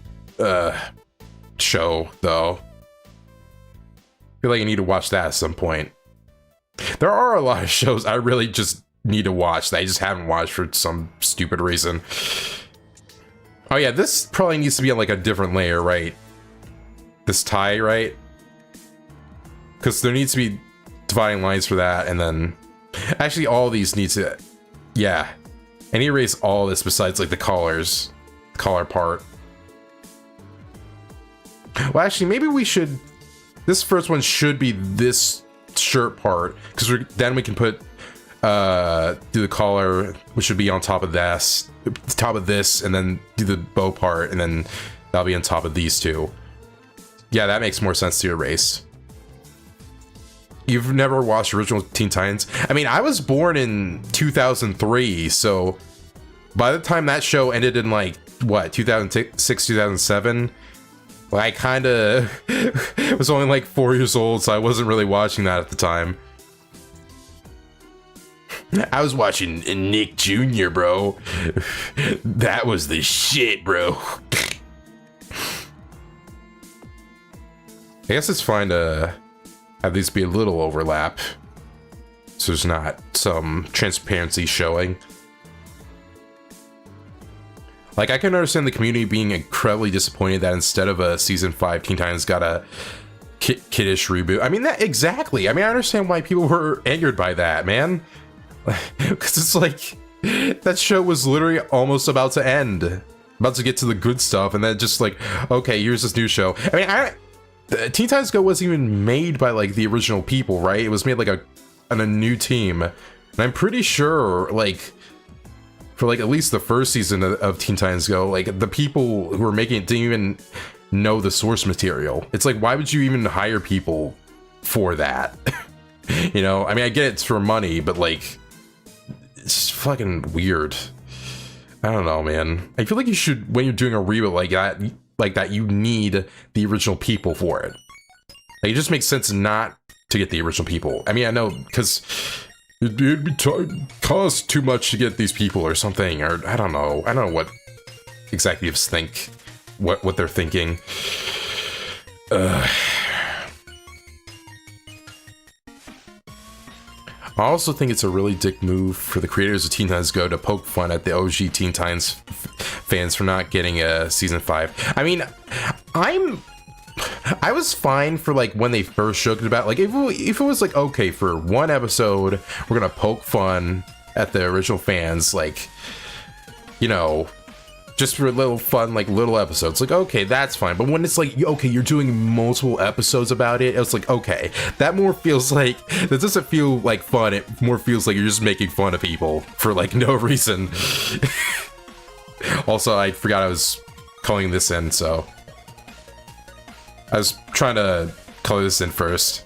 show, though. I feel like I need to watch that at some point. There are a lot of shows I really just need to watch that I just haven't watched for some stupid reason. Oh yeah, this probably needs to be on like a different layer, right? This tie, right? Because there needs to be dividing lines for that, and then actually all these need to, yeah, and erase all this besides like the collar part. Well, actually, maybe we should, this first one should be this shirt part, because then we can put do the collar, which should be on top of this, and then do the bow part, and then that'll be on top of these two. Yeah, that makes more sense to erase. You've never watched original Teen Titans? I mean, I was born in 2003, so by the time that show ended in like, what, 2006, 2007? Well, I kind of was only like 4 years old, so I wasn't really watching that at the time. I was watching Nick Jr., bro. That was the shit, bro. I guess it's fine to have these be a little overlap, so there's not some transparency showing. Like, I can understand the community being incredibly disappointed that instead of a season 5, Teen Titans got a kiddish reboot. I mean, that exactly. I mean, I understand why people were angered by that, man. Because it's like, that show was literally almost about to end, about to get to the good stuff, and then just like, okay, here's this new show. I mean, Teen Titans Go wasn't even made by like the original people, right? It was made like on a new team, and I'm pretty sure like for like at least the first season of Teen Titans Go, like the people who were making it didn't even know the source material. It's like, why would you even hire people for that? You know, I mean, I get it's for money, but like, it's fucking weird. I don't know, man. I feel like you should, when you're doing a reboot like that, you need the original people for it. Like, it just makes sense not to get the original people. I mean, I know, because it'd cost too much to get these people or something, or I don't know. I don't know what executives think, what they're thinking. I also think it's a really dick move for the creators of Teen Titans Go to poke fun at the OG Teen Titans fans for not getting a season 5. I mean, I was fine for like when they first joked about, like, if it was like, okay, for one episode we're gonna poke fun at the original fans, like, you know, just for a little fun, like little episodes, like, okay, that's fine. But when it's like, okay, you're doing multiple episodes about it, it's like, okay, that more feels like, that doesn't feel like fun. It more feels like you're just making fun of people for like no reason. Also, I forgot I was calling this in, so I was trying to color this in first.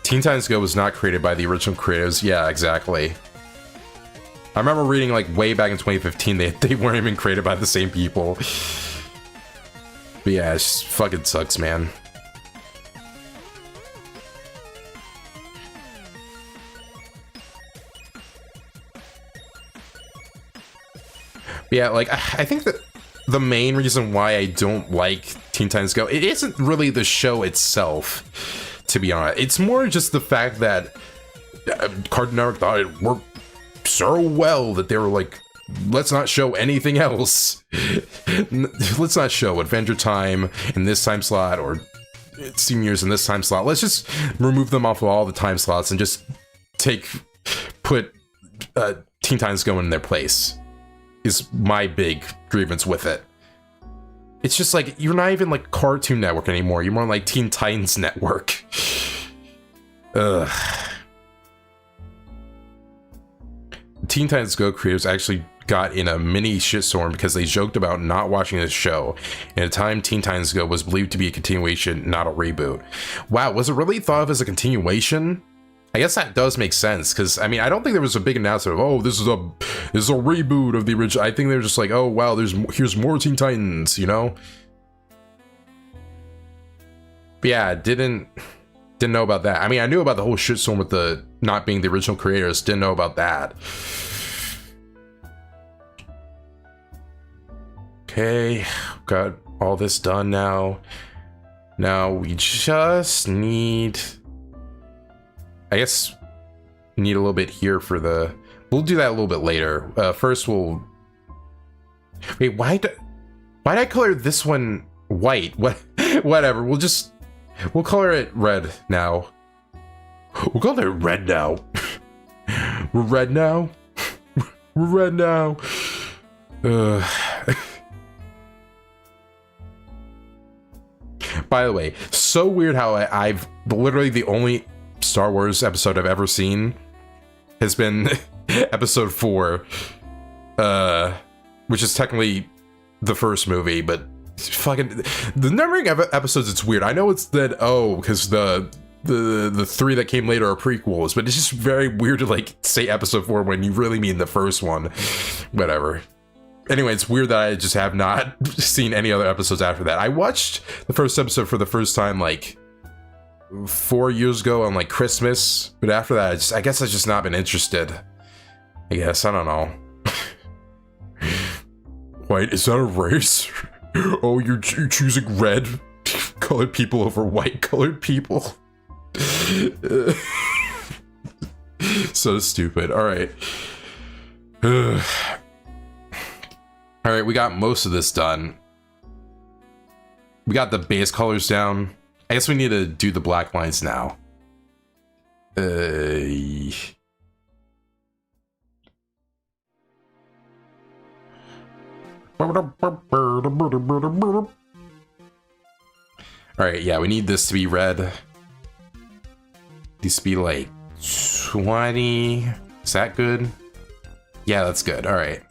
Teen Titans Go was not created by the original creators. Yeah, exactly. I remember reading like way back in 2015 they weren't even created by the same people. But yeah, it just fucking sucks, man. Yeah, like, I think that the main reason why I don't like Teen Titans Go, it isn't really the show itself, to be honest. It's more just the fact that Cartoon Network thought it worked so well that they were like, let's not show anything else. Let's not show Adventure Time in this time slot or Seniors in this time slot. Let's just remove them off of all the time slots and just put Teen Titans Go in their place. Is my big grievance with it. It's just like, you're not even like Cartoon Network anymore. You're more like Teen Titans Network. Ugh. Teen Titans Go creators actually got in a mini shitstorm because they joked about not watching this show. At the time, Teen Titans Go was believed to be a continuation, not a reboot. Wow, was it really thought of as a continuation? I guess that does make sense, because I mean, I don't think there was a big announcement of, oh, this is a reboot of the original. I think they were just like, oh wow, here's more Teen Titans, you know? But yeah, didn't know about that. I mean, I knew about the whole shitstorm with the not being the original creators. Didn't know about that. Okay, got all this done now. Now we just need, I guess, need a little bit here for the, we'll do that a little bit later. First we'll, wait, why did I color this one white? Whatever, we'll color it red now. We'll color it red now. We're red now. We're red now. By the way, so weird how I've literally the only Star Wars episode I've ever seen has been episode 4, which is technically the first movie, but fucking the numbering of episodes, it's weird. I know it's that, oh, because the 3 that came later are prequels, but it's just very weird to like say episode 4 when you really mean the first one. Whatever. Anyway, it's weird that I just have not seen any other episodes after that. I watched the first episode for the first time like 4 years ago on like Christmas, but after that, I guess I've just not been interested. I guess, I don't know. Wait, is that a race? Oh, you're choosing red colored people over white colored people. So stupid. All right. All right, we got most of this done. We got the base colors down. I guess we need to do the black lines now. Alright, yeah, we need this to be red. Needs to be like 20. Is that good? Yeah, that's good. Alright.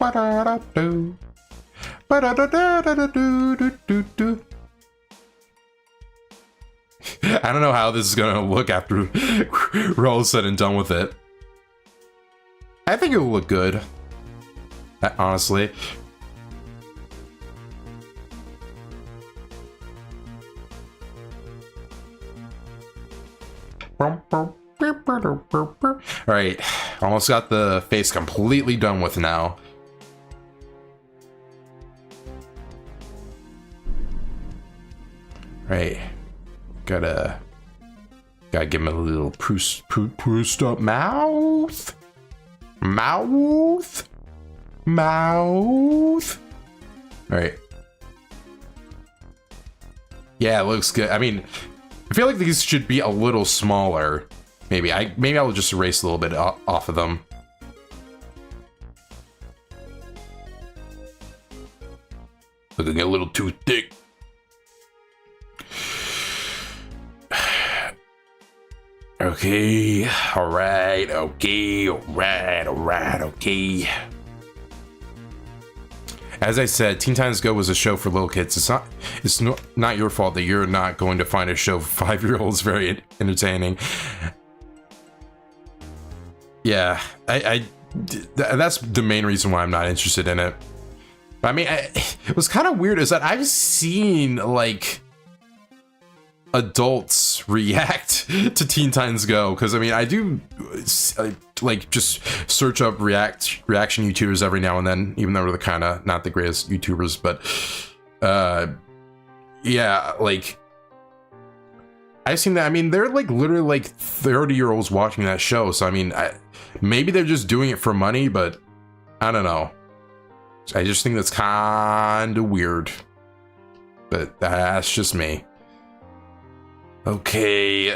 I don't know how this is gonna look after we're all said and done with it. I think it'll look good, honestly. Alright, almost got the face completely done with now. Right, gotta give him a little pursed up mouth. Alright. Yeah, it looks good. I mean, I feel like these should be a little smaller. Maybe I'll just erase a little bit off of them. Looking a little too thick. Okay, alright, okay. As I said, Teen Titans Go was a show for little kids. It's not your fault that you're not going to find a show for 5-year-olds very entertaining. Yeah, that's the main reason why I'm not interested in it. But I mean, it was kind of weird is that I've seen like adults guys react to Teen Titans Go, because I mean I do like just search up reaction YouTubers every now and then, even though they're kind of not the greatest YouTubers, but yeah, like I've seen that. I mean, they're like literally like 30-year-olds watching that show, so I mean maybe they're just doing it for money, but I don't know. I just think that's kind of weird, but that's just me. Okay,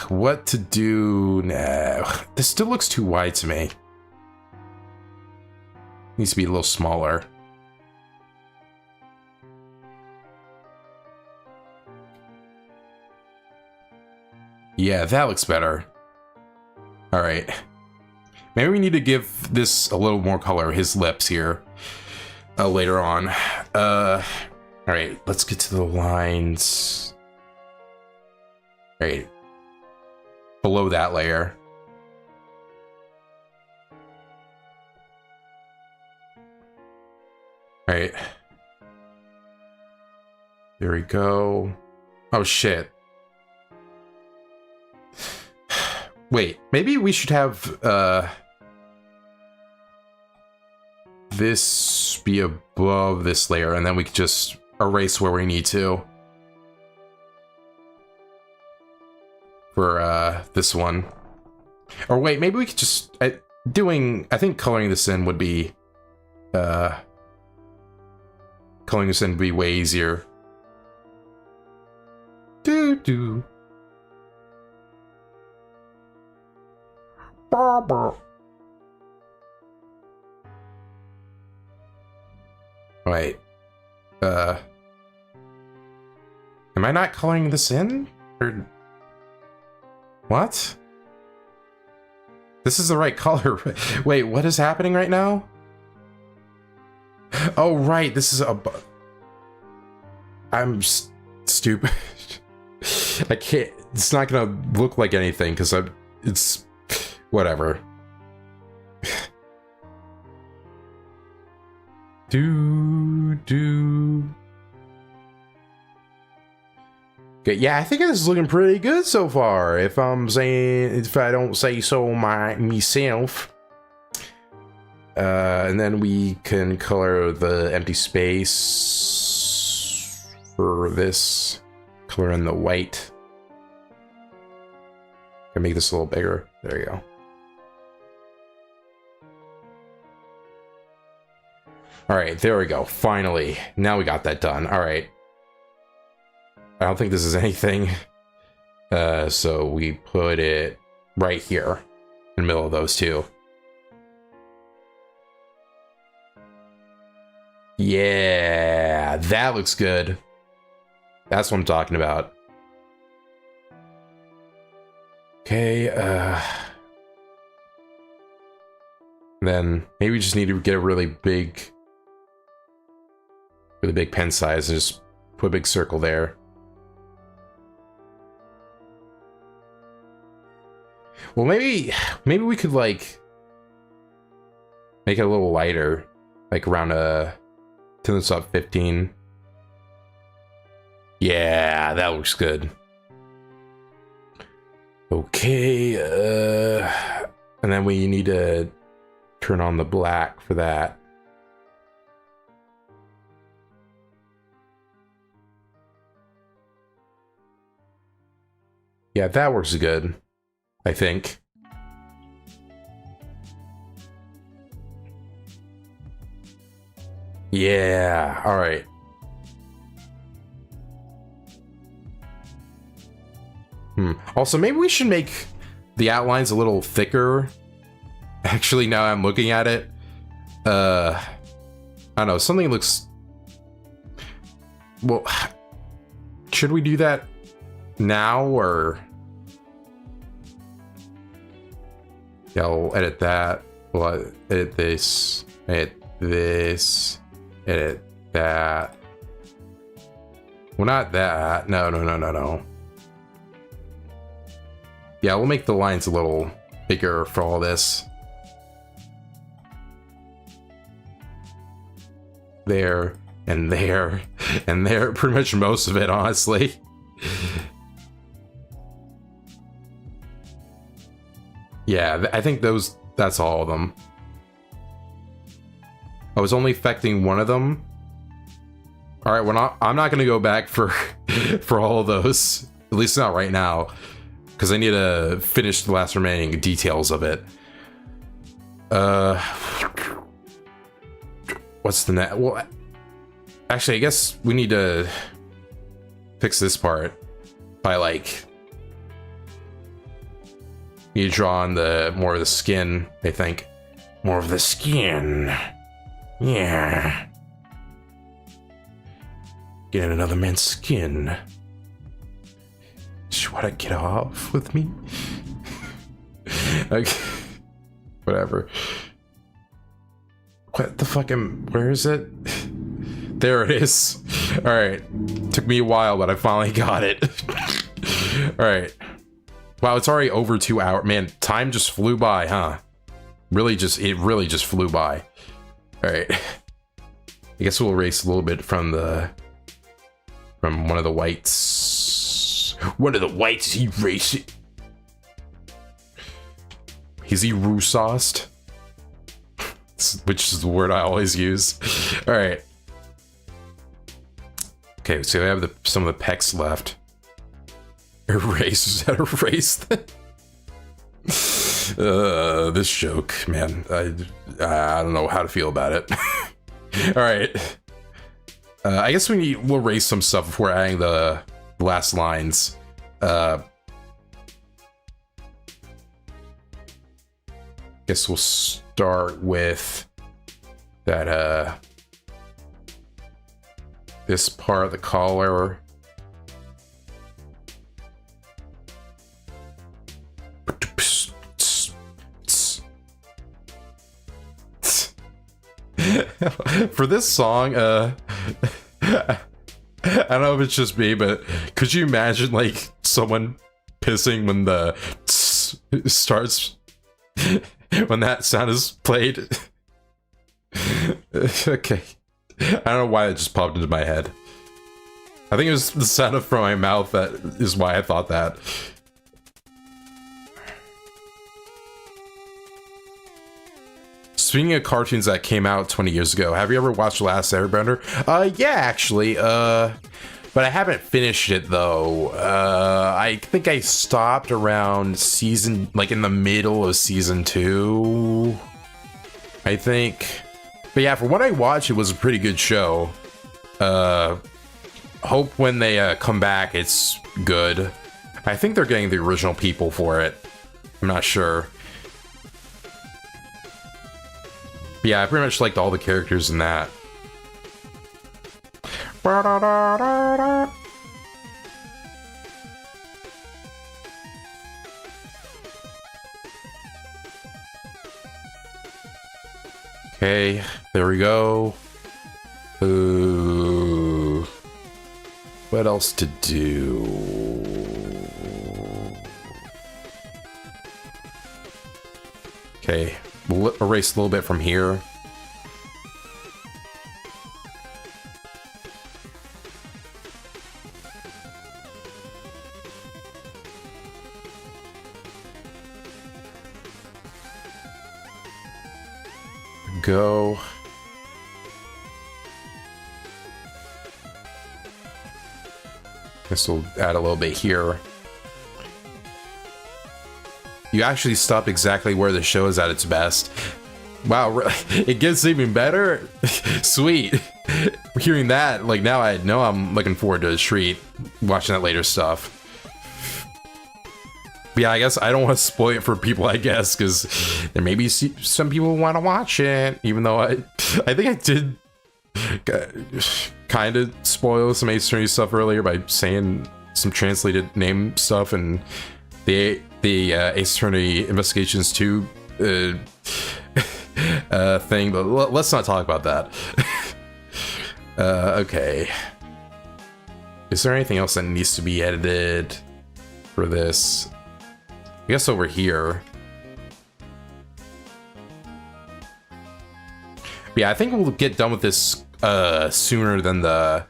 what to do now? This still looks too wide to me. Needs to be a little smaller. Yeah, that looks better. All right. Maybe we need to give this a little more color, his lips here, later on. All right, let's get to the lines. Right. Below that layer. Right. There we go. Oh, shit. Wait, maybe we should have, this be above this layer, and then we could just erase where we need to. For, this one. Or wait, maybe we could just, I think coloring this in would be, coloring this in would be way easier. Doo-doo. Wait. Am I not coloring this in? Or what? This is the right color. Wait, what is happening right now? Oh, right. This is a... I'm stupid. I can't... It's not gonna look like anything because it's... Whatever. Okay, yeah, I think this is looking pretty good so far, if I don't say so myself. And then we can color the empty space for this. Color in the white. Can make this a little bigger. There you go. All right, there we go. Finally, now we got that done. All right. I don't think this is anything. So we put it right here in the middle of those two. Yeah, that looks good. That's what I'm talking about. Okay, then maybe we just need to get a really big pen size and just put a big circle there. Well, maybe we could like make it a little lighter, like around till it's up 15. Yeah, that looks good. Okay, and then we need to turn on the black for that. Yeah, that works good, I think. Yeah, all right. Also, maybe we should make the outlines a little thicker. Actually, now I'm looking at it. I don't know, something looks... Well, should we do that now, or... Yeah, I'll edit that. We'll edit this, edit this, edit that. Well, not that. No. Yeah, we'll make the lines a little bigger for all this. There, and there, and there. Pretty much most of it, honestly. Yeah, I think that's all of them. I was only affecting one of them. All right, I'm not gonna go back for for all of those, at least not right now, because I need to finish the last remaining details of it. What's the net? Well, actually, I guess we need to fix this part by like you draw on the more of the skin. I think more of the skin. Yeah. Get another man's skin. Just wanna get off with me? Okay. Whatever. What the fucking... Where is it? There it is. Alright. Took me a while, but I finally got it. Alright. Wow, it's already over 2 hours. Man, time just flew by, huh? It really just flew by. Alright. I guess we'll erase a little bit from one of the whites. One of the whites, erase it. Is he roux-sauced? Which is the word I always use. Alright. Okay, so I have some of the pecs left. Erase, is that erased? This joke, man. I don't know how to feel about it. Alright. I guess we'll erase some stuff before adding the last lines. Guess we'll start with that, this part of the collar. For this song, I don't know if it's just me, but could you imagine like someone pissing when the starts when that sound is played? Okay, I don't know why it just popped into my head. I think it was the sound from my mouth that is why I thought that. Speaking of cartoons that came out 20 years ago, have you ever watched The Last Airbender? Yeah, actually. But I haven't finished it though. I think I stopped around like in the middle of season 2. I think. But yeah, for what I watched, it was a pretty good show. Hope when they come back, it's good. I think they're getting the original people for it. I'm not sure. But yeah, I pretty much liked all the characters in that. Okay, there we go. Ooh. What else to do? Okay, we'll erase a little bit from here. Go. Guess we'll add a little bit here. You actually stopped exactly where the show is at its best. Wow, it gets even better? Sweet. Hearing that, like now I know I'm looking forward to the treat, watching that later stuff. But yeah, I guess I don't want to spoil it for people, I guess, because there may be some people who want to watch it, even though I think I did kind of spoil some Ace Attorney stuff earlier by saying some translated name stuff and the Ace Attorney Investigations 2 thing, but let's not talk about that. Okay. Is there anything else that needs to be edited for this? I guess over here. But yeah, I think we'll get done with this sooner than the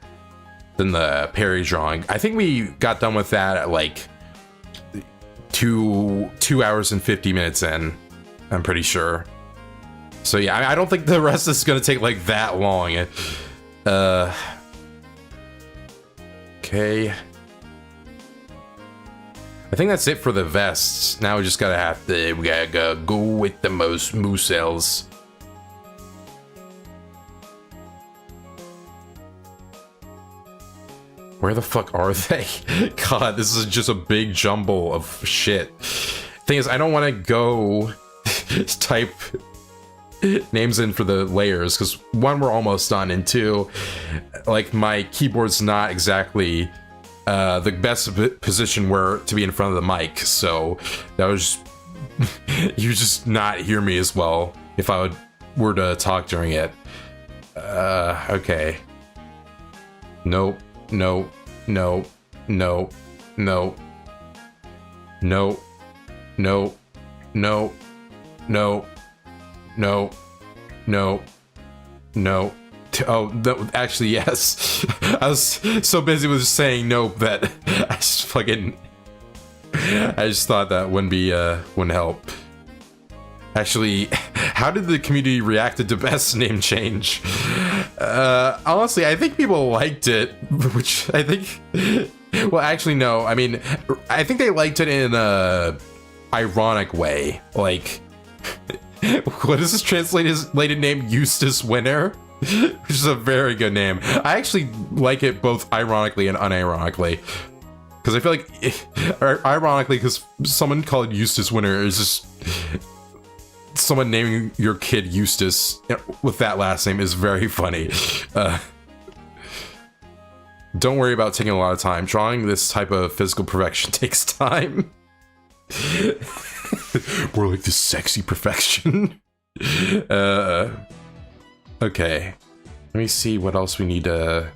Perry drawing. I think we got done with that at like 2 hours and 50 minutes in, I'm pretty sure. So yeah, I don't think the rest is gonna take like that long. Okay. I think that's it for the vests. Now we just we gotta go with the most moosels. Where the fuck are they? God, this is just a big jumble of shit. Thing is, I don't want to go type names in for the layers, because one, we're almost done, and two, like, my keyboard's not exactly the best position where to be in front of the mic, so that was you just not hear me as well if I were to talk during it. Okay. Nope. No, no, no, no, no, no, no, no, no, no, no. Oh, actually, yes. I was so busy with saying no that I just thought that wouldn't help. Actually, how did the community react to Best name change? Honestly, I think people liked it, which I think... Well, actually, no. I mean, I think they liked it in a ironic way. Like, what is this translated name? Eustace Winner? Which is a very good name. I actually like it both ironically and unironically. Because I feel like, ironically, because someone called Eustace Winner is just... Someone naming your kid Eustace with that last name is very funny. Don't worry about taking a lot of time. Drawing this type of physical perfection takes time. More like this sexy perfection. Okay. Let me see what else we need to...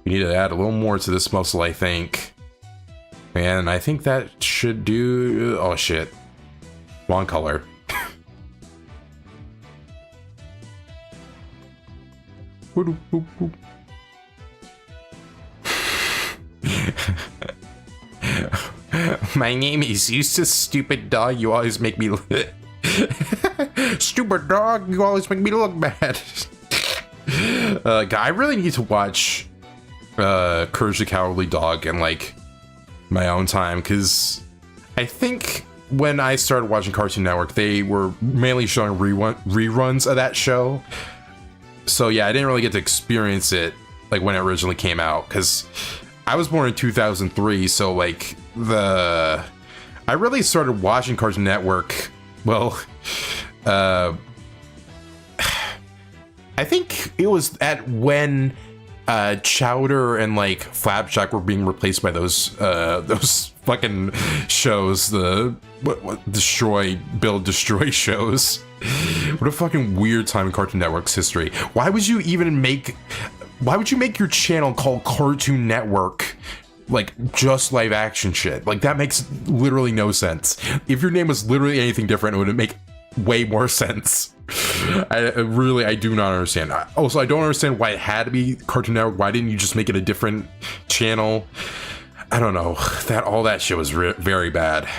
We need to add a little more to this muscle, I think. And I think that should do... Oh, shit. Wrong color. My name is Eustace, stupid dog. You always make me look... Stupid dog, you always make me look bad. I really need to watch Courage the Cowardly Dog in, like, my own time, because I think when I started watching Cartoon Network, they were mainly showing reruns of that show. So yeah, I didn't really get to experience it, like, when it originally came out, because I was born in 2003, so, like, I really started watching Cartoon Network, well, I think it was at when Chowder and, like, Flapjack were being replaced by those fucking shows, the build, destroy shows. What a fucking weird time in Cartoon Network's history. Why would you make your channel called Cartoon Network, like, just live action shit? Like, that makes literally no sense. If your name was literally anything different, it would make way more sense. I do not understand. Also, I don't understand why it had to be Cartoon Network. Why didn't you just make it a different channel? I don't know. All that shit was very bad.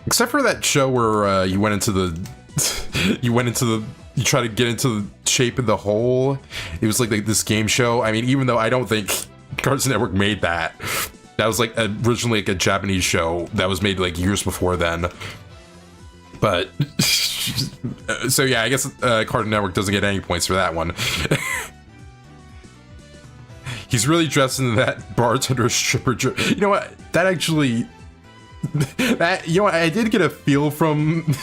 Except for that show where you try to get into the shape of the hole. It was like this game show. I mean, even though I don't think Cartoon Network made that. That was like originally like a Japanese show that was made like years before then. But so yeah, I guess Cartoon Network doesn't get any points for that one. He's really dressed in that bartender stripper. You know what? That actually, you know what? I did get a feel from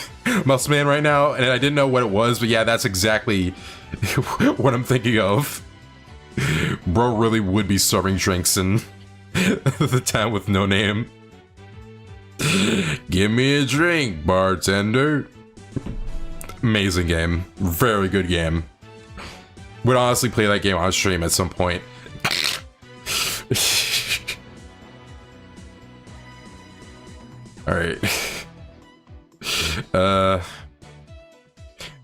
Muscle Man right now, and I didn't know what it was, but yeah, that's exactly what I'm thinking of. Bro really would be serving drinks in the town with no name. Give me a drink, bartender. Amazing game. Very good game. Would honestly play that game on stream at some point. Alright. I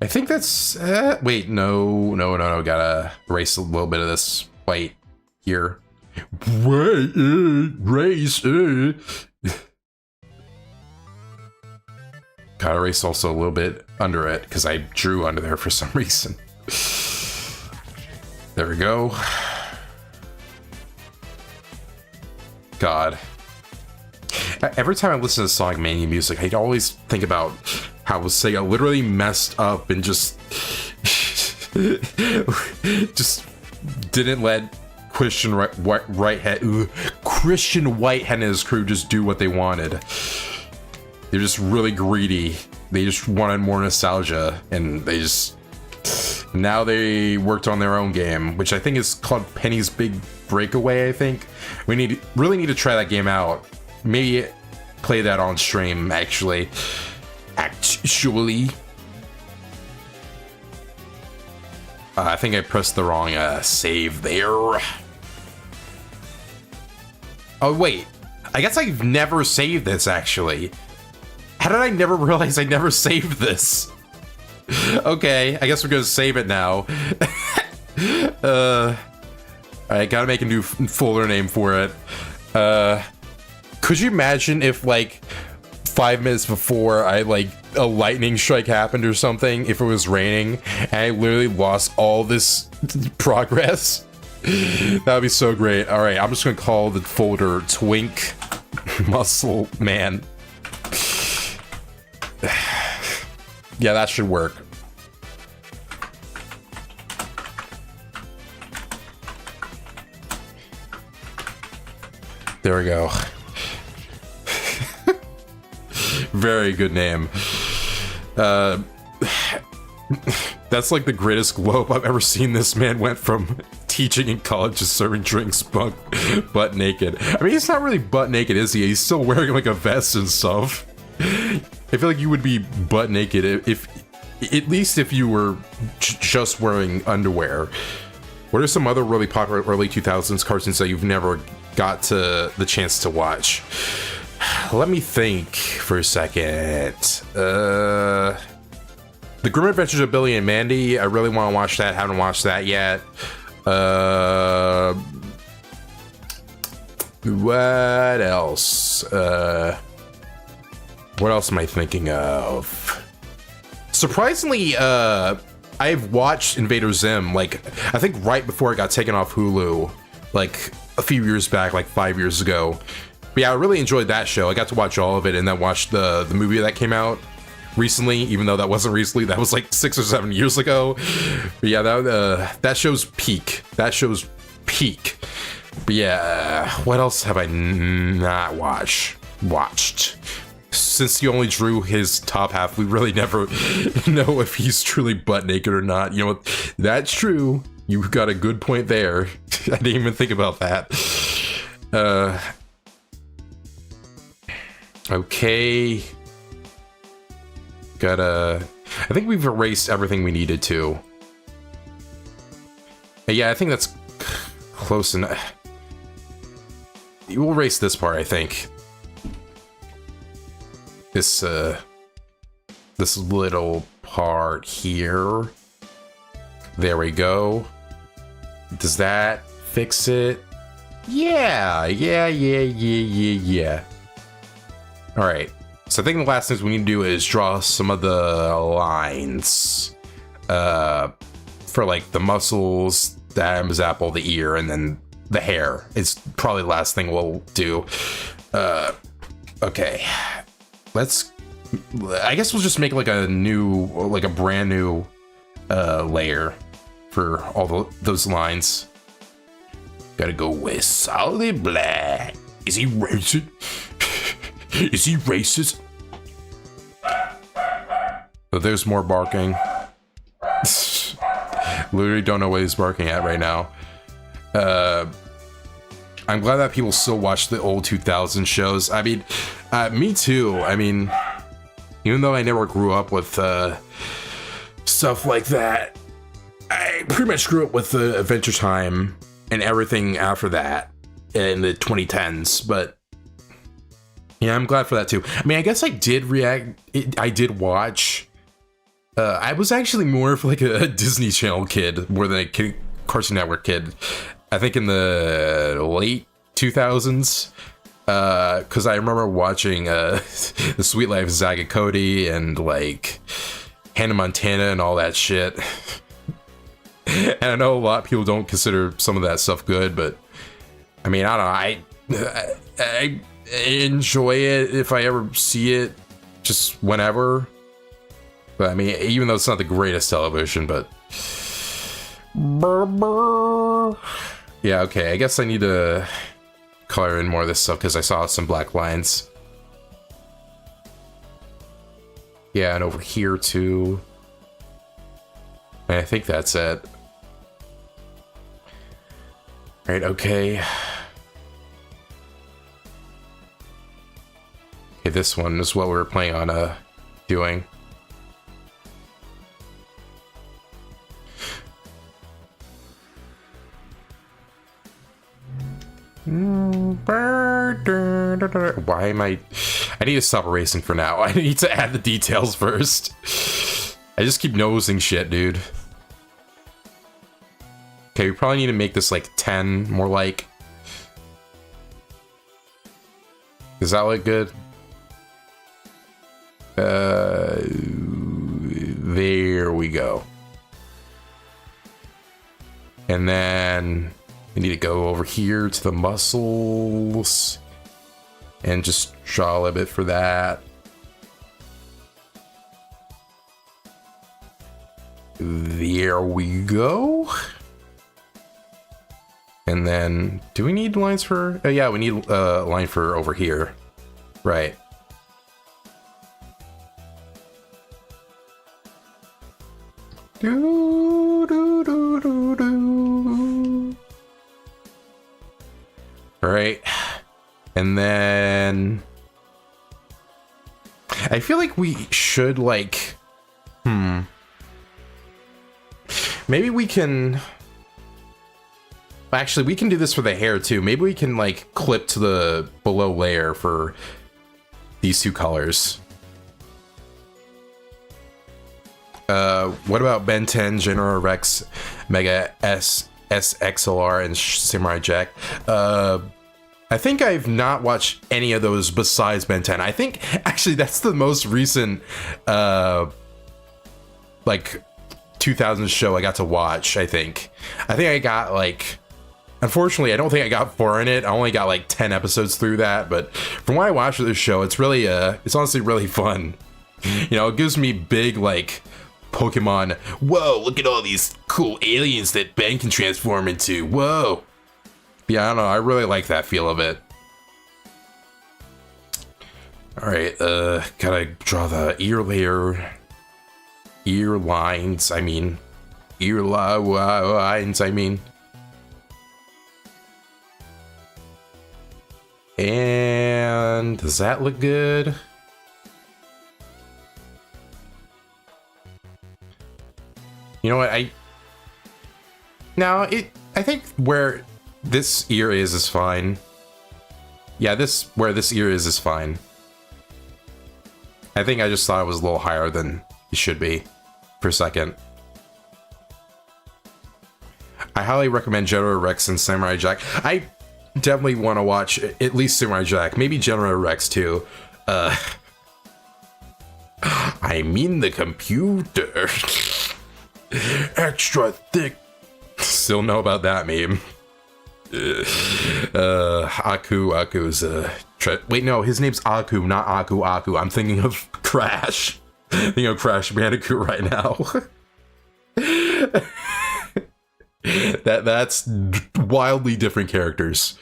think that's... wait, no. Gotta erase a little bit of this white here. Wait, erase. Gotta erase also a little bit under it, because I drew under there for some reason. There we go. God. Every time I listen to Sonic Mania music, I always think about how Sega literally messed up and just didn't let Christian Whitehead and his crew just do what they wanted. They're just really greedy. They just wanted more nostalgia, and they just... Now they worked on their own game, which I think is called Penny's Big Breakaway, I think. We really need to try that game out. Maybe play that on stream, actually. I think I pressed the wrong save there. Oh, wait. I guess I've never saved this, actually. How did I never realize I never saved this? Okay, I guess we're gonna save it now. Alright, gotta make a new folder name for it. Could you imagine if, like, 5 minutes before a lightning strike happened or something, if it was raining, and I literally lost all this progress? That would be so great. Alright, I'm just gonna call the folder Twink Muscle Man. Yeah, that should work. There we go. Very good name. That's like the greatest glow-up I've ever seen. This man went from teaching in college to serving drinks butt naked. I mean, he's not really butt naked, is he? He's still wearing like a vest and stuff. I feel like you would be butt naked if at least if you were just wearing underwear. What are some other really popular early 2000s cartoons that you've never got to the chance to watch? Let me think for a second. The Grim Adventures of Billy and Mandy. I really want to watch that. Haven't watched that yet. What else? What else am I thinking of? Surprisingly, I've watched Invader Zim, like, I think right before it got taken off Hulu, like, a few years back, like 5 years ago. But yeah, I really enjoyed that show. I got to watch all of it and then watch the movie that came out recently, even though that wasn't recently. That was like 6 or 7 years ago. But yeah, that show's peak. That show's peak. But yeah, what else have I not watched? Since he only drew his top half, we really never know if he's truly butt naked or not. You know what? That's true. You've got a good point there. I didn't even think about that. Okay. I think we've erased everything we needed to. Yeah, I think that's close enough. We'll erase this part, I think. This little part here. There we go. Does that fix it? Yeah. All right. So I think the last things we need to do is draw some of the lines for like the muscles, the Adam's apple, the ear, and then the hair. It's probably the last thing we'll do. Okay. I guess we'll just make like a brand new layer for all those lines. Gotta go with solid black. Is he racist? Is he racist? Oh, there's more barking. Literally don't know what he's barking at right now. I'm glad that people still watch the old 2000 shows. I mean, me too. I mean, even though I never grew up with stuff like that, I pretty much grew up with Adventure Time and everything after that in the 2010s. But yeah, I'm glad for that too. I mean, I guess I did I did watch. I was actually more of like a Disney Channel kid more than a Cartoon Network kid. I think in the late 2000s, Because I remember watching The Sweet Life of Zack and Cody and like Hannah Montana and all that shit. And I know a lot of people don't consider some of that stuff good, but I mean, I don't know. I enjoy it if I ever see it, just whenever. But I mean, even though it's not the greatest television, but yeah, okay. I guess I need to color in more of this stuff because I saw some black lines. Yeah, and over here too. And I think that's it. Right, okay. Okay, this one is what we were planning on doing. Why am I need to stop erasing for now. I need to add the details first. I just keep nosing shit, dude. Okay, we probably need to make this like 10, more like. Does that look good? There we go. And then we need to go over here to the muscles and just draw a little bit for that. There we go. And then, do we need lines for? Oh yeah, we need a line for over here. Right. Do, do, do, do, do. All right. And then I feel like we should like, maybe we can, actually we can do this for the hair too. Maybe we can like clip to the below layer for these two colors. What about Ben 10, General Rex, Mega S, SXLR, and Samurai Jack? I think I've not watched any of those besides Ben 10. I think actually that's the most recent like 2000 show I got to watch. I think I got like, unfortunately I don't think I got 4 in it. I only got like 10 episodes through that, but from what I watched of this show, it's really it's honestly really fun. You know, it gives me big like Pokemon, whoa, look at all these cool aliens that Ben can transform into, whoa. Yeah, I don't know, I really like that feel of it. Alright, gotta draw the ear layer. Ear lines, I mean. Ear lines, I mean. And does that look good? You know what, I think where this ear is fine. Yeah, where this ear is fine. I think I just thought it was a little higher than it should be for a second. I highly recommend General Rex and Samurai Jack. I definitely want to watch at least Samurai Jack, maybe General Rex too. I mean the computer. Extra thick. Still know about that meme. Aku's wait, no, his name's Aku, not Aku. I'm thinking of Crash. Thinking of Crash Bandicoot right now. That's wildly different characters.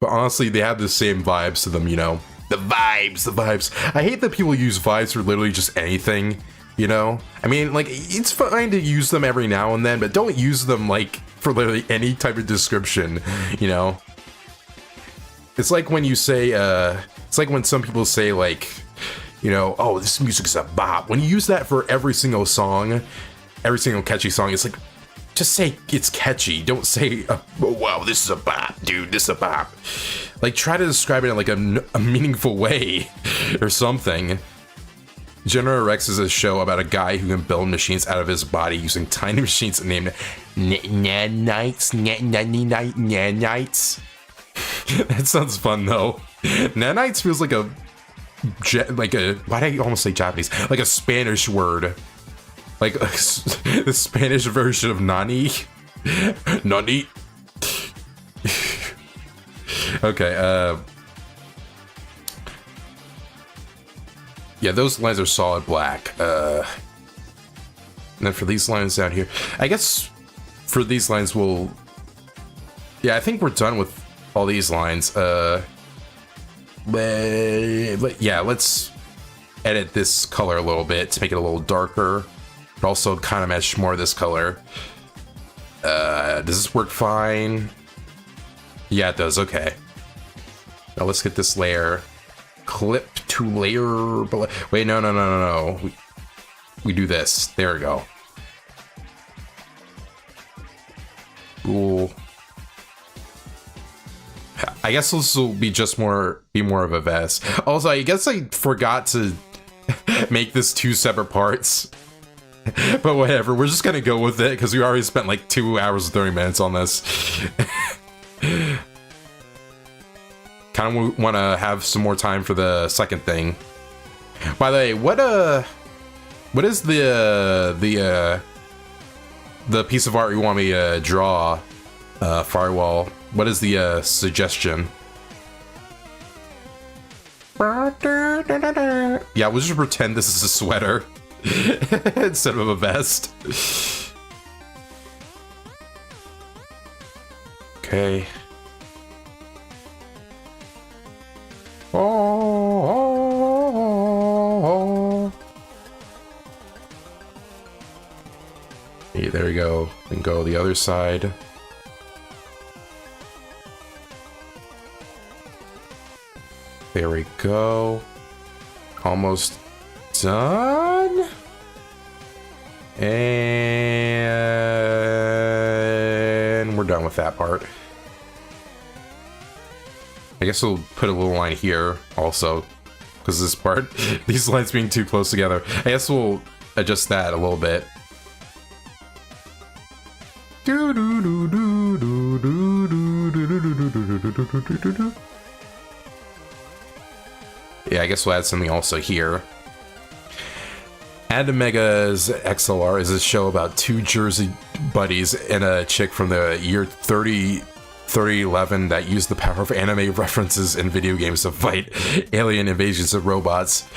But honestly, they have the same vibes to them, you know? The vibes. I hate that people use vibes for literally just anything. You know, I mean, like, it's fine to use them every now and then, but don't use them like for literally any type of description, you know. It's like when you say, it's like when some people say like, you know, oh, this music is a bop. When you use that for every single song, every single catchy song, it's like, just say it's catchy. Don't say, oh, wow, this is a bop, dude, this is a bop. Like, try to describe it in like a meaningful way or something. General Rex is a show about a guy who can build machines out of his body using tiny machines named nanites. That sounds fun though. Nanites feels like a why did I almost say Japanese? Like a Spanish word. Like the Spanish version of nani. Nani. Okay, yeah, those lines are solid black. And then for these lines down here, I guess for these lines we'll... Yeah, I think we're done with all these lines. But yeah, let's edit this color a little bit to make it a little darker, but also kind of match more of this color. Does this work fine? Yeah, it does. Okay. Now let's get this layer. Clip to layer below. Wait, no. We do this. There we go. Cool. I guess this will be more of a vest. Also, I guess I forgot to make this 2 separate parts. But whatever, we're just gonna go with it because we already spent like 2 hours and 30 minutes on this. Kind of want to have some more time for the second thing. By the way, what is the piece of art you want me to draw, Firewall? What is the suggestion? Yeah, we'll just pretend this is a sweater instead of a vest. Okay. Oh. Okay, there we go. And go the other side. There we go. Almost done. And we're done with that part. I guess we'll put a little line here also, because this part, these lines being too close together. I guess we'll adjust that a little bit. Yeah, I guess we'll add something also here. Mega's XLR is a show about 2 Jersey buddies and a chick from the year 3011 that used the power of anime references in video games to fight alien invasions of robots.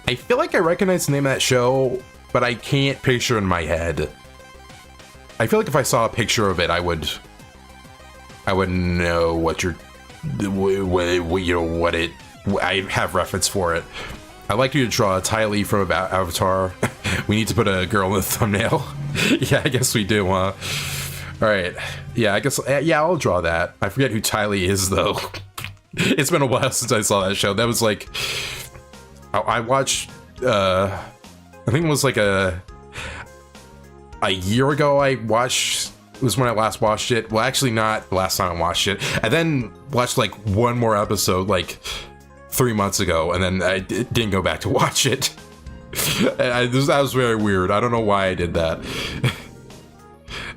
I feel like I recognize the name of that show, but I can't picture it in my head. I feel like if I saw a picture of it, I would know what you're, what it. I have reference for it. I'd like you to draw a Ty Lee from Avatar. We need to put a girl in the thumbnail. Yeah, I guess we do, huh? Alright. Yeah, I guess, yeah, I'll draw that. I forget who Ty Lee is, though. It's been a while since I saw that show. That was like... I watched... I think it was like a year ago I watched... It was when I last watched it. Well, actually not the last time I watched it. I then watched like one more episode, like... 3 months ago, and then I didn't go back to watch it. That was very weird. I don't know why I did that.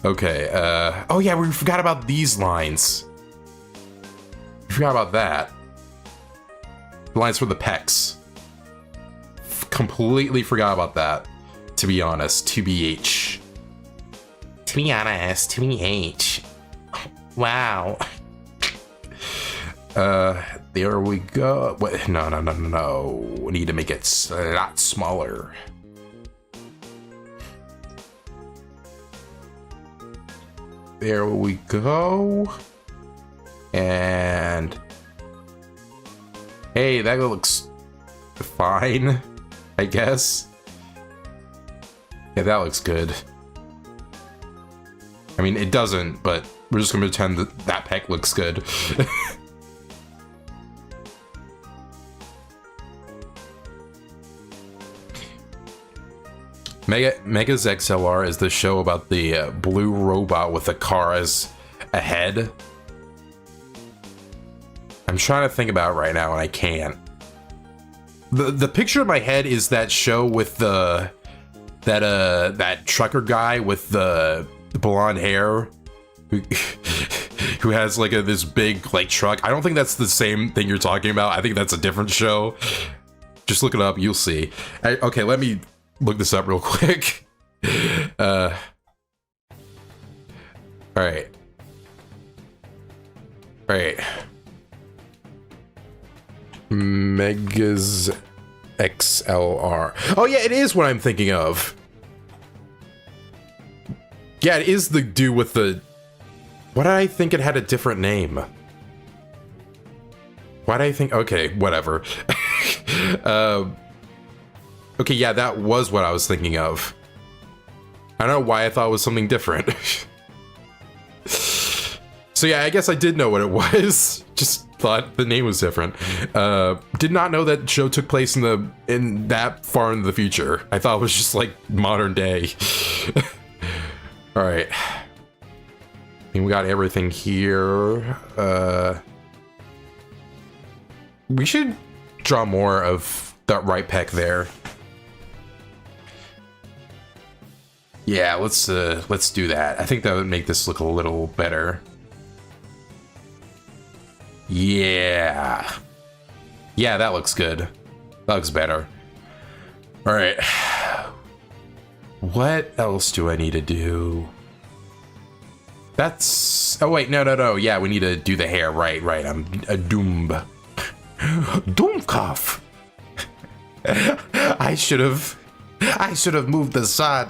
Okay, oh yeah, we forgot about these lines. We forgot about that. The lines for the pecs. Completely forgot about that, to be honest. TBH. To be honest, TBH. Wow. There we go. Wait, no. We need to make it a lot smaller. There we go. And hey, that looks fine, I guess. Yeah, that looks good. I mean, it doesn't, but we're just gonna pretend that that pec looks good. Mega's XLR is the show about the blue robot with a car as a head. I'm trying to think about it right now and I can't. The picture in my head is that show with that trucker guy with the blonde hair. who has like this big like truck. I don't think that's the same thing you're talking about. I think that's a different show. Just look it up, you'll see. Okay, let me look this up real quick. All right. Megas XLR. Oh yeah, it is what I'm thinking of. Yeah, it is the dude with the... Why did I think it had a different name? Why did I think... Okay, whatever. Okay, yeah, that was what I was thinking of. I don't know why I thought it was something different. So yeah, I guess I did know what it was. Just thought the name was different. Did not know that show took place in that far into the future. I thought it was just like modern day. All right. I mean, we got everything here. We should draw more of that right pec there. Yeah, let's do that. I think that would make this look a little better. Yeah. Yeah, that looks good. That looks better. All right. What else do I need to do? That's... Oh, wait, no. Yeah, we need to do the hair. Right. I'm a Doom. Doomkopf. I should have moved the side.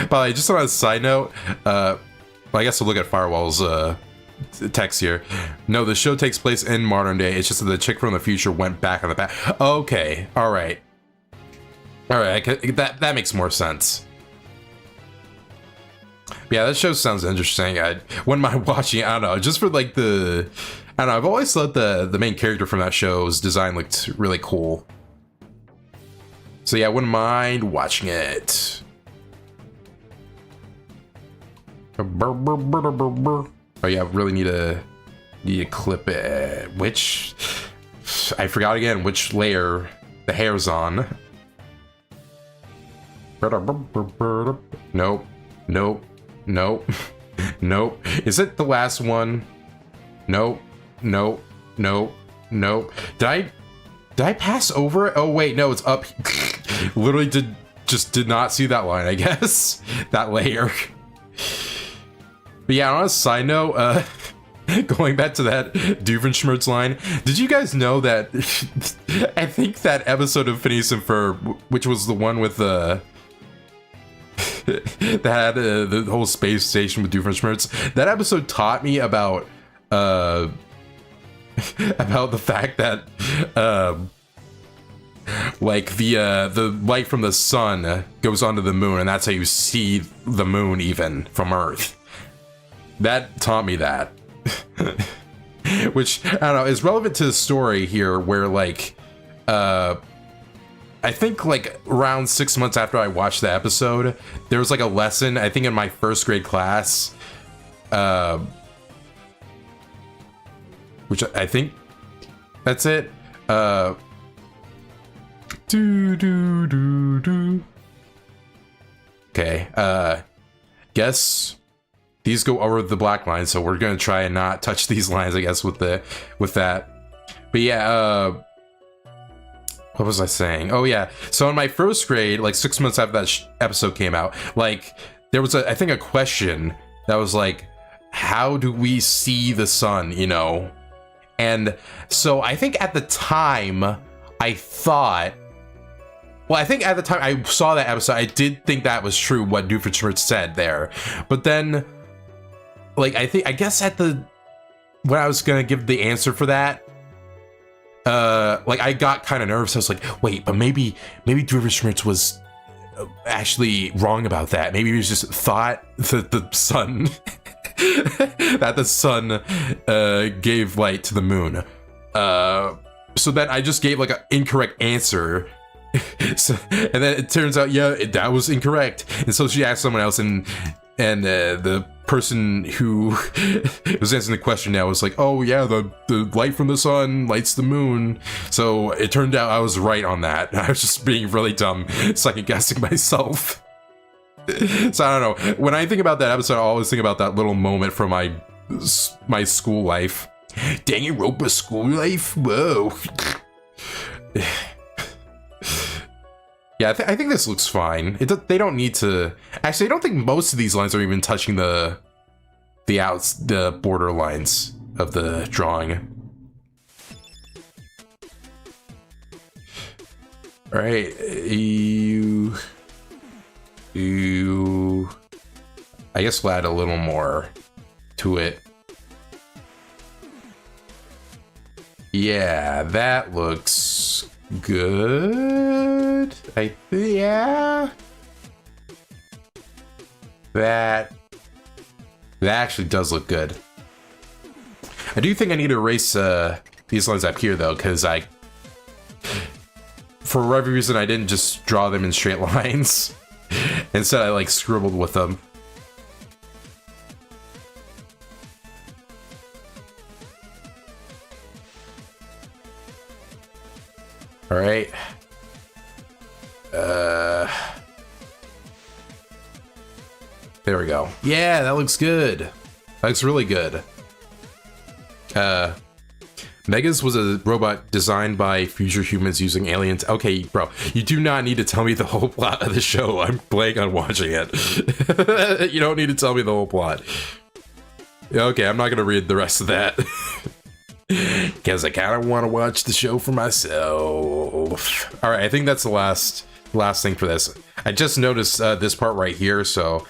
By the way, just on a side note, I guess we'll look at Firewall's text here. No, the show takes place in modern day. It's just that the chick from the future went back on the past. Okay, all right. That makes more sense. Yeah, that show sounds interesting. I wouldn't mind watching it. I don't know, just for like the... I don't know, I've always thought the main character from that show's design looked really cool. So yeah, I wouldn't mind watching it. Oh yeah, I really need to clip it. Which... I forgot again which layer the hair's on. Nope. Is it the last one? Nope. Did I pass over it? Oh wait, no, it's up. Literally did not see that line, I guess. That layer. But yeah, on a side note, going back to that Doofenshmirtz line, did you guys know that I think that episode of Phineas and Ferb, which was the one with the that had the whole space station with Doofenshmirtz, that episode taught me about the fact that like the light from the sun goes onto the moon, and that's how you see the moon even from Earth. That taught me that. Which, I don't know, is relevant to the story here, where like I think like around 6 months after I watched the episode, there was like a lesson, I think in my first grade class, which I think that's it. Okay, guess these go over the black line, so we're gonna try and not touch these lines, I guess, with that. But yeah, what was I saying? Oh yeah, so in my first grade, like 6 months after that episode came out, like there was I think a question that was like, how do we see the sun, you know? And so I think at the time I thought, well, I think at the time I saw that episode, I did think that was true what Doofenshmirtz said there. But then, like, I guess when I was gonna give the answer for that, like I got kind of nervous. I was like, wait, but maybe Doofenshmirtz was actually wrong about that. Maybe he was just thought that the sun that the sun gave light to the moon. So then I just gave like an incorrect answer. So, and then it turns out, yeah, that was incorrect. And so she asked someone else, and the person who was answering the question now was like, oh yeah, the light from the sun lights the moon. So it turned out I was right on that. I was just being really dumb, second guessing myself. So I don't know. When I think about that episode, I always think about that little moment from my school life. Danganronpa school life? Whoa. Yeah, I think this looks fine. They don't need to... Actually, I don't think most of these lines are even touching the border lines of the drawing. All right, I guess we'll add a little more to it. Yeah, that looks good. Yeah. That actually does look good. I do think I need to erase these lines up here though, because for whatever reason, I didn't just draw them in straight lines. Instead, I like scribbled with them. All right. There we go. Yeah, that looks good. That looks really good. Megas was a robot designed by future humans using aliens. Okay, bro, you do not need to tell me the whole plot of the show. I'm planning on watching it. You don't need to tell me the whole plot. Okay, I'm not gonna read the rest of that. Because I kind of want to watch the show for myself. All right, I think that's the last thing for this. I just noticed this part right here, so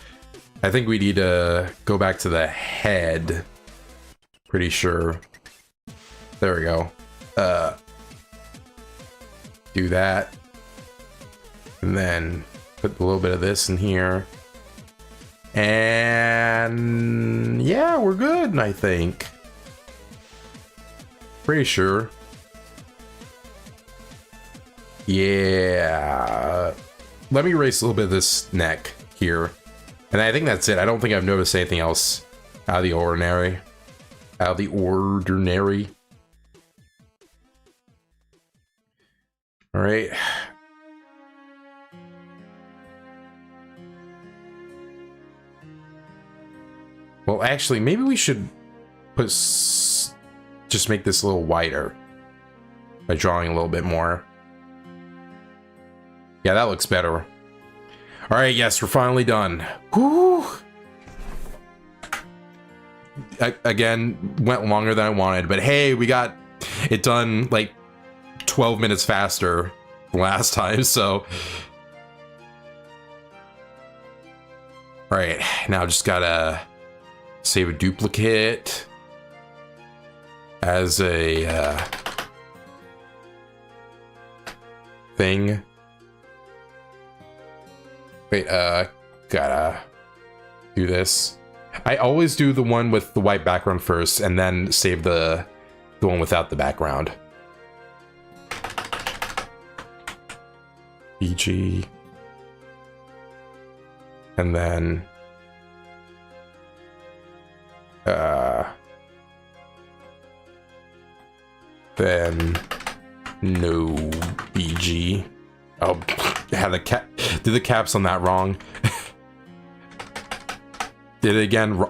I think we need to go back to the head. Pretty sure. There we go. Do that. And then put a little bit of this in here. And yeah, we're good, I think. Pretty sure. Yeah. Let me erase a little bit of this neck here. And I think that's it. I don't think I've noticed anything else out of the ordinary. Out of the ordinary. All right. Well, actually, maybe we should put just make this a little wider by drawing a little bit more. Yeah, that looks better. All right, yes, we're finally done. Whew. Again, went longer than I wanted, but hey, we got it done like 12 minutes faster last time, so. All right, now just gotta save a duplicate as a thing. Wait, gotta do this. I always do the one with the white background first and then save the one without the background. BG. And then no BG. Oh, had did the caps on that wrong. Did it again.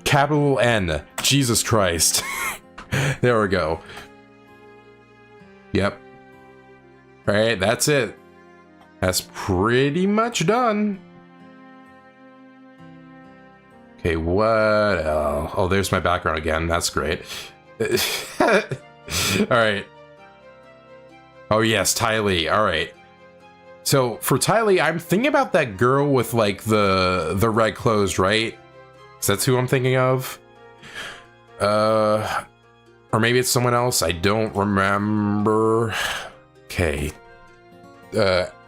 Capital N. Jesus Christ. There we go. Yep. All right, that's it. That's pretty much done. Okay, what else? Oh, there's my background again. That's great. All right. Oh yes, Tylee. All right. So for Tylee, I'm thinking about that girl with like the red clothes, right? Is that who I'm thinking of? Or maybe it's someone else. I don't remember. Okay.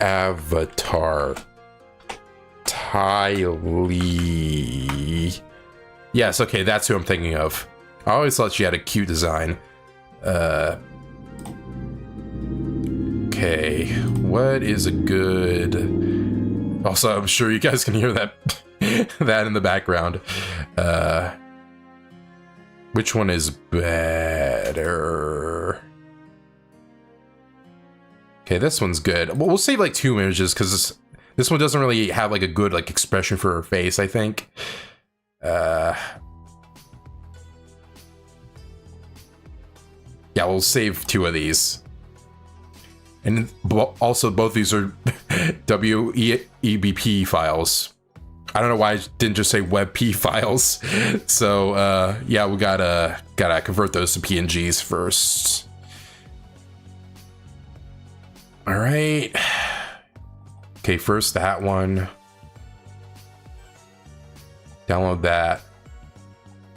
Avatar. Tylee. Yes, okay, that's who I'm thinking of. I always thought she had a cute design. Okay, what is a good... Also, I'm sure you guys can hear that that in the background. Which one is better? Okay, this one's good. Well, we'll save like 2 images because This one doesn't really have like a good like expression for her face, I think. Yeah, we'll save 2 of these. And also both these are WEBP files. I don't know why I didn't just say WebP files. So yeah, we gotta convert those to PNGs first. All right. Okay, first that one. Download that.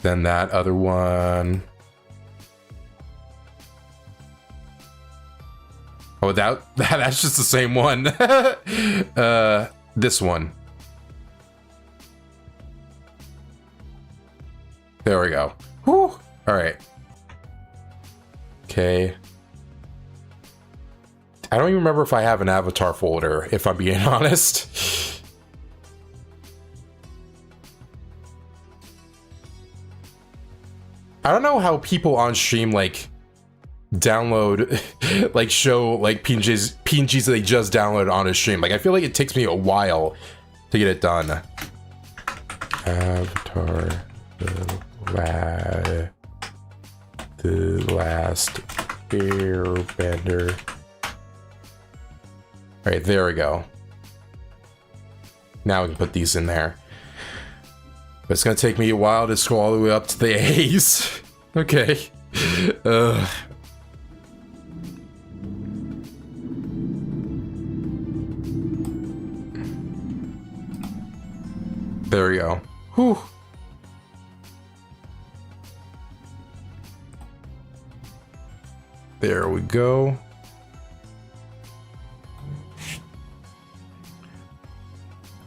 Then that other one. Oh, that's just the same one. This one. There we go. Whew. All right. Okay. I don't even remember if I have an avatar folder, if I'm being honest. I don't know how people on stream like download, like show like PNGs that they just downloaded on a stream. Like I feel like it takes me a while to get it done. Avatar, the last airbender. All right, there we go. Now we can put these in there. But it's gonna take me a while to scroll all the way up to the A's. Okay. There we go. Whew. There we go.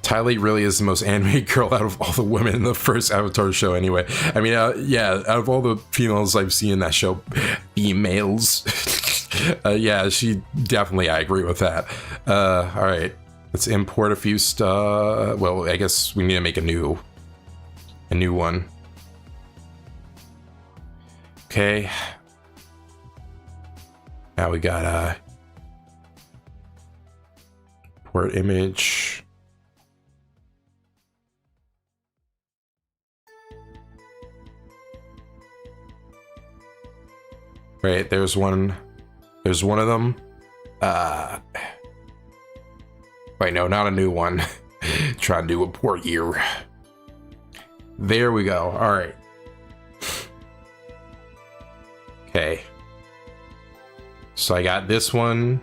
Tylee really is the most animated girl out of all the women in the first Avatar show anyway. I mean, yeah, out of all the females I've seen in that show, females, yeah, she definitely, I agree with that. All right, let's import a few stuff. Well, I guess we need to make a new one. Okay. Now we got import image. Right, there's one of them. Wait, no, not a new one. Trying to do a port year. There we go. All right. Okay. So I got this one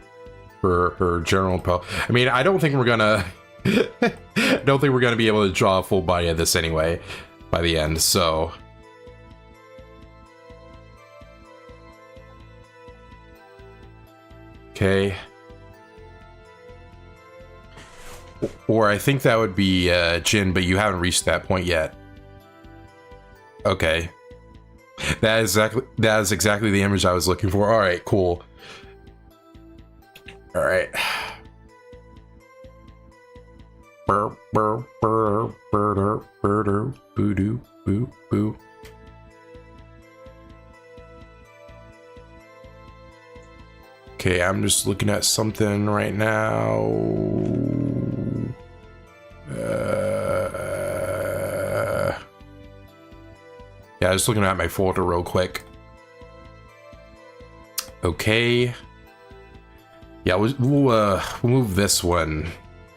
for her general po. I mean, I don't think we're gonna be able to draw a full body of this anyway by the end, so. Okay. Or I think that would be Jin, but you haven't reached that point yet. Okay. That is exactly the image I was looking for. All right, cool. All right. Okay, I'm just looking at something right now. Yeah, just looking at my folder real quick. Okay. Yeah, we'll move this one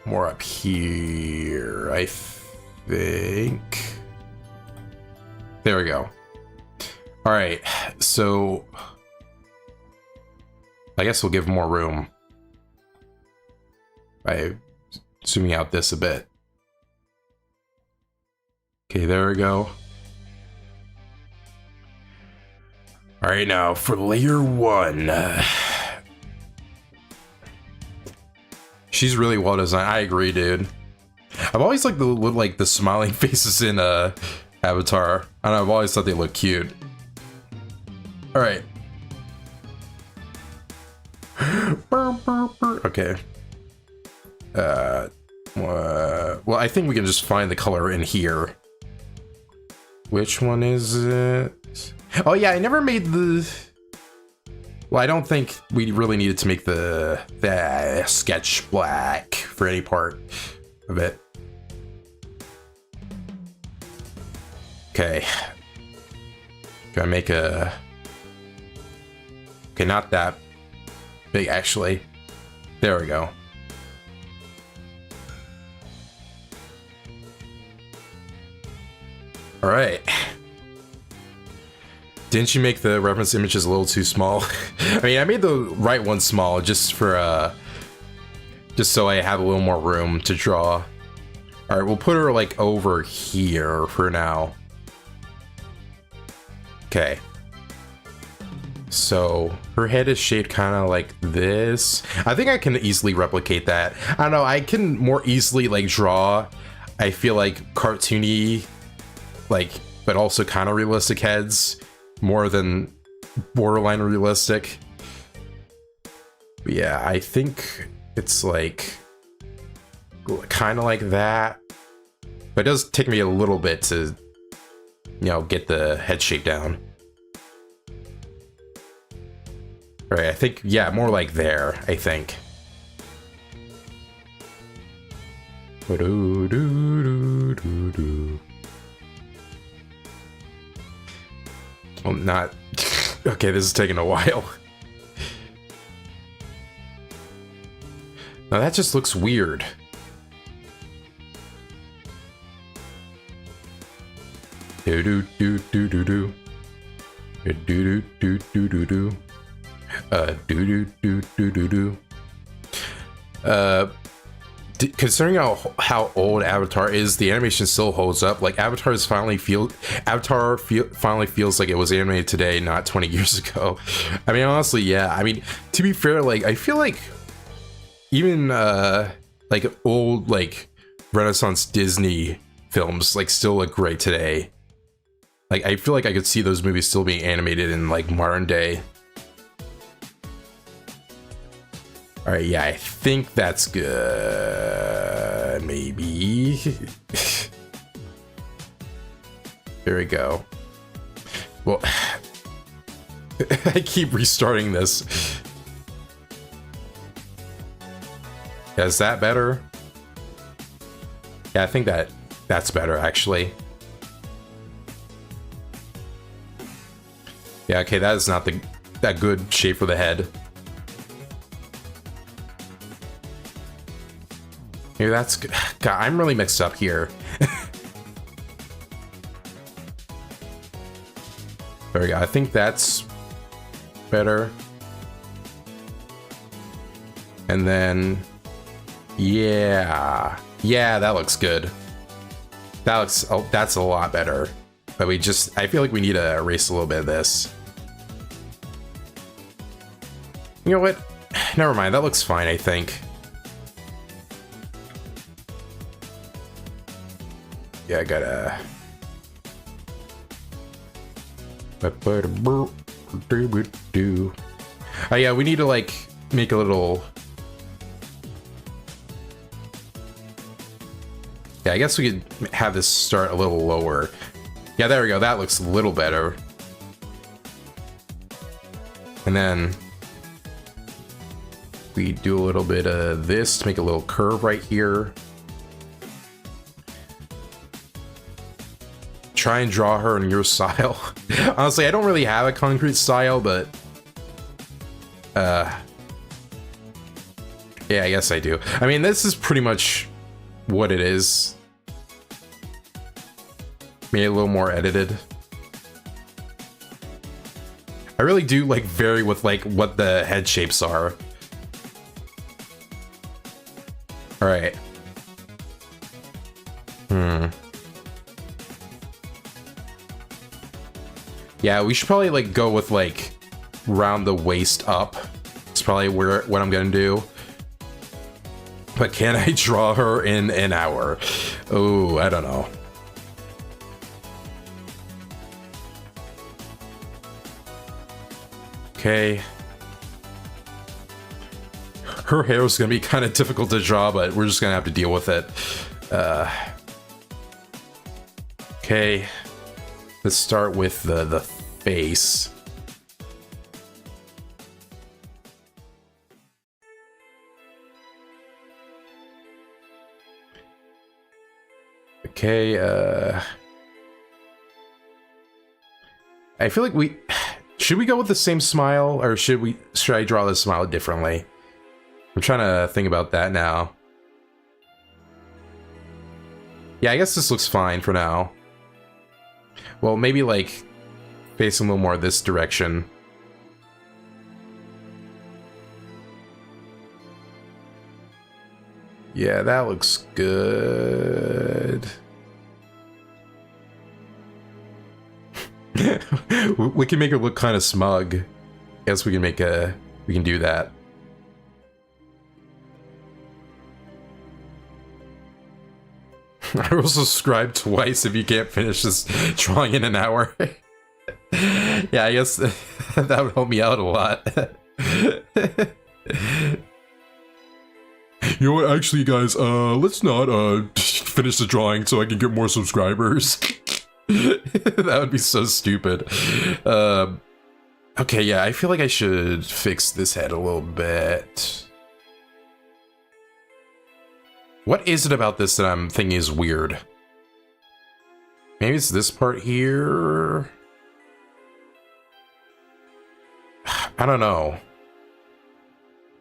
more up here, I think. There we go. All right, so I guess we'll give more room by zooming out this a bit. Okay, there we go. All right, now for layer 1. She's really well designed. I agree, dude. I've always liked the smiling faces in Avatar, and I've always thought they look cute. All right. Okay. Well, I think we can just find the color in here. Which one is it? Oh yeah, I never made the... Well, I don't think we really needed to make the sketch black for any part of it. Okay. Gotta make a... Okay, not that big, actually. There we go. All right. Didn't you make the reference images a little too small? I mean, I made the right one small just for, just so I have a little more room to draw. All right, we'll put her like over here for now. Okay. So her head is shaped kind of like this. I think I can easily replicate that. I don't know, I can more easily like draw, I feel like cartoony, like, but also kind of realistic heads more than borderline realistic. But yeah, I think it's like kind of like that. But it does take me a little bit to, you know, get the head shape down. All right, I think, yeah, more like there, I think. Well, not... Okay, this is taking a while. Now that just looks weird. Do do do do do do. Do do do do do do. Do do do do do do. Considering how old Avatar is, the animation still holds up. Like Avatar finally feels like it was animated today, not 20 years ago. I mean, honestly, yeah. I mean, to be fair, like I feel like even like old like Renaissance Disney films like still look great today. Like I feel like I could see those movies still being animated in like modern day. All right, yeah, I think that's good. Maybe. There we go. Well, I keep restarting this. Yeah, is that better? Yeah, I think that's better, actually. Yeah, okay, that is not that good shape for the head. Maybe that's good. God, I'm really mixed up here. There we go. I think that's better. And then, yeah, that looks good. That looks, oh, that's a lot better. But I feel like we need to erase a little bit of this. You know what? Never mind. That looks fine, I think. Yeah, I gotta... Oh yeah, we need to like make a little... Yeah, I guess we could have this start a little lower. Yeah, there we go. That looks a little better. And then we do a little bit of this to make a little curve right here. Try and draw her in your style. Honestly, I don't really have a concrete style, but yeah, I guess I do. I mean, this is pretty much what it is. Made it a little more edited. I really do like vary with like what the head shapes are. All right. Yeah, we should probably like go with like round the waist up. It's probably what I'm gonna do. But can I draw her in an hour? Oh, I don't know. Okay. Her hair is gonna be kind of difficult to draw, but we're just gonna have to deal with it. Okay. Let's start with the face. Okay, I feel like should we go with the same smile, or should I draw this smile differently? I'm trying to think about that now. Yeah, I guess this looks fine for now. Well, maybe like facing a little more this direction. Yeah, that looks good. We can make it look kind of smug. Guess we can do that. I will subscribe twice if you can't finish this drawing in an hour. Yeah, I guess that would help me out a lot. You know what, actually guys, let's not finish the drawing so I can get more subscribers. That would be so stupid. Okay, yeah, I feel like I should fix this head a little bit. What is it about this that I'm thinking is weird? Maybe it's this part here? I don't know.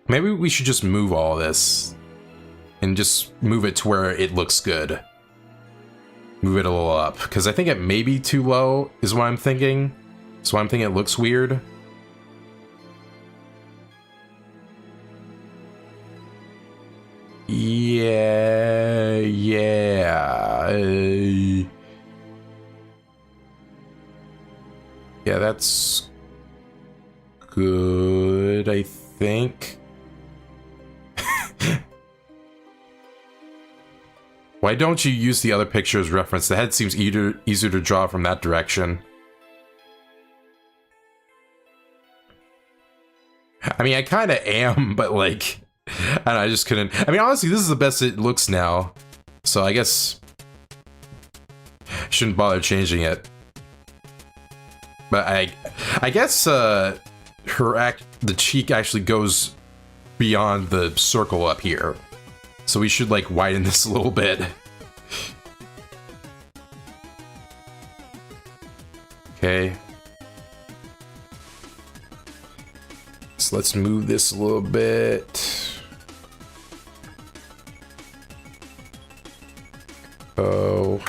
Maybe we should just move all this. And just move it to where it looks good. Move it a little up. Because I think it may be too low, is what I'm thinking. So I'm thinking it looks weird. Yeah, yeah, that's good, I think. Why don't you use the other picture as reference? The head seems easier to draw from that direction. I mean, I kind of am, but like, I don't know, I just couldn't. I mean, honestly, this is the best it looks now. So I guess shouldn't bother changing it. But I guess the cheek actually goes beyond the circle up here. So we should like widen this a little bit. Okay. So let's move this a little bit. Oh.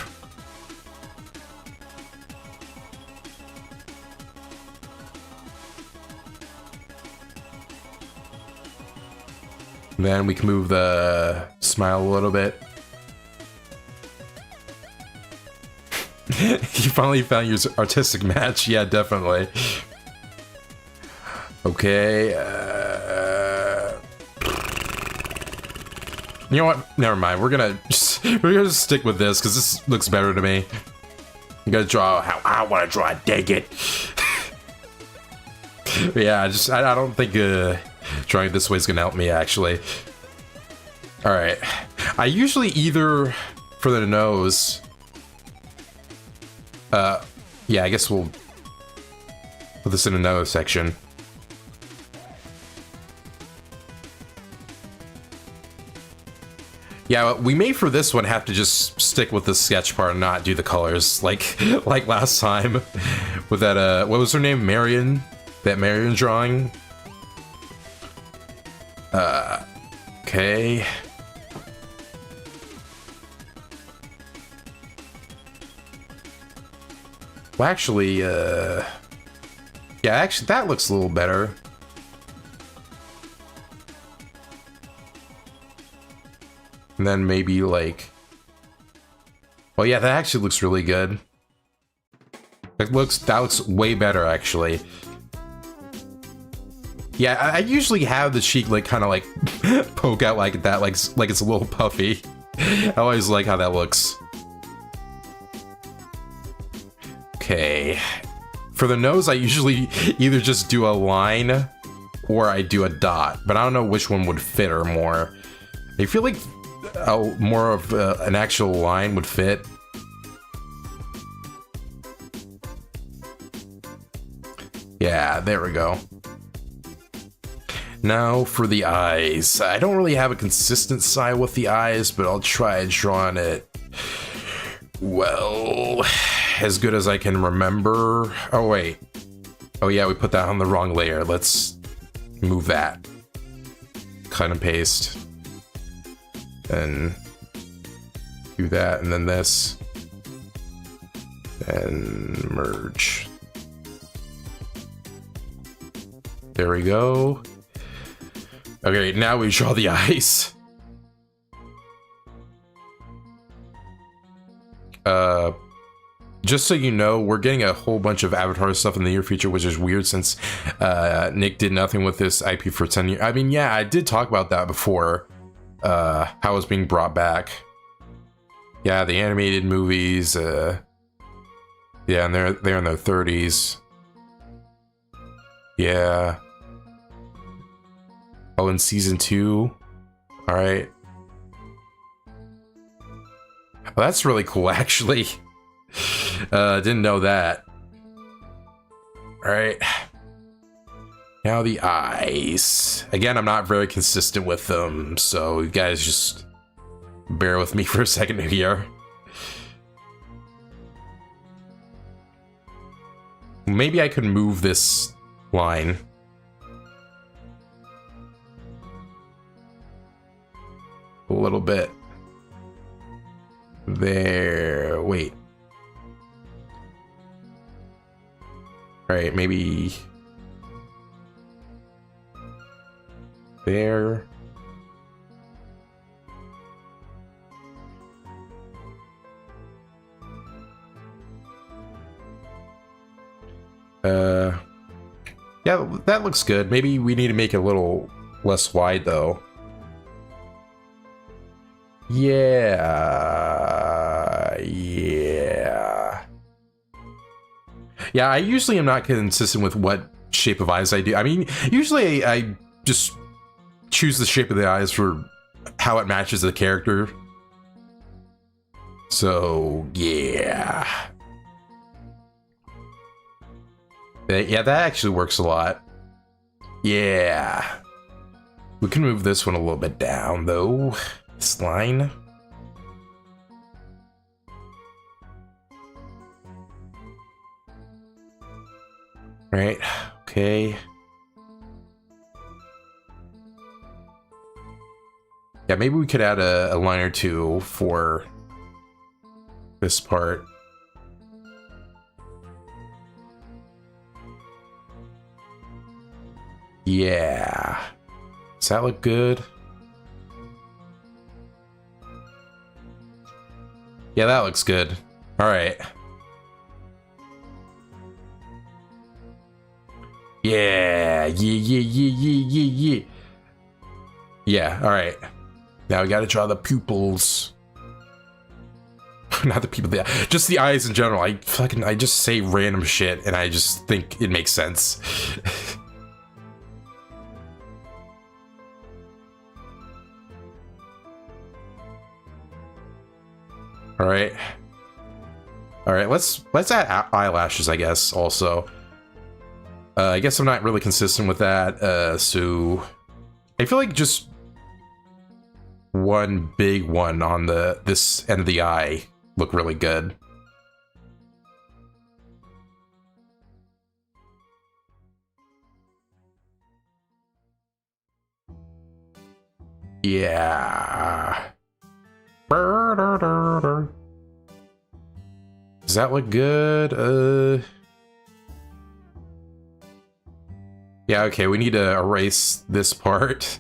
Then we can move the smile a little bit. You finally found your artistic match. Yeah, definitely. Okay. You know what? Never mind. We're gonna just stick with this because this looks better to me. I'm gonna draw how I want to draw. Dig it. Yeah, I don't think drawing it this way is gonna help me actually. All right. I usually either for the nose. Yeah, I guess we'll put this in another section. Yeah, we may for this one have to just stick with the sketch part and not do the colors like last time with that what was her name? Marion? That Marion drawing? Okay. Well, actually, yeah, actually that looks a little better. And then maybe like, well, yeah, that actually looks really good. That looks way better actually. Yeah, I usually have the cheek like kind of like poke out like that, like it's a little puffy. I always like how that looks. Okay, for the nose, I usually either just do a line or I do a dot, but I don't know which one would fit her more. I feel like more of an actual line would fit. Yeah, there we go. Now for the eyes. I don't really have a consistent style with the eyes, but I'll try drawing it Well, as good as I can remember. Oh, wait. Oh, yeah, we put that on the wrong layer. Let's move that. Cut and paste. And do that, and then this. And merge. There we go. Okay, now we draw the eyes. Just so you know, we're getting a whole bunch of Avatar stuff in the near future, which is weird since Nick did nothing with this IP for 10 years. I mean, yeah, I did talk about that before, how it's being brought back. Yeah, the animated movies, yeah, and they're in their 30s. Yeah. Oh, in season 2. All right. Oh, that's really cool, actually. Didn't know that. All right. Now the eyes. Again, I'm not very consistent with them, so you guys just bear with me for a second here. Maybe I could move this line. A little bit. There. Wait. All right, maybe there. Yeah, that looks good. Maybe we need to make it a little less wide though. Yeah. Yeah, I usually am not consistent with what shape of eyes I do. I mean, usually I just choose the shape of the eyes for how it matches the character. So, yeah. Yeah, that actually works a lot. Yeah. We can move this one a little bit down, though. This line. Right, okay. Yeah, maybe we could add a line or two for this part. Yeah. Does that look good? Yeah, that looks good. All right. Yeah. Yeah, all right. Now we gotta draw the pupils. Not the people, just the eyes in general. I just say random shit and I just think it makes sense. All right, let's add eyelashes, I guess, also. I guess I'm not really consistent with that, so I feel like just one big one on this end of the eye look really good. Yeah. Does that look good? Yeah, okay, we need to erase this part.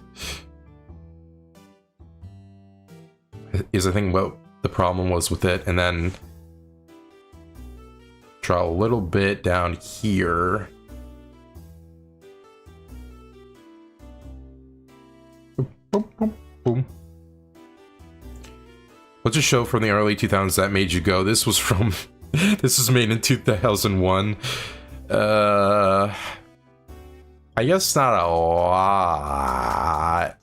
Is I think what the problem was with it, and then draw a little bit down here. Boom, boom, boom. What's a show from the early 2000s that made you go, this was from, this was made in 2001? I guess not a lot.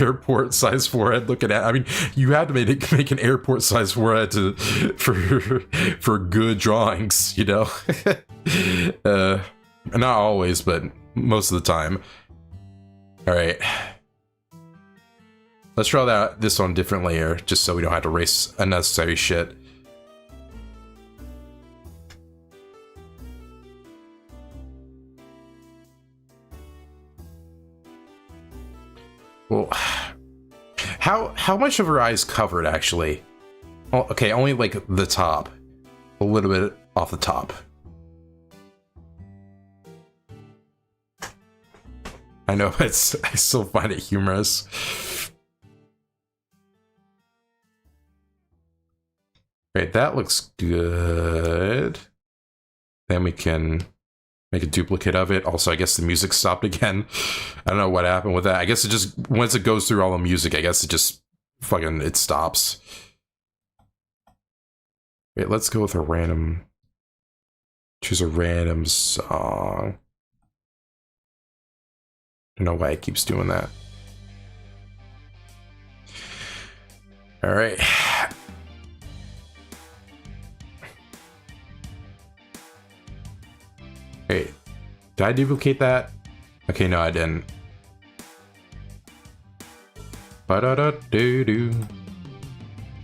Airport size forehead looking at, I mean, you had to make an airport size forehead for good drawings, you know? Not always, but most of the time. All right. Let's draw this on a different layer, just so we don't have to erase unnecessary shit. Well, how much of her eyes covered, actually? Oh, okay, only like the top. A little bit off the top. I know, I still find it humorous. Right, that looks good. Then we can make a duplicate of it. Also, I guess the music stopped again. I don't know what happened with that. I guess it just, once it goes through all the music, I guess it just fucking, it stops. Wait, let's go with a random, choose a random song. I don't know why it keeps doing that. All right. Wait, did I duplicate that? Okay, no, I didn't. Ba-da-da-do-do.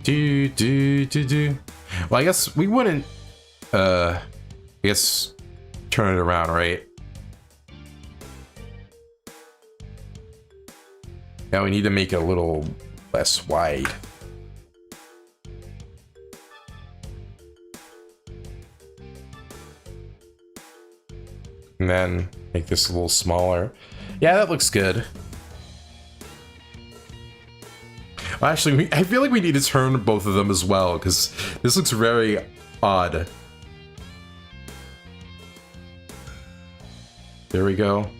Do-do-do-do. Well, I guess we wouldn't, I guess, turn it around, right? Now we need to make it a little less wide. And then make this a little smaller. Yeah, that looks good. Well, actually, I feel like we need to turn both of them as well, because this looks very odd. There we go.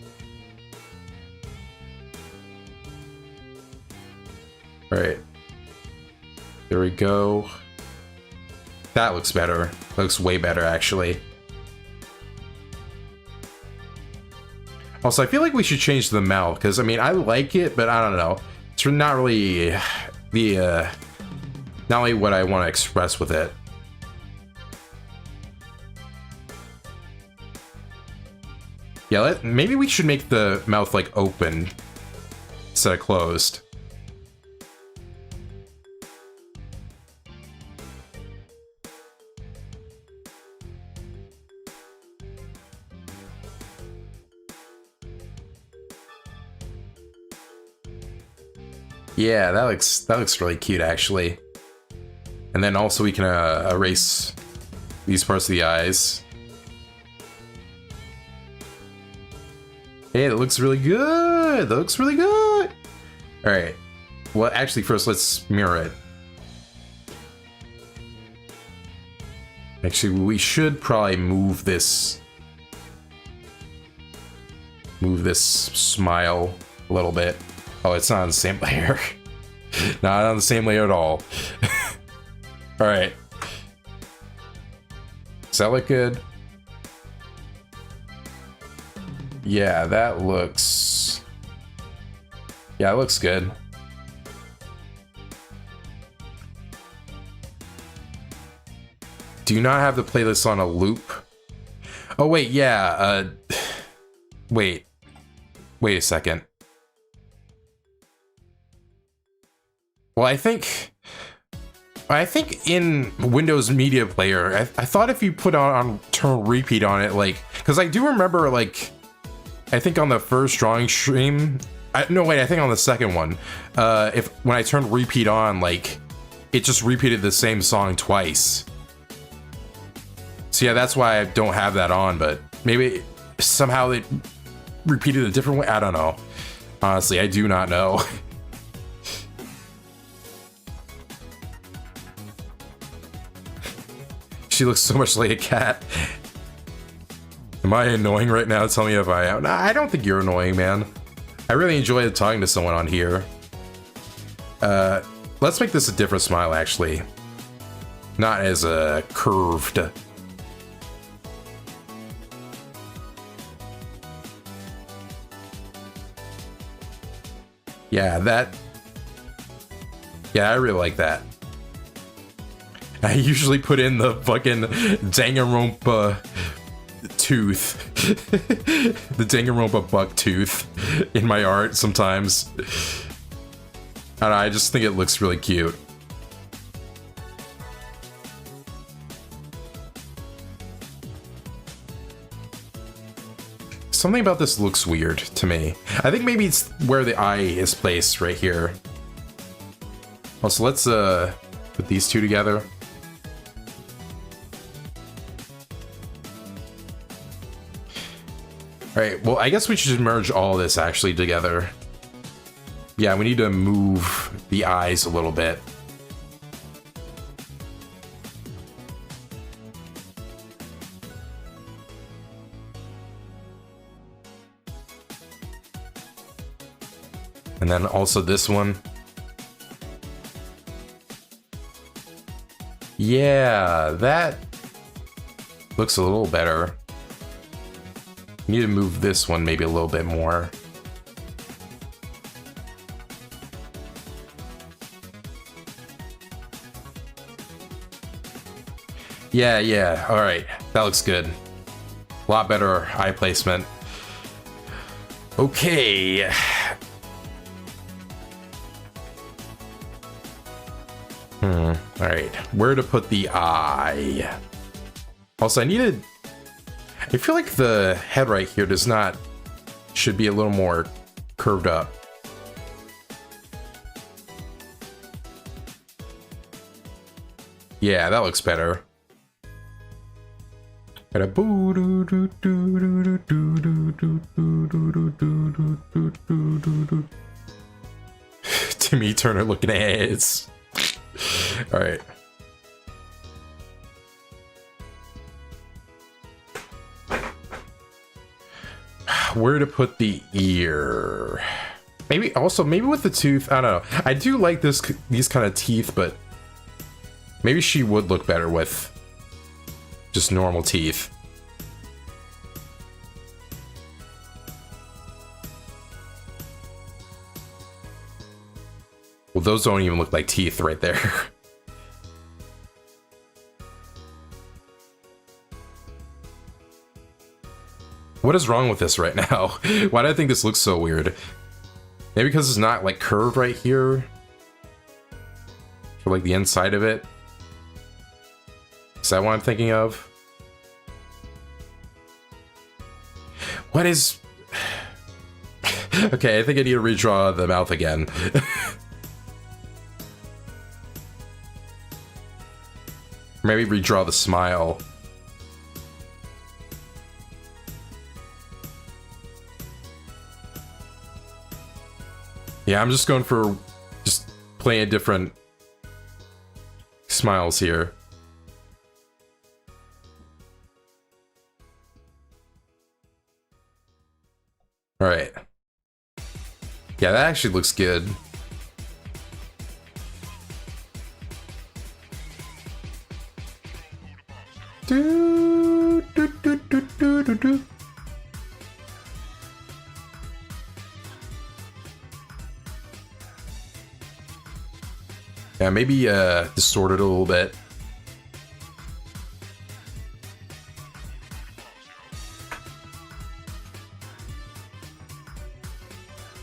All right. There we go. That looks better. That looks way better, actually. Also, I feel like we should change the mouth, because, I mean, I like it, but I don't know. It's not really the, not only what I want to express with it. Yeah, maybe we should make the mouth, like, open instead of closed. Yeah, that looks really cute, actually. And then also we can erase these parts of the eyes. Hey, that looks really good. That looks really good. All right. Well, actually, first let's mirror it. Actually, we should probably move this smile a little bit. Oh, it's not on the same layer. Not on the same layer at all. All right. Does that look good? Yeah, that looks... Yeah, it looks good. Do you not have the playlist on a loop? Oh, wait, yeah. Wait a second. Well, I think in Windows Media Player, I thought if you put turn repeat on it, like, because I do remember, like, I think on the first drawing stream, no, wait, I think on the second one, when I turned repeat on, like, it just repeated the same song twice. So yeah, that's why I don't have that on, but maybe somehow it repeated a different way. I don't know. Honestly, I do not know. She looks so much like a cat. Am I annoying right now? Tell me if I am. Nah, I don't think you're annoying, man. I really enjoy talking to someone on here. Let's make this a different smile, actually. Not as curved. Yeah, yeah, I really like that. I usually put in the fucking Danganronpa tooth. The Danganronpa buck tooth in my art sometimes. I don't know, I just think it looks really cute. Something about this looks weird to me. I think maybe it's where the eye is placed right here. Also, let's put these two together. Alright, well, I guess we should merge all this actually together. Yeah, we need to move the eyes a little bit. And then also this one. Yeah, that looks a little better. Need to move this one maybe a little bit more. Yeah, all right, that looks good. A lot better eye placement. Okay. All right, where to put the eye? Also, I feel like the head right here should be a little more curved up. Yeah, that looks better. Timmy Turner looking ass. All right. Where to put the ear? Maybe with the tooth. I don't know. I do like these kind of teeth, but maybe she would look better with just normal teeth. Well, those don't even look like teeth right there. What is wrong with this right now? Why do I think this looks so weird? Maybe because it's not like curved right here? For like the inside of it? Is that what I'm thinking of? What is... Okay, I think I need to redraw the mouth again. Maybe redraw the smile. Yeah, I'm just going for just playing different smiles here. All right. Yeah, that actually looks good. Yeah, maybe distort it a little bit.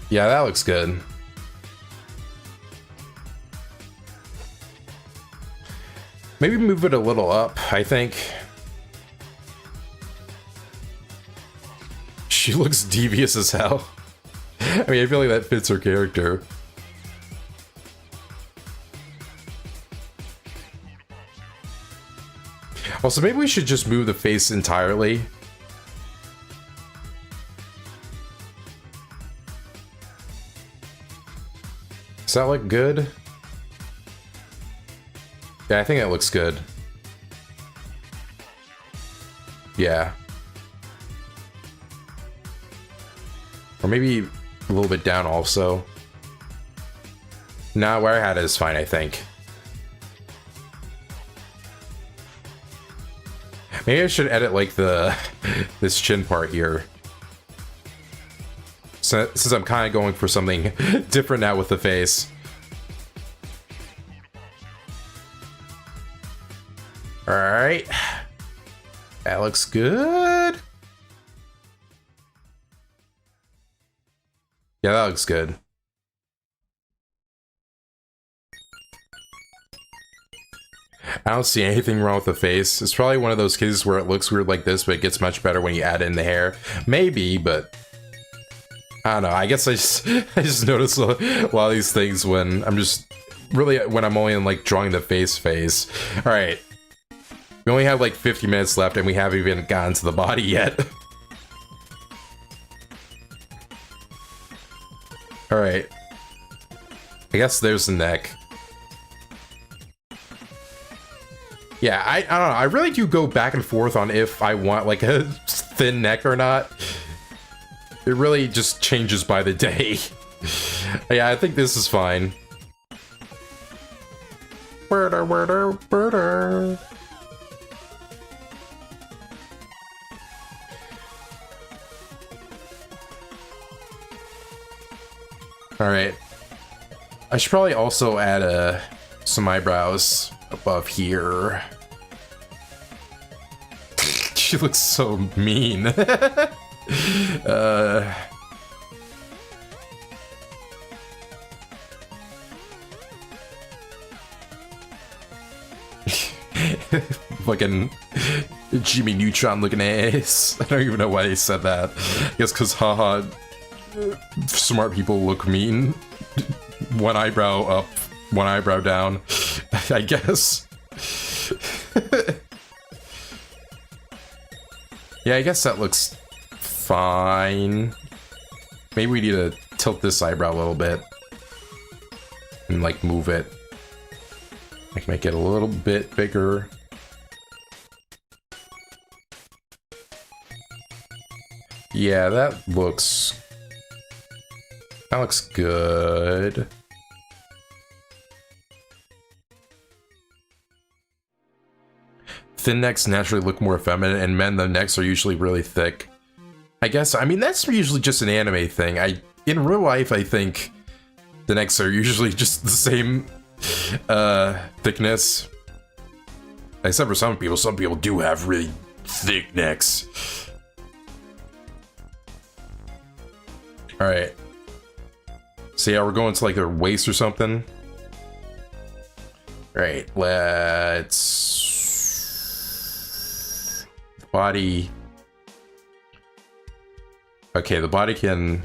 Yeah, that looks good. Maybe move it a little up, I think. She looks devious as hell. I mean, I feel like that fits her character. Also, maybe we should just move the face entirely. Does that look good? Yeah, I think that looks good. Yeah. Or maybe a little bit down also. Nah, where I had it is fine, I think. Maybe I should edit like this chin part here. So, since I'm kind of going for something different now with the face. Alright. That looks good. Yeah, that looks good. I don't see anything wrong with the face. It's probably one of those cases where it looks weird like this, but it gets much better when you add in the hair. Maybe, but I don't know. I guess I just notice a lot of these things when I'm only in like drawing the face. All right. We only have like 50 minutes left and we haven't even gotten to the body yet. All right. I guess there's the neck. Yeah, I don't know. I really do go back and forth on if I want like a thin neck or not. It really just changes by the day. Yeah, I think this is fine. Alright. I should probably also add some eyebrows above here. She looks so mean. Fucking Jimmy Neutron looking ass. I don't even know why he said that. I guess because haha, smart people look mean. One eyebrow up, one eyebrow down. I guess. Yeah, I guess that looks fine. Maybe we need to tilt this eyebrow a little bit. And like move it. Like make it a little bit bigger. Yeah, that looks good. Thin necks naturally look more feminine, and men, the necks are usually really thick. I guess, I mean, that's usually just an anime thing. In real life, I think the necks are usually just the same thickness. Except for some people do have really thick necks. Alright. So yeah, we're going to like their waist or something. Alright, let's... Body... Okay, the body can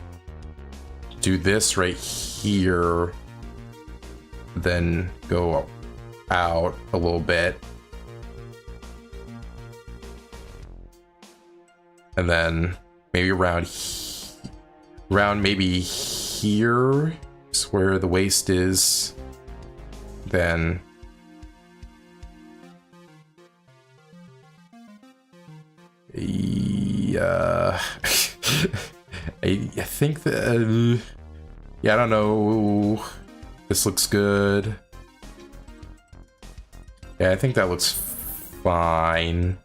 do this right here. Then go out a little bit. And then maybe around maybe here is where the waist is. Then yeah. I think that yeah, I don't know. This looks good. Yeah, I think that looks fine.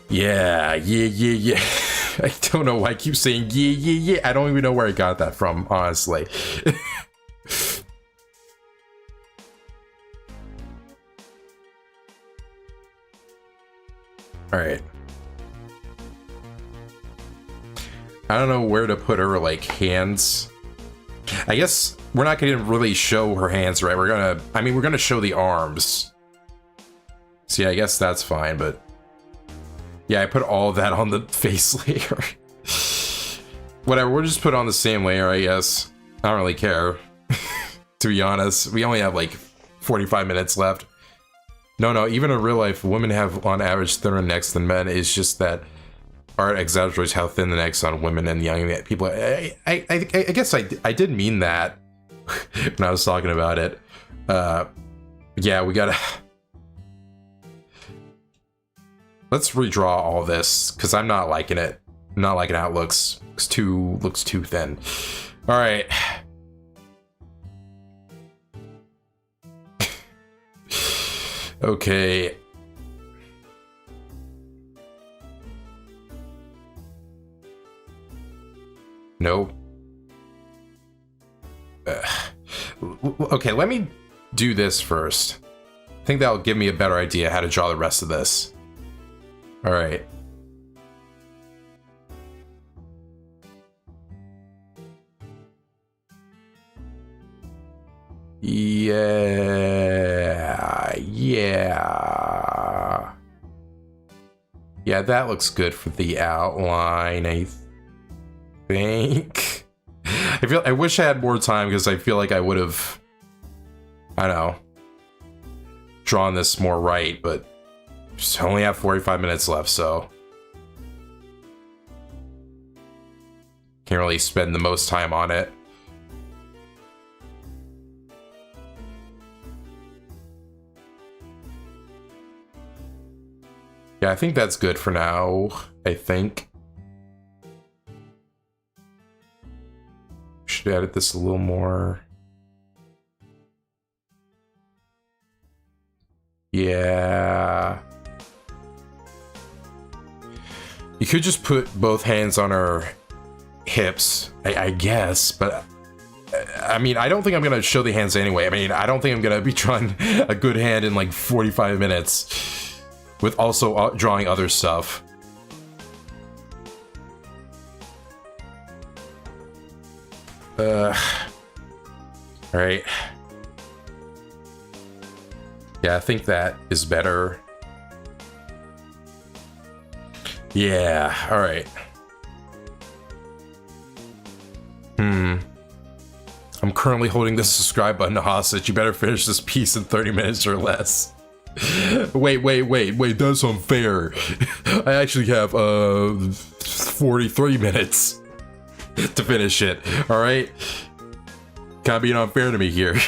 Yeah. I don't know why I keep saying yeah. I don't even know where I got that from, honestly. Alright. I don't know where to put her, like, hands. I guess we're not gonna really show her hands, right? We're gonna show the arms. So yeah, I guess that's fine, but... Yeah, I put all of that on the face layer. Whatever, we'll just put on the same layer, I guess. I don't really care. To be honest, we only have, like, 45 minutes left. No, even in real life, women have, on average, thinner necks than men. It's just that art exaggerates how thin the necks on women and young people. I guess I did mean that when I was talking about it. Yeah, we gotta... Let's redraw all this, because I'm not liking it. I'm not liking how it looks. Looks too thin. Alright. Okay. Nope. Okay, let me do this first. I think that'll give me a better idea how to draw the rest of this. Alright. Yeah. Yeah, that looks good for the outline, I think. I wish I had more time because I feel like I would have, I don't know, drawn this more right, but just only have 45 minutes left, so can't really spend the most time on it. Yeah, I think that's good for now, I think. Should edit this a little more. Yeah. You could just put both hands on her hips, I guess, but I mean, I don't think I'm gonna show the hands anyway. I mean, I don't think I'm gonna be drawing a good hand in like 45 minutes with also drawing other stuff. Alright. Yeah, I think that is better. Yeah, alright. I'm currently holding the subscribe button hostage. You better finish this piece in 30 minutes or less. Wait, that's unfair. I actually have 43 minutes to finish it, alright? Kind of being unfair to me here.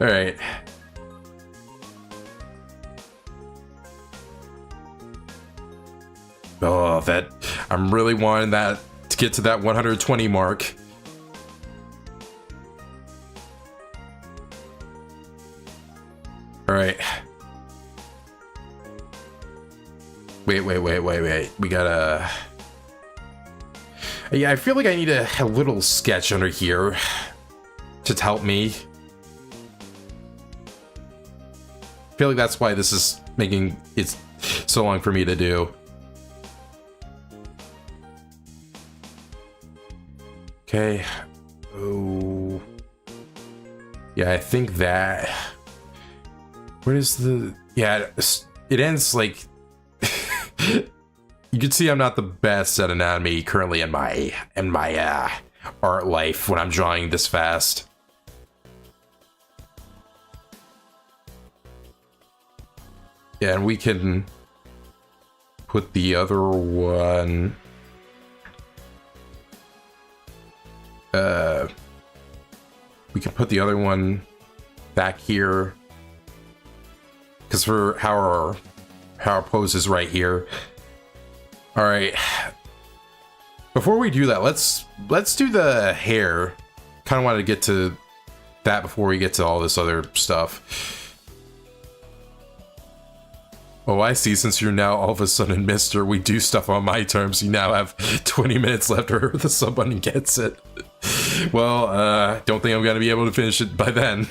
Alright. Oh, that... I'm really wanting that to get to that 120 mark. Alright. Wait. We gotta... Yeah, I feel like I need a little sketch under here to help me. I feel like that's why this is making it so long for me to do. Okay. Oh. Yeah, I think that... Where is the... Yeah, it ends like... You can see I'm not the best at anatomy currently in my art life when I'm drawing this fast. Yeah, and we can put the other one... we can put the other one back here. Because for how our pose is right here. Alright. Before we do that, let's do the hair. Kind of wanted to get to that before we get to all this other stuff. Oh, I see. Since you're now all of a sudden Mr. We do stuff on my terms, you now have 20 minutes left or the sub button gets it. Well, don't think I'm gonna be able to finish it by then.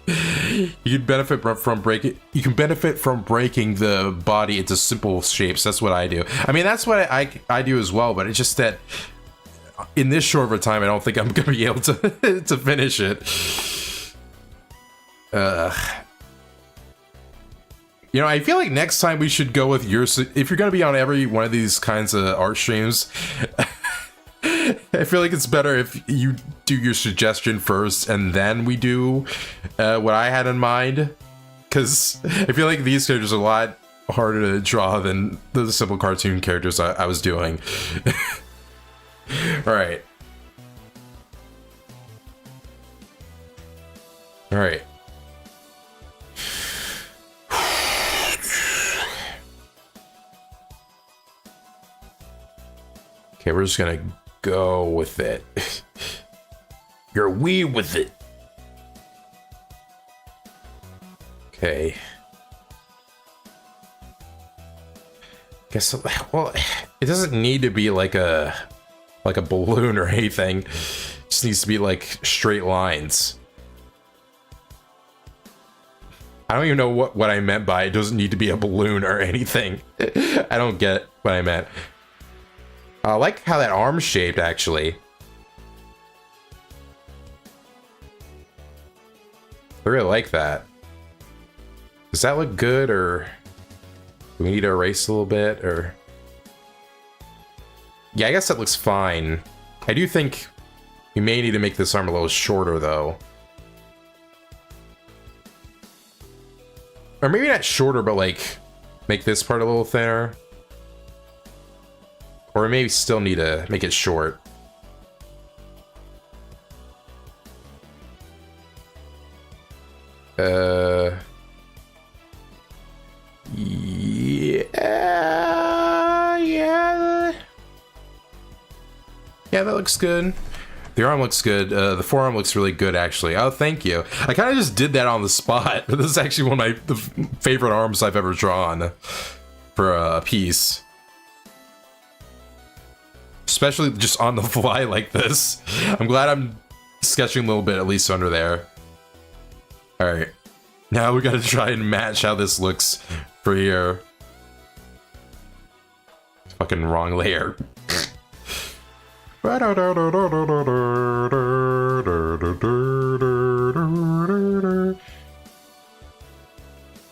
You can benefit from breaking. You can benefit from breaking the body into simple shapes. That's what I do. I mean, that's what I do as well. But it's just that in this short of a time, I don't think I'm gonna be able to to finish it. You know, I feel like next time we should go with your. If you're gonna be on every one of these kinds of art streams. I feel like it's better if you do your suggestion first and then we do what I had in mind, because I feel like these characters are a lot harder to draw than the simple cartoon characters I was doing. Alright. Alright. Okay, we're just gonna go with it. You're wee with it. Okay. Guess, well, it doesn't need to be like a balloon or anything. It just needs to be like straight lines. I don't even know what I meant by it doesn't need to be a balloon or anything. I don't get what I meant. I like how that arm's shaped, actually. I really like that. Does that look good, or do we need to erase a little bit, or? Yeah, I guess that looks fine. I do think we may need to make this arm a little shorter, though. Or maybe not shorter, but like, make this part a little thinner. Or maybe still need to make it short. Yeah, that looks good. The arm looks good. The forearm looks really good, actually. Oh, thank you. I kind of just did that on the spot. This is actually one of my favorite arms I've ever drawn for a piece. Especially just on the fly like this. I'm glad I'm sketching a little bit, at least under there. Alright. Now we gotta try and match how this looks for here. Fucking wrong layer.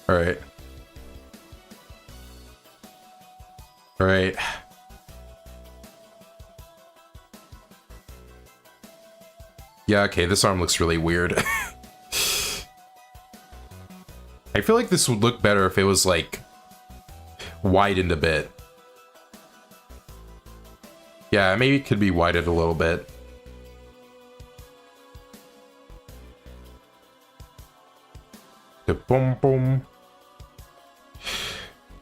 Alright. Alright. Yeah, okay, this arm looks really weird. I feel like this would look better if it was, like, widened a bit. Yeah, maybe it could be widened a little bit. Boom, boom.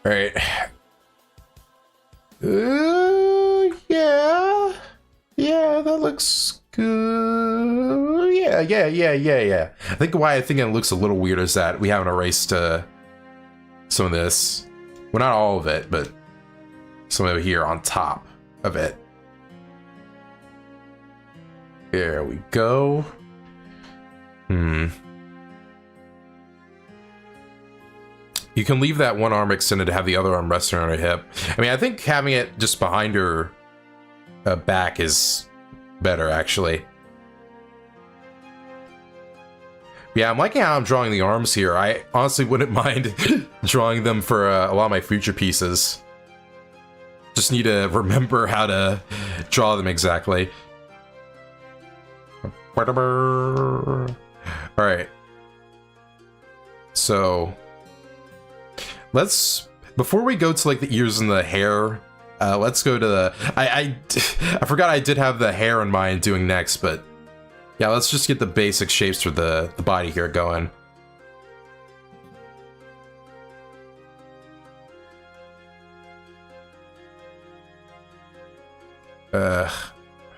Alright. Yeah. Yeah, that looks good. Yeah. I think why I think it looks a little weird is that we haven't erased some of this. Well, not all of it, but some of it here on top of it. There we go. You can leave that one arm extended to have the other arm resting on her hip. I mean, I think having it just behind her back is better, actually. Yeah, I'm liking how I'm drawing the arms here. I honestly wouldn't mind drawing them for a lot of my future pieces. Just need to remember how to draw them exactly. Alright. So let's, before we go to like the ears and the hair, let's go to the, I forgot I did have the hair in mind doing next, but yeah, let's just get the basic shapes for the body here going.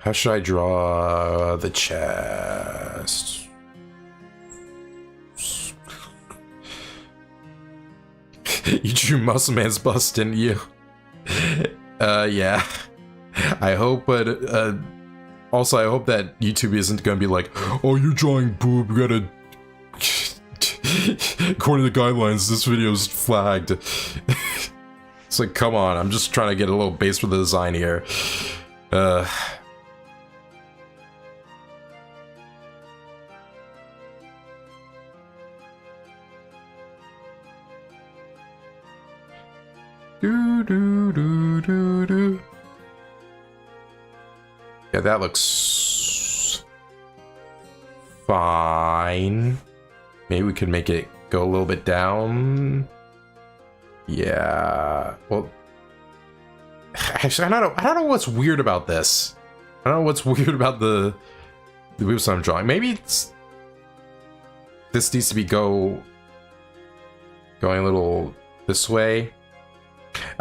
How should I draw the chest? You drew Muscle Man's bust, didn't you? Yeah. I hope, but also I hope that YouTube isn't gonna be like, oh, you're drawing boob, you gotta... According to the guidelines, this video's flagged. It's like, come on, I'm just trying to get a little base for the design here. Yeah, that looks fine. Maybe we could make it go a little bit down. Yeah. Well, actually, I don't know what's weird about this. I don't know what's weird about the moves I'm drawing. Maybe it's, this needs to be going a little this way.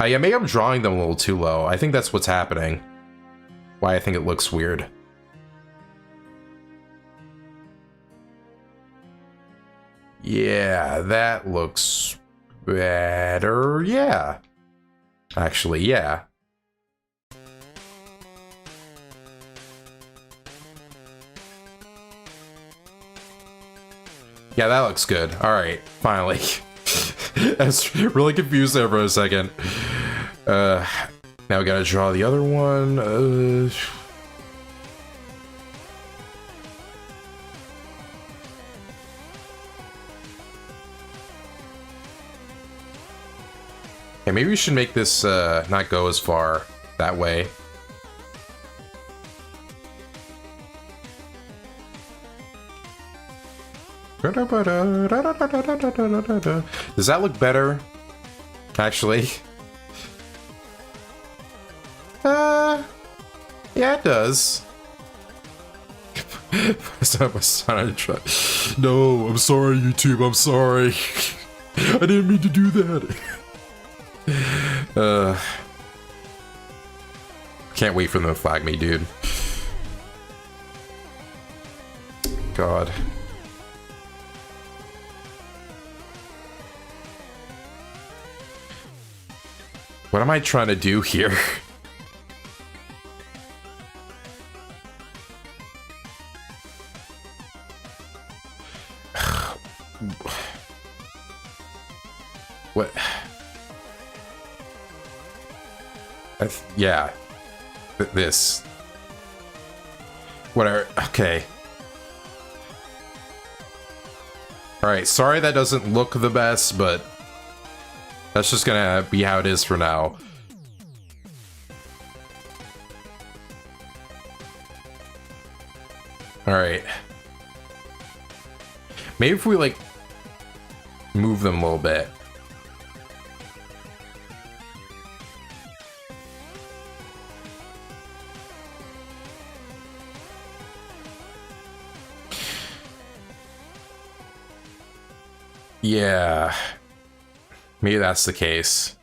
Yeah, maybe I'm drawing them a little too low. I think that's what's happening. Why I think it looks weird. Yeah, that looks better. Yeah. Actually, yeah. Yeah, that looks good. Alright, finally. I was really confused there for a second. Now we gotta draw the other one. Hey, maybe we should make this not go as far that way. Does that look better? Actually. Yeah, it does. No, I'm sorry, YouTube. I'm sorry. I didn't mean to do that. Can't wait for them to flag me, dude. God. What am I trying to do here? What? Yeah. This. Whatever. Okay. Alright, sorry that doesn't look the best, but that's just gonna be how it is for now. Alright. Maybe if we, like, move them a little bit. Yeah. Maybe that's the case.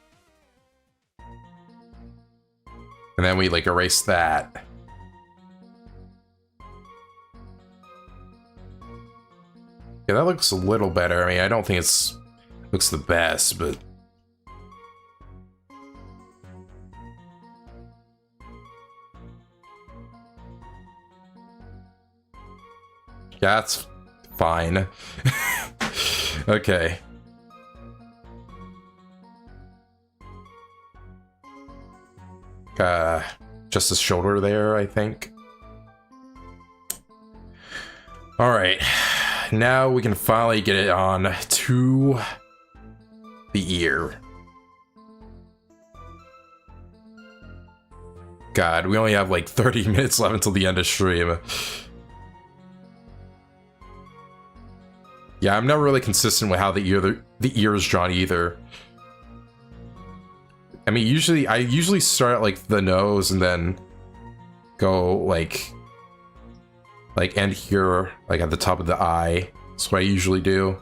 And then we, like, erase that. Yeah, that looks a little better. I mean, I don't think it's looks the best, but yeah, that's fine. Okay. Just his shoulder there, I think. All right. Now we can finally get it on to the ear. God, we only have like 30 minutes left until the end of stream. Yeah, I'm not really consistent with how the ear is drawn either. I mean, I usually start at like the nose and then go like end here, like at the top of the eye. That's what I usually do.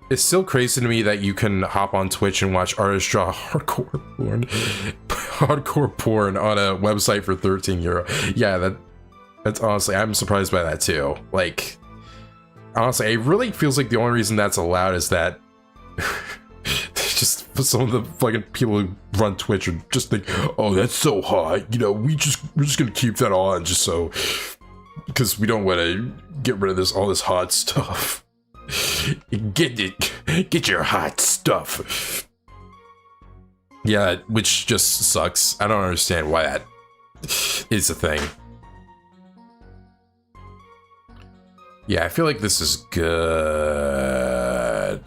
It's still crazy to me that you can hop on Twitch and watch artists draw hardcore porn on a website for €13. Yeah, that's honestly, I'm surprised by that too. Like, honestly, it really feels like the only reason that's allowed is that just some of the fucking people who run Twitch are just think, oh, that's so hot, you know, we're just gonna keep that on just so, because we don't want to get rid of all this hot stuff. Get your hot stuff. Yeah, which just sucks. I don't understand why that is a thing. Yeah, I feel like this is good.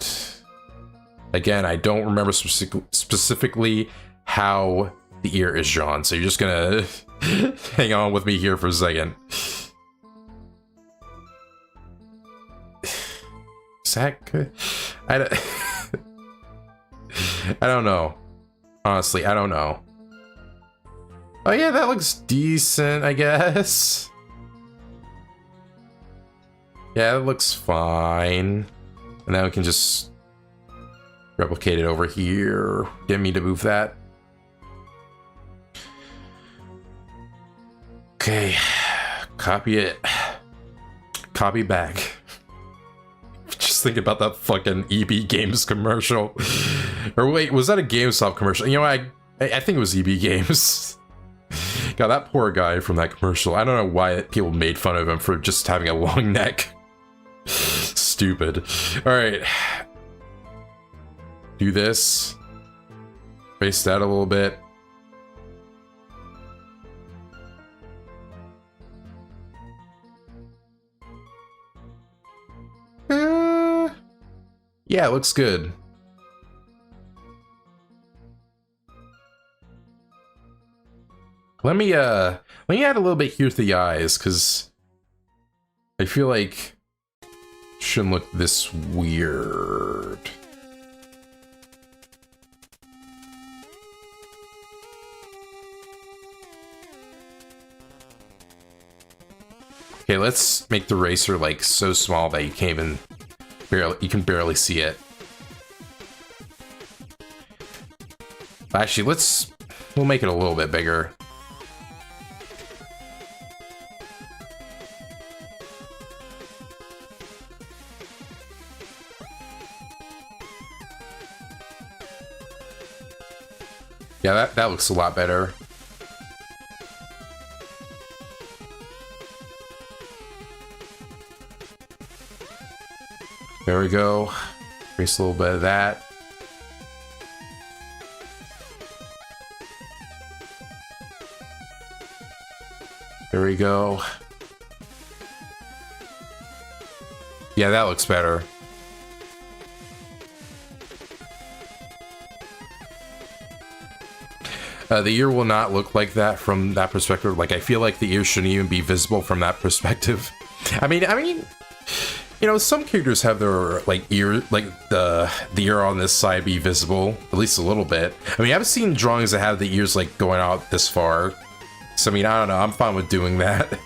Again, I don't remember specifically how the ear is drawn, so you're just gonna hang on with me here for a second. Is that good? I don't know. Honestly, I don't know. Oh yeah, that looks decent, I guess. Yeah, it looks fine. And then we can just replicate it over here. Didn't mean to move that. Okay, copy it. Copy back. Just thinking about that fucking EB Games commercial. Or wait, was that a GameStop commercial? You know, I think it was EB Games. God, that poor guy from that commercial. I don't know why people made fun of him for just having a long neck. Stupid. Alright. Do this. Face that a little bit. Yeah, it looks good. Let me add a little bit here to the eyes, because I feel like it shouldn't look this weird. Okay, let's make the racer like so small that you can't even you can barely see it. Actually, we'll make it a little bit bigger. Yeah, that looks a lot better. There we go. Trace a little bit of that. There we go. Yeah, that looks better. The ear will not look like that from that perspective. Like, I feel like the ear shouldn't even be visible from that perspective. I mean, you know, some characters have their like ear, like the ear on this side be visible, at least a little bit. I mean, I've seen drawings that have the ears like going out this far. So I mean, I don't know. I'm fine with doing that.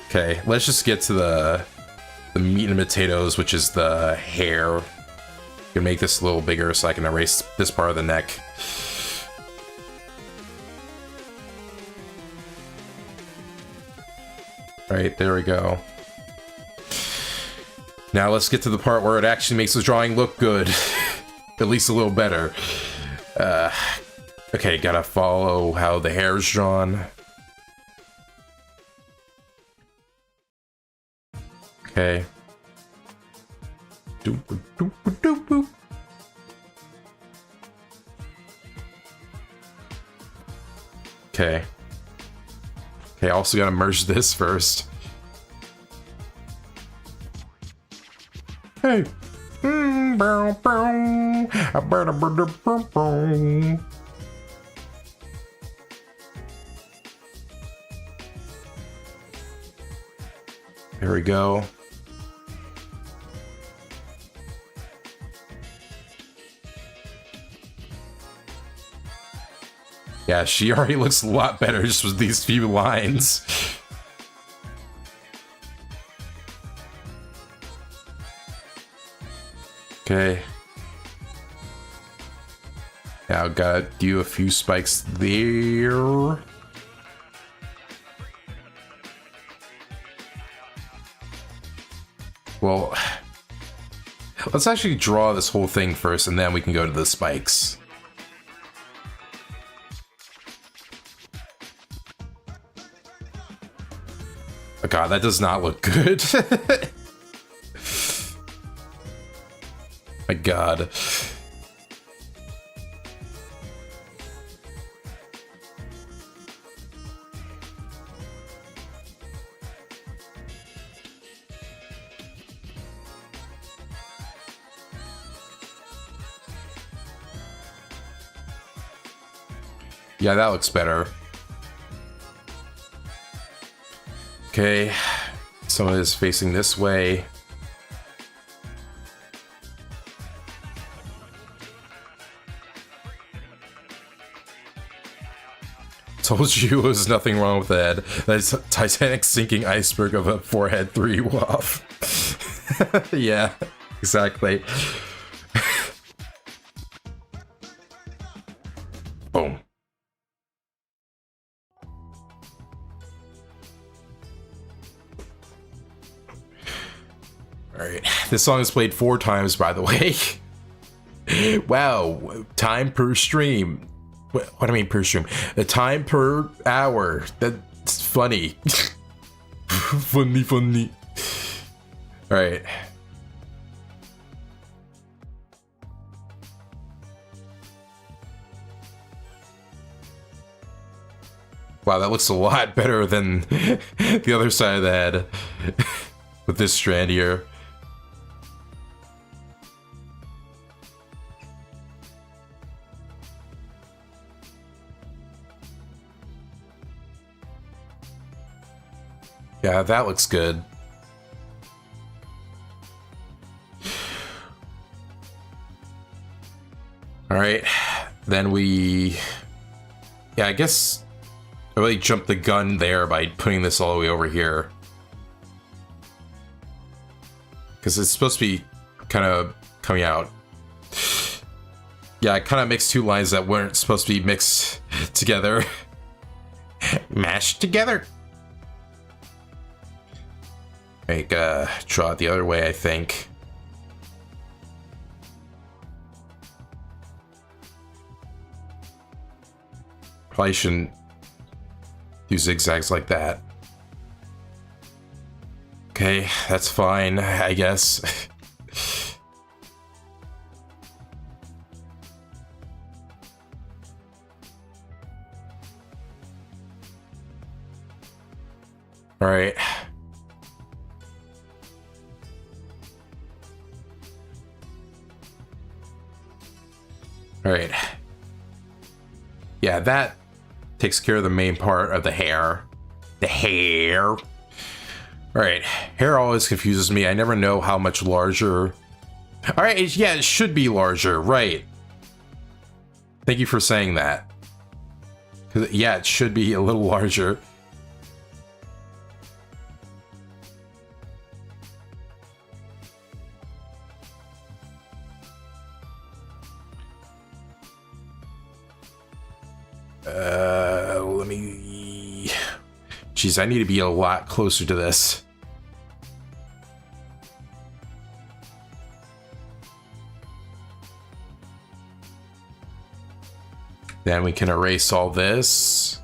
Okay, let's just get to the meat and potatoes, which is the hair. I'm gonna make this a little bigger so I can erase this part of the neck. Right, there we go. Now let's get to the part where it actually makes the drawing look good. At least a little better. Okay, gotta follow how the hair is drawn. Okay. Doop, doop, doop, doop. Okay. Okay, also gotta merge this first. Hey. There we go. Yeah, she already looks a lot better just with these few lines. Okay. Now gotta do a few spikes there. Well, let's actually draw this whole thing first and then we can go to the spikes. Oh god, that does not look good. My god. Yeah, that looks better. Okay, some of it is facing this way. Told you there was nothing wrong with that. That's a Titanic sinking iceberg of a forehead 3 waff. Yeah, exactly. Boom. Alright, this song is played 4 times, by the way. Wow, time per stream. What do I mean per stream? The time per hour. That's funny. Funny. Alright. Wow, that looks a lot better than the other side of the head. With this strand here. Yeah, that looks good. Alright, then we... Yeah, I guess I really jumped the gun there by putting this all the way over here. Because it's supposed to be kind of coming out. Yeah, I kind of mixed two lines that weren't supposed to be mixed together. Mashed together. Like, draw it the other way, I think. Probably shouldn't do zigzags like that. Okay, that's fine, I guess. All right. All right. Yeah, that takes care of the main part of the hair. The hair. All right, hair always confuses me. I never know how much larger. All right, yeah, it should be larger, right? Thank you for saying that. 'Cause, yeah, it should be a little larger. Let me... Jeez, I need to be a lot closer to this. Then we can erase all this.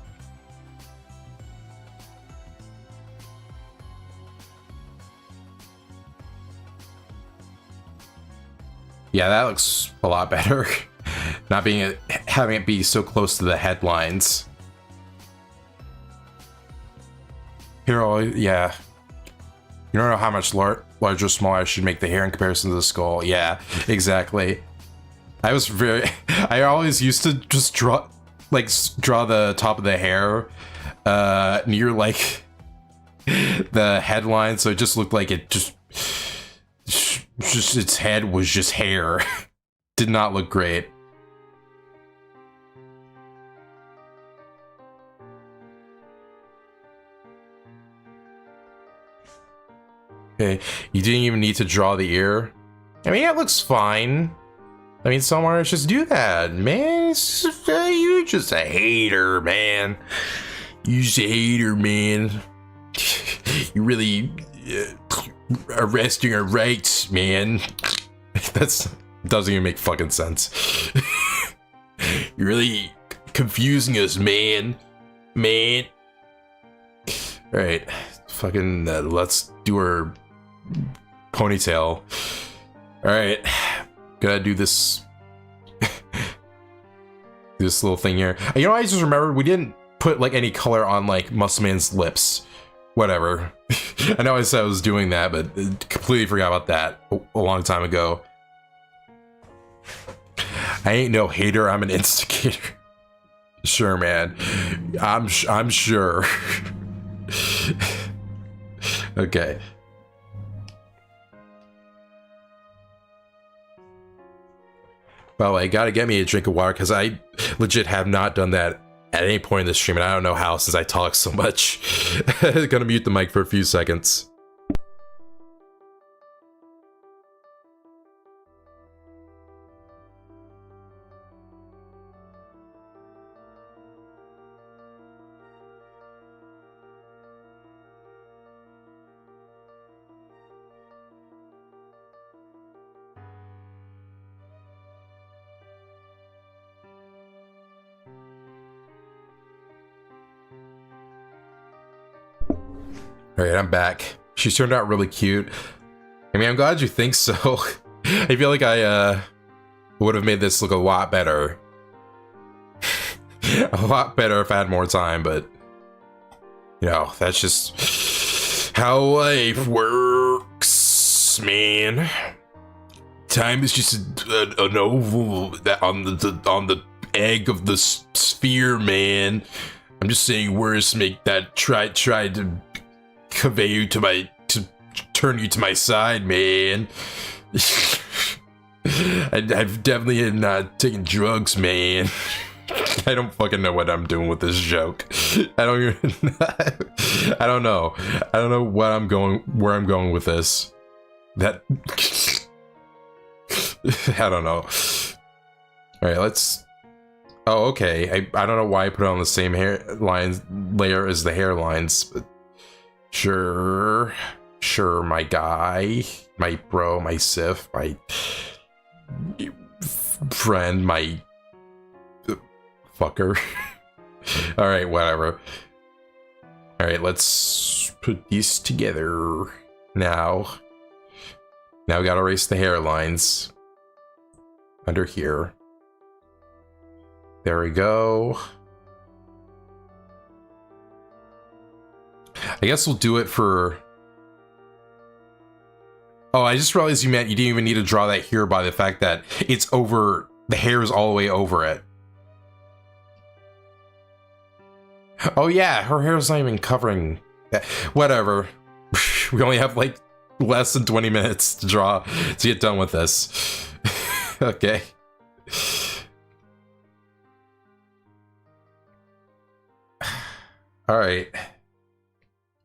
Yeah, that looks a lot better. Not being having it be so close to the headlines. Here, yeah. You don't know how much larger or smaller I should make the hair in comparison to the skull. Yeah, exactly. I always used to just draw the top of the hair near like the headline, so it just looked like it just its head was just hair. Did not look great. Okay, you didn't even need to draw the ear. I mean, it looks fine. I mean, some artists just do that, man. It's just, you're just a hater, man. You're just a hater, man. You really arresting our rights, man. That's doesn't even make fucking sense. You're really confusing us, man. Man. All right, fucking let's do our ponytail. All right. Gotta do this this little thing here. You know, I just remembered we didn't put like any color on like Muscle Man's lips. Whatever. I know I said I was doing that, but completely forgot about that a long time ago. I ain't no hater, I'm an instigator. Sure, man. I'm sure. Okay. By the way, gotta get me a drink of water because I legit have not done that at any point in the stream, and I don't know how since I talk so much. Gonna mute the mic for a few seconds. Alright, I'm back. She's turned out really cute. I mean, I'm glad you think so. I feel like I would have made this look a lot better. A lot better if I had more time, but you know, that's just how life works, man. Time is just an oval that on the egg of the sphere, man. I'm just saying words make that try to convey you to my, to turn you to my side, man. I've definitely not taken drugs, man. I don't fucking know what I'm doing with this joke. I don't even. I don't know. I don't know what I'm going, where I'm going with this. That. I don't know. All right, let's. Oh, okay. I don't know why I put it on the same hair lines layer as the hairlines, but sure, my guy, my bro, my Sif, my friend, my fucker. All right, whatever. All right, let's put these together now. Now we gotta erase the hairlines under here. There we go. I guess we'll do it for... Oh, I just realized you meant you didn't even need to draw that here by the fact that it's over... The hair is all the way over it. Oh yeah, her hair's not even covering... Whatever. We only have like less than 20 minutes to draw to get done with this. Okay. All right.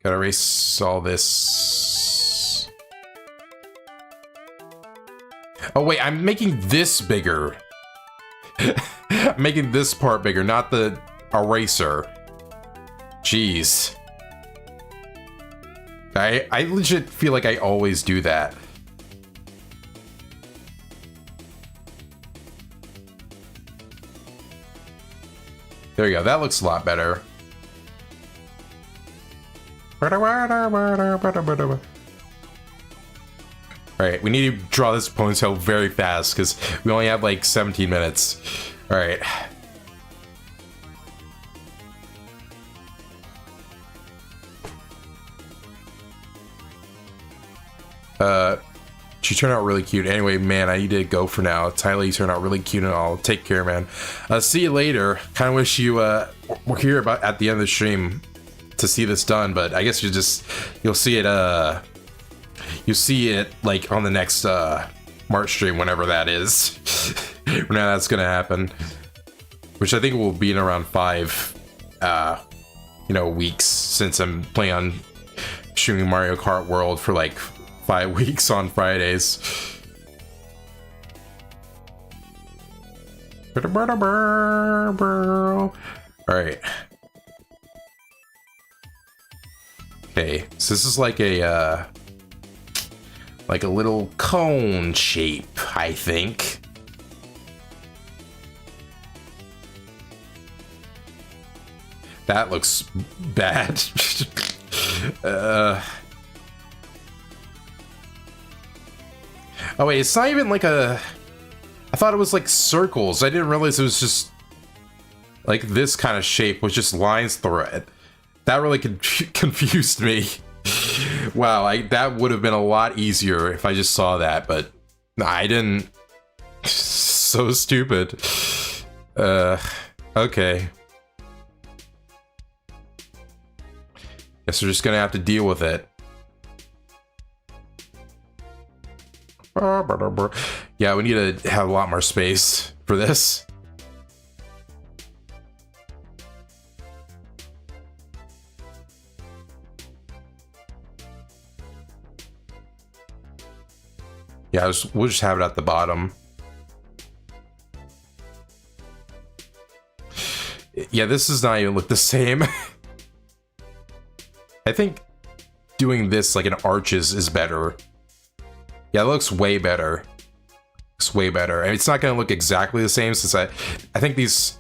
Gotta erase all this. Oh wait, I'm making this bigger. I'm making this part bigger, not the eraser. Jeez. I legit feel like I always do that. There you go, that looks a lot better. Alright, we need to draw this ponytail very fast because we only have like 17 minutes. Alright. She turned out really cute. Anyway, man, I need to go for now. Tyler, you turned out really cute and all. Take care, man. See you later. Kind of wish you were here about at the end of the stream to see this done, but I guess you'll see it like on the next March stream, whenever that is. Whenever that's gonna happen, which I think will be in around 5 weeks, since I'm planning on streaming Mario Kart World for like 5 weeks on Fridays. Alright. Okay, so this is like a little cone shape, I think. That looks bad. Oh wait, it's not even like a... I thought it was like circles. I didn't realize it was just like this kind of shape with just lines through it. That really confused me. Wow, that would have been a lot easier if I just saw that, but I didn't. So stupid. Okay. Guess we're just gonna have to deal with it. Yeah, we need to have a lot more space for this. Yeah, we'll just have it at the bottom. Yeah, this does not even look the same. I think doing this like in arches is better. Yeah, it looks way better. Looks way better. I mean, it's not gonna look exactly the same since I think these,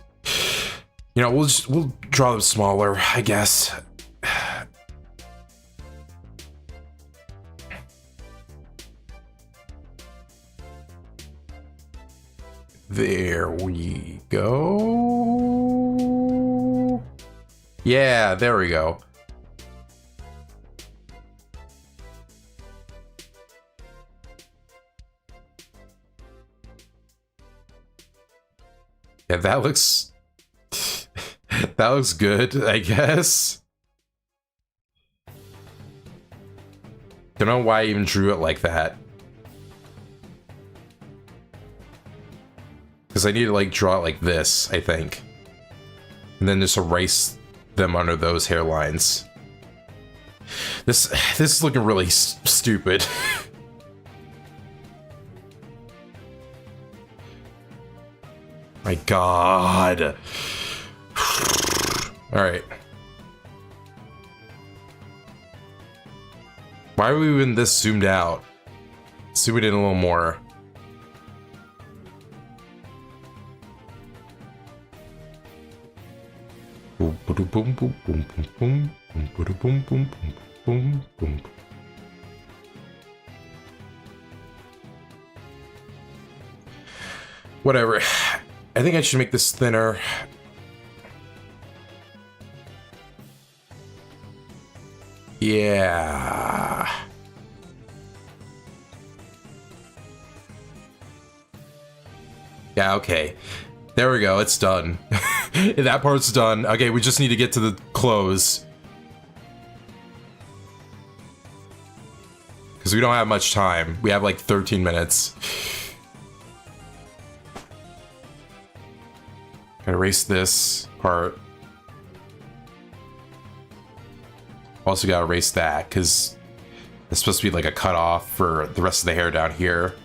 we'll draw them smaller, I guess. There we go. Yeah, there we go. Yeah, that looks that looks good, I guess. Don't know why I even drew it like that. Because I need to like draw it like this, I think. And then just erase them under those hairlines. This is looking really stupid. My god. Alright. Why are we even this zoomed out? Zoom it in a little more. Whatever. I think I should make this thinner. Yeah. Yeah, okay. There we go, it's done. That part's done. Okay, we just need to get to the close. Because we don't have much time. We have like 13 minutes. Gotta erase this part. Also gotta erase that, because it's supposed to be like a cutoff for the rest of the hair down here.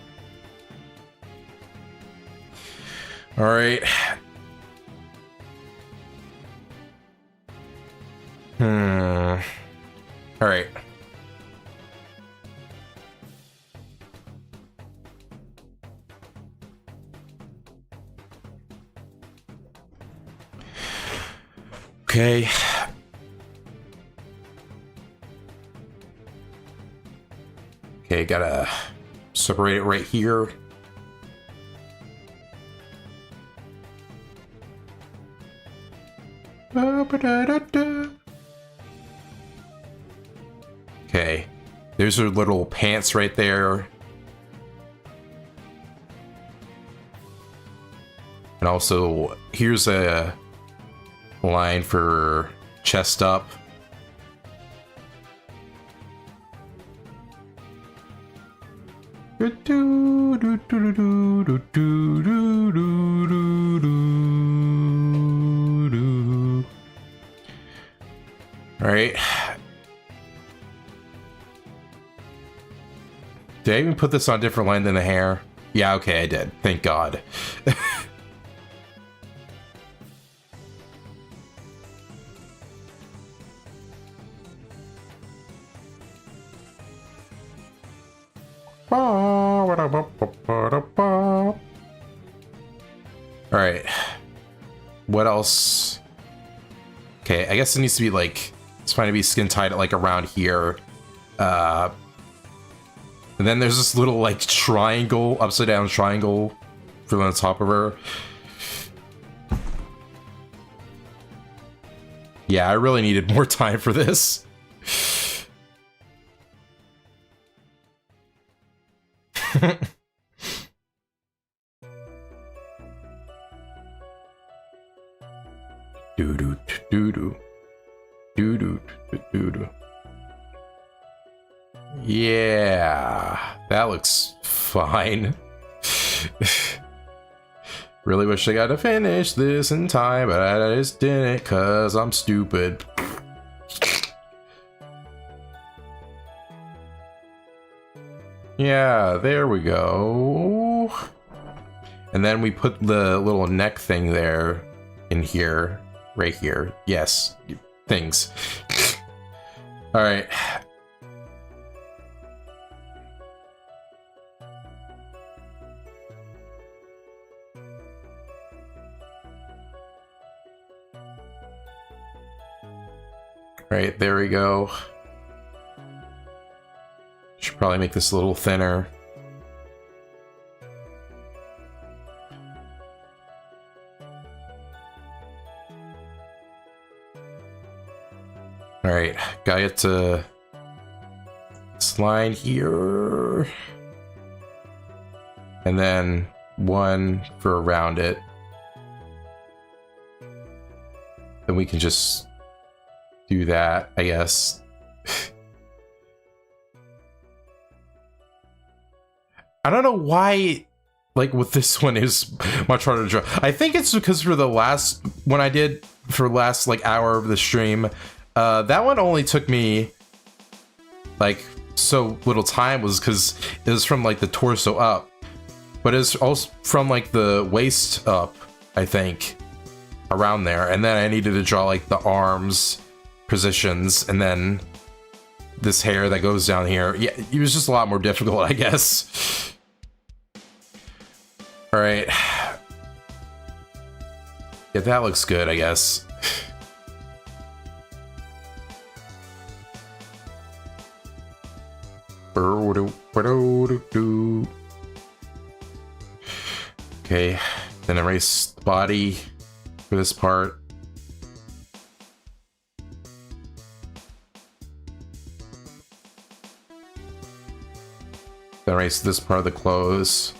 Alright. Alright. Okay. Okay, gotta separate it right here. Okay, there's her little pants right there. And also, here's a line for chest up. All right. Did I even put this on a different line than the hair? Yeah, okay, I did. Thank God. Alright. What else? Okay, I guess it needs to be like, it's fine to be skin tight like around here. And then there's this little like triangle, upside down triangle from the top of her. Yeah, I really needed more time for this. Doo-doo, doo-doo. Doo-doo, doo-doo. Yeah, that looks fine. Really wish I got to finish this in time, but I just didn't cause I'm stupid. Yeah, there we go. And then we put the little neck thing there in here, right here. Yes, things. All right. Right, there we go. Should probably make this a little thinner. Alright, got it to this line here. And then one for around it. Then we can just do that, I guess. I don't know why, like, with this one is much harder to draw. I think it's because for the last one I did, for last, like, hour of the stream, that one only took me, like, so little time was because it was from, like, the torso up. But it's also from, like, the waist up, I think, around there. And then I needed to draw, like, the arms positions, and then this hair that goes down here. Yeah, it was just a lot more difficult, I guess. All right. Yeah, that looks good, I guess. Okay, then erase the body for this part. Then erase this part of the clothes.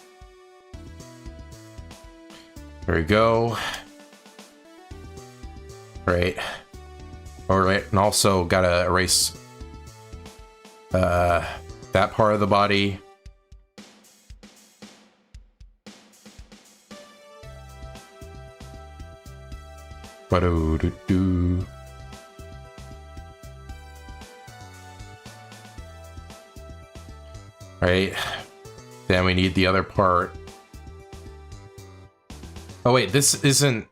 There we go. Right. Alright, and also gotta erase that part of the body. Ba-do-do-do. Right. Then we need the other part. Oh wait, this isn't...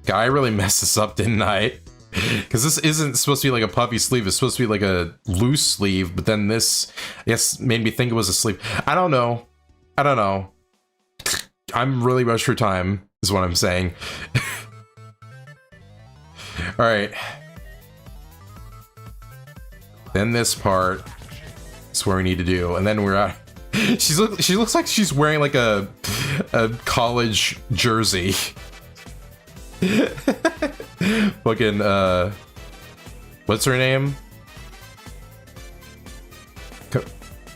God, I really messed this up, didn't I? Because this isn't supposed to be like a puffy sleeve, it's supposed to be like a loose sleeve, but then this, I guess, made me think it was a sleeve. I don't know. I don't know. I'm really rushed for time, is what I'm saying. Alright. Then this part is where we need to do, and then we're out. She looks like she's wearing like a college jersey. Fucking what's her name?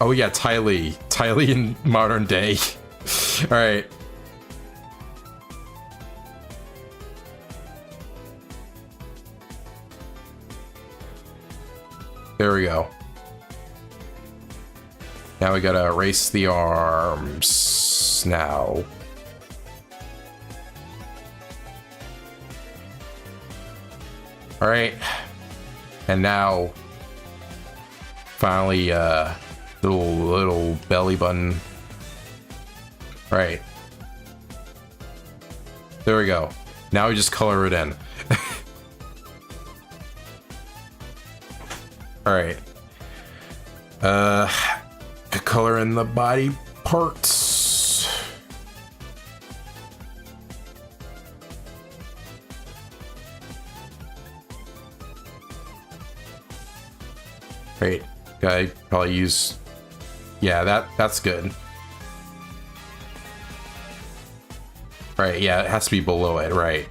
Oh yeah, Ty Lee in modern day. All right. There we go. Now we gotta erase the arms now. All right, and now finally the little belly button. All right, there we go. Now we just color it in. All right, color in the body parts. Great. I probably use, yeah, that's good. Right, yeah, it has to be below it, right.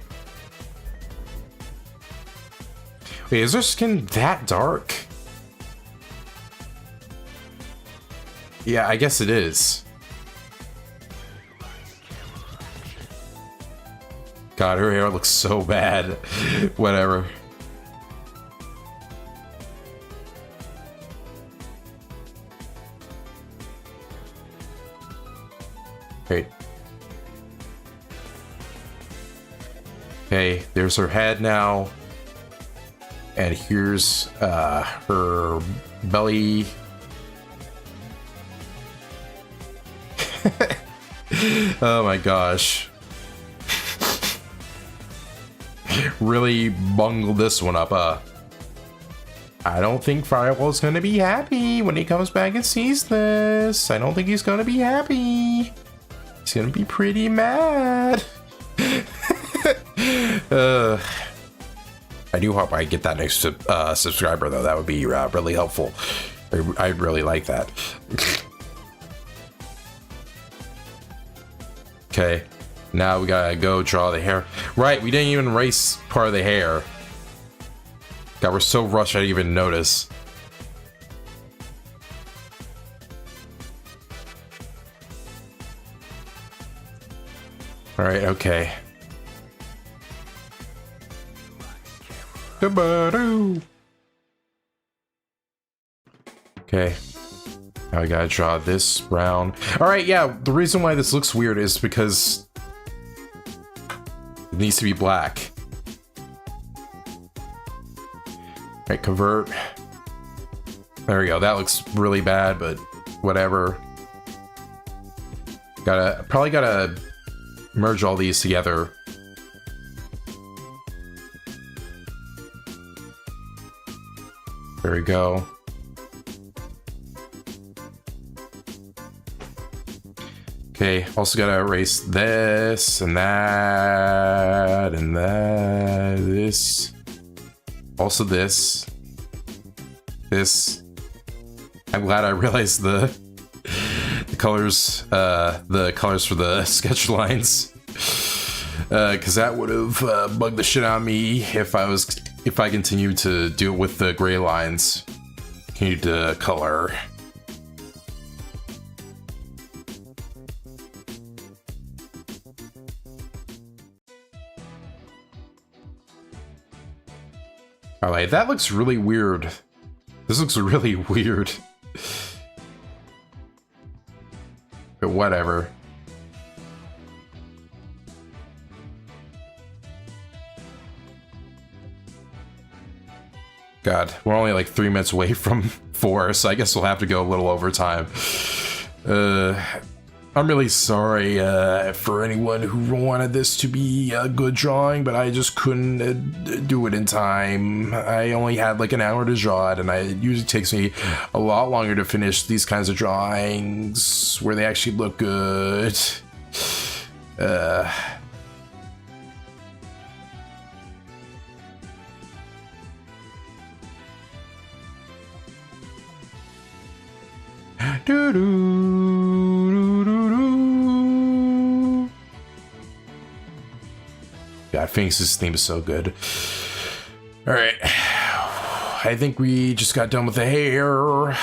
Wait, is her skin that dark? Yeah, I guess it is. God, her hair looks so bad. Whatever. Great. Okay, there's her head now. And here's her belly. Oh my gosh. Really bungled this one up, I don't think Firewall's gonna be happy when he comes back and sees this. I don't think he's gonna be happy. He's gonna be pretty mad. I do hope I get that next subscriber, though. That would be really helpful. I'd really like that. Okay, now we gotta go draw the hair. Right, we didn't even erase part of the hair. God, we're so rushed I didn't even notice. Alright, okay. Okay. Now I gotta draw this brown. Alright, yeah, the reason why this looks weird is because it needs to be black. Alright, convert. There we go. That looks really bad, but whatever. Probably gotta merge all these together. There we go. Okay, also gotta erase this and that and that, this. Also this. This. I'm glad I realized the colors for the sketch lines. Cause that would have bugged the shit out of me if I continued to do it with the gray lines. Continued to color. Alright, that looks really weird. This looks really weird. But whatever. God, we're only like 3 minutes away from 4, so I guess we'll have to go a little over time. I'm really sorry for anyone who wanted this to be a good drawing, but I just couldn't do it in time. I only had like an hour to draw it, and it usually takes me a lot longer to finish these kinds of drawings where they actually look good. God, Phoenix's theme is so good. Alright. I think we just got done with the hair.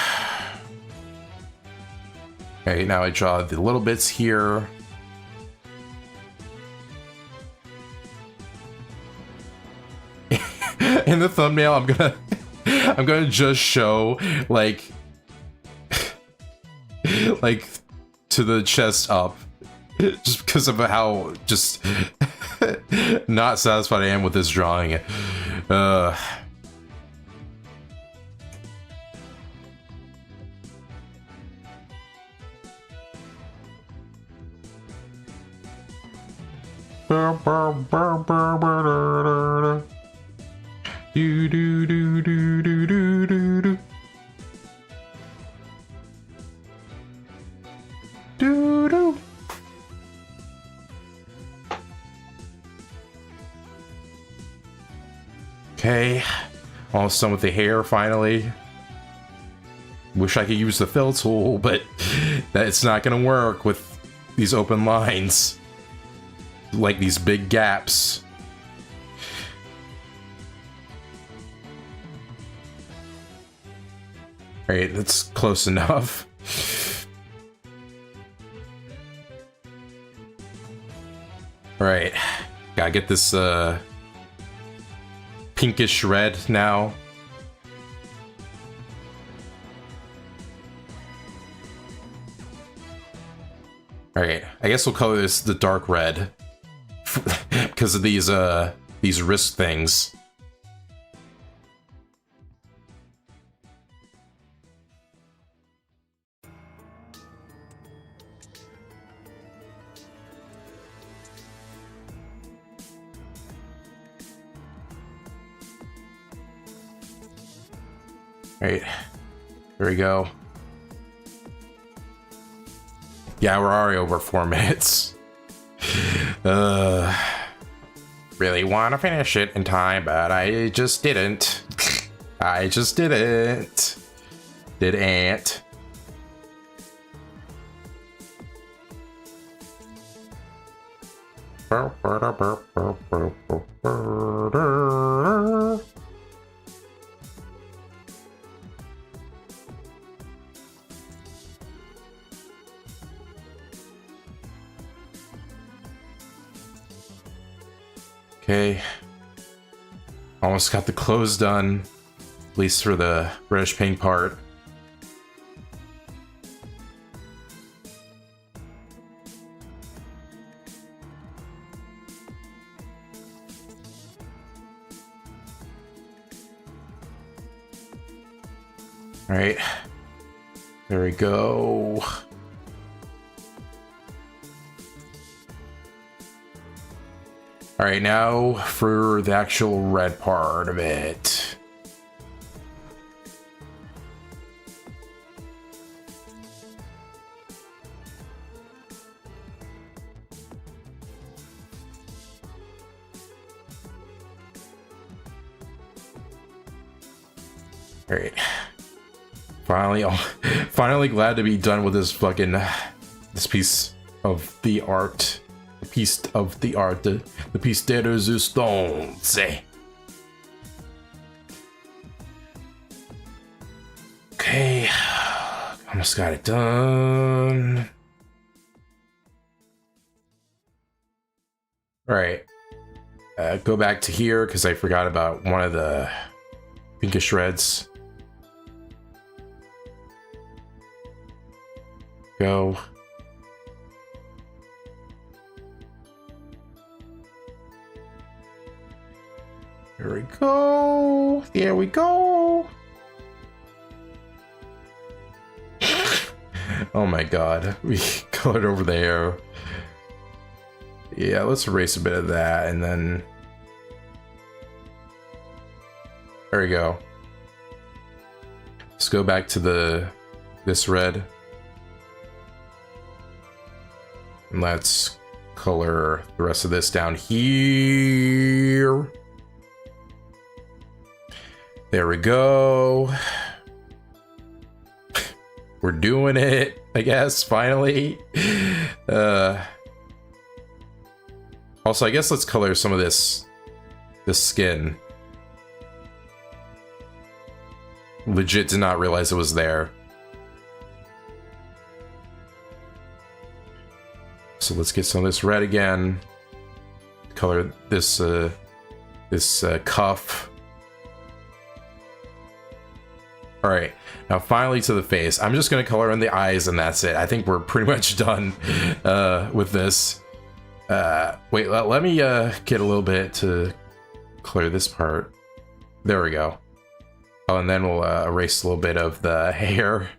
Okay, now I draw the little bits here. In the thumbnail, I'm gonna just show like to the chest up, just because of how just not satisfied I am with this drawing. Do do do do do do do do. Do do. Okay, almost done with the hair finally. Wish I could use the fill tool, but it's not gonna work with these open lines. Like these big gaps. Alright, that's close enough. Alright, gotta get this pinkish red now. Alright, I guess we'll color this the dark red. Because of these wrist things. Alright, there we go. Yeah, we're already over 4 minutes. Really want to finish it in time, but I just didn't. I just didn't. Didn't. Okay, almost got the clothes done, at least for the reddish pink part. All right, there we go. All right, now for the actual red part of it. All right, finally glad to be done with this fucking this piece of the art. The piece of the art, the piece de resistance. Okay, almost got it done. All right, go back to here because I forgot about one of the pinkish reds. Go. Here we go. There we go. Oh my god. We colored over there. Yeah, let's erase a bit of that and then... There we go. Let's go back to this red. And let's color the rest of this down here. There we go. We're doing it, I guess, finally. Also, I guess let's color some of this skin. Legit did not realize it was there. So let's get some of this red again. Color this cuff. All right, now finally to the face. I'm just gonna color in the eyes and that's it. I think we're pretty much done with this. Wait, let me get a little bit to clear this part. There we go. Oh, and then we'll erase a little bit of the hair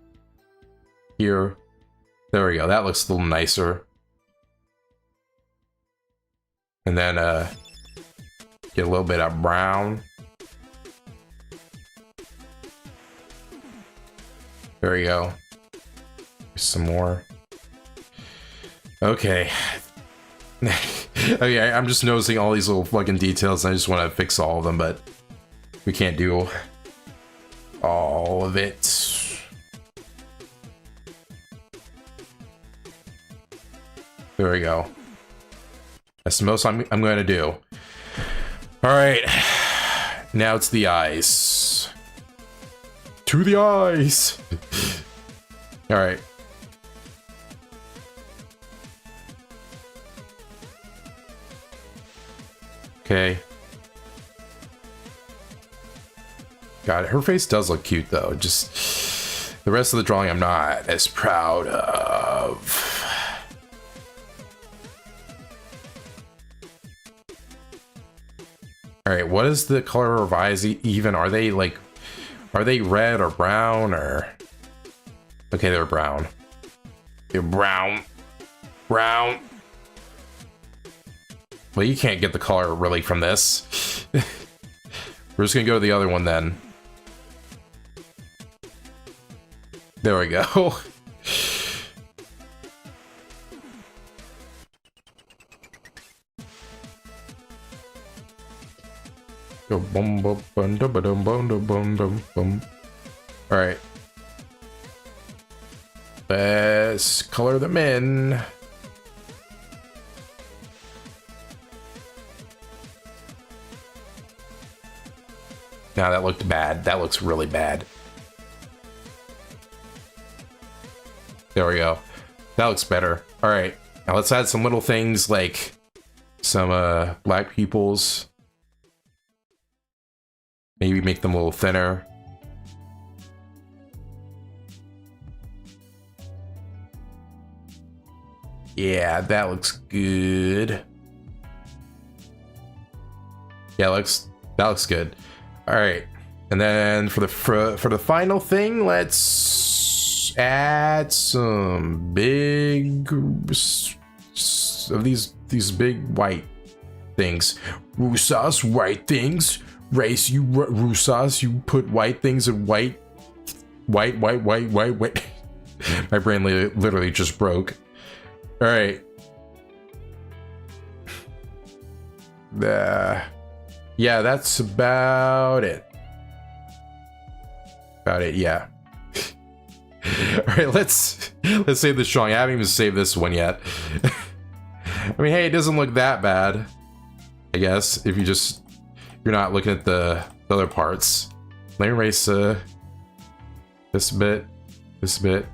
here. There we go. That looks a little nicer. And then get a little bit of brown. There we go. Some more. Okay. Okay, I'm just noticing all these little fucking details and I just want to fix all of them, but we can't do all of it. There we go. That's the most I'm going to do. All right. Now it's the eyes. To the eyes. All right. Okay. God, her face does look cute though. Just the rest of the drawing I'm not as proud of. All right, what is the color of eyes even? Are they like, are they red or brown or? Okay, they're brown. They're brown. Brown. Well, you can't get the color really from this. We're just gonna go to the other one then. There we go. Go bum bum bum dum bum bum bum bum bum. All right. Let's color them in. Now that looked bad. That looks really bad. There we go. That looks better. All right. Now let's add some little things like some black pupils. Maybe make them a little thinner. Yeah, that looks good. Yeah, that looks good. All right. And then for the final thing, let's add some big of these big white things. Rusas, white things. Race, you Rusas, you put white things in white. My brain literally just broke. All right. Yeah, that's about it. Yeah. All right, let's save this drawing. I haven't even saved this one yet. I mean, hey, it doesn't look that bad, I guess, if you're not looking at the other parts. Let me erase this bit, this bit,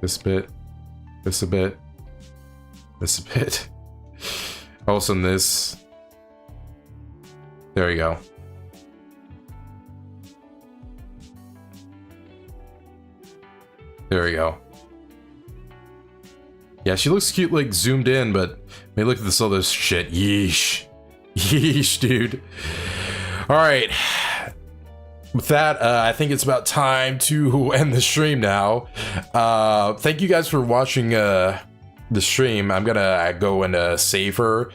this bit, this a bit, this a bit. Also this. There you go. There we go. Yeah, she looks cute, like, zoomed in, but I mean, look at this other shit. Yeesh. Yeesh, dude. Alright. With that, I think it's about time to end the stream now. Thank you guys for watching the stream. I'm gonna go and save her.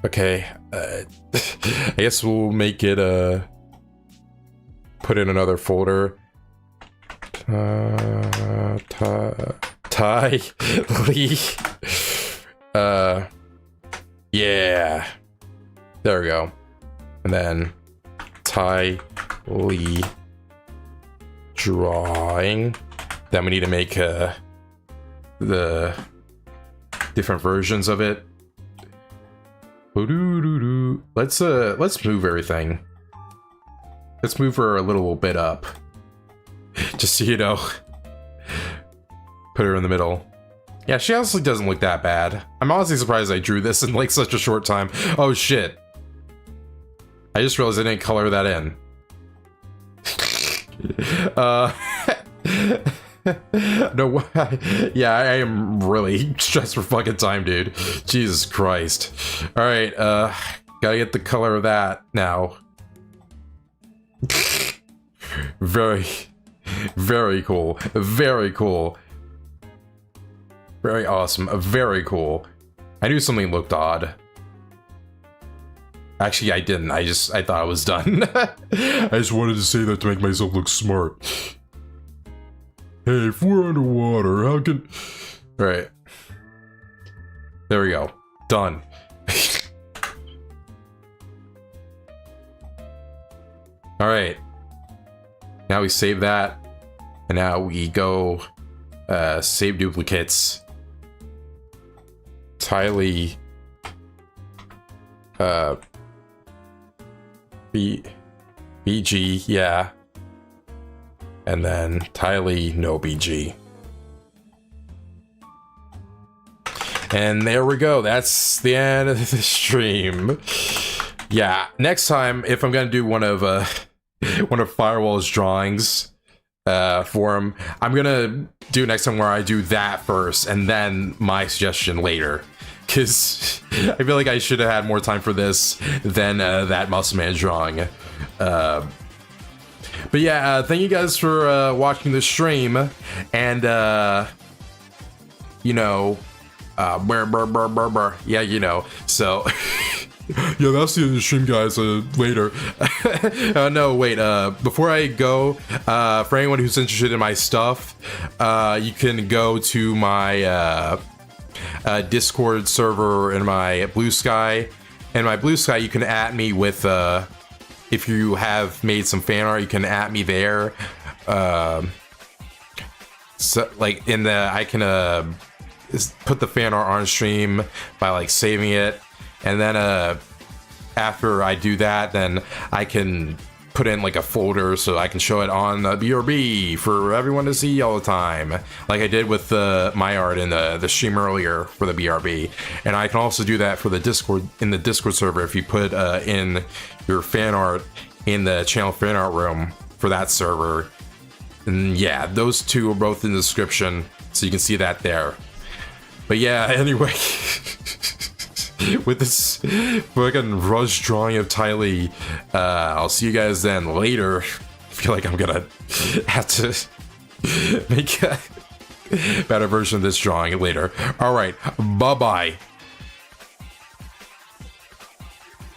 Okay. I guess we'll make it, put in another folder. Ty Lee. Yeah. There we go. And then Ty Lee drawing. Then we need to make the different versions of it. Let's move everything. Let's move her a little bit up. Just so you know. Put her in the middle. Yeah, she honestly doesn't look that bad. I'm honestly surprised I drew this in like such a short time. Oh shit. I just realized I didn't color that in. No, yeah, I am really stressed for fucking time, dude. Jesus Christ. Alright, gotta get the color of that now. Very cool. Very cool. Very awesome. Very cool. I knew something looked odd. Actually, I didn't. I thought I was done. I just wanted to say that to make myself look smart. Hey, if we're underwater, how can... Alright. There we go. Done. Alright. Now we save that. And now we go save duplicates. Tylee. BG, yeah. And then Tylee, no BG. And there we go. That's the end of the stream. Yeah, next time, if I'm gonna do one of Firewall's drawings for him, I'm gonna do next time where I do that first and then my suggestion later. Because I feel like I should have had more time for this than that Muscle Man drawing. But yeah, thank you guys for watching the stream, and you know, yeah, you know. So yeah, that's the end of the stream, guys. Later. No, wait. Before I go, for anyone who's interested in my stuff, you can go to my Discord server in my Blue Sky. In my Blue Sky, you can @ me with if you have made some fan art, you can @ me there. So like in the, I can put the fan art on stream by like saving it, and then after I do that, then I can put in like a folder so I can show it on the BRB for everyone to see all the time, like I did with my art in the stream earlier for the BRB. And I can also do that for the Discord, in the Discord server, if you put in your fan art in the channel fan art room for that server. And yeah, those two are both in the description, so you can see that there. But yeah, anyway. with this fucking rush drawing of Ty Lee. I'll see you guys then later. I feel like I'm gonna have to make a better version of this drawing later. Alright, bye-bye.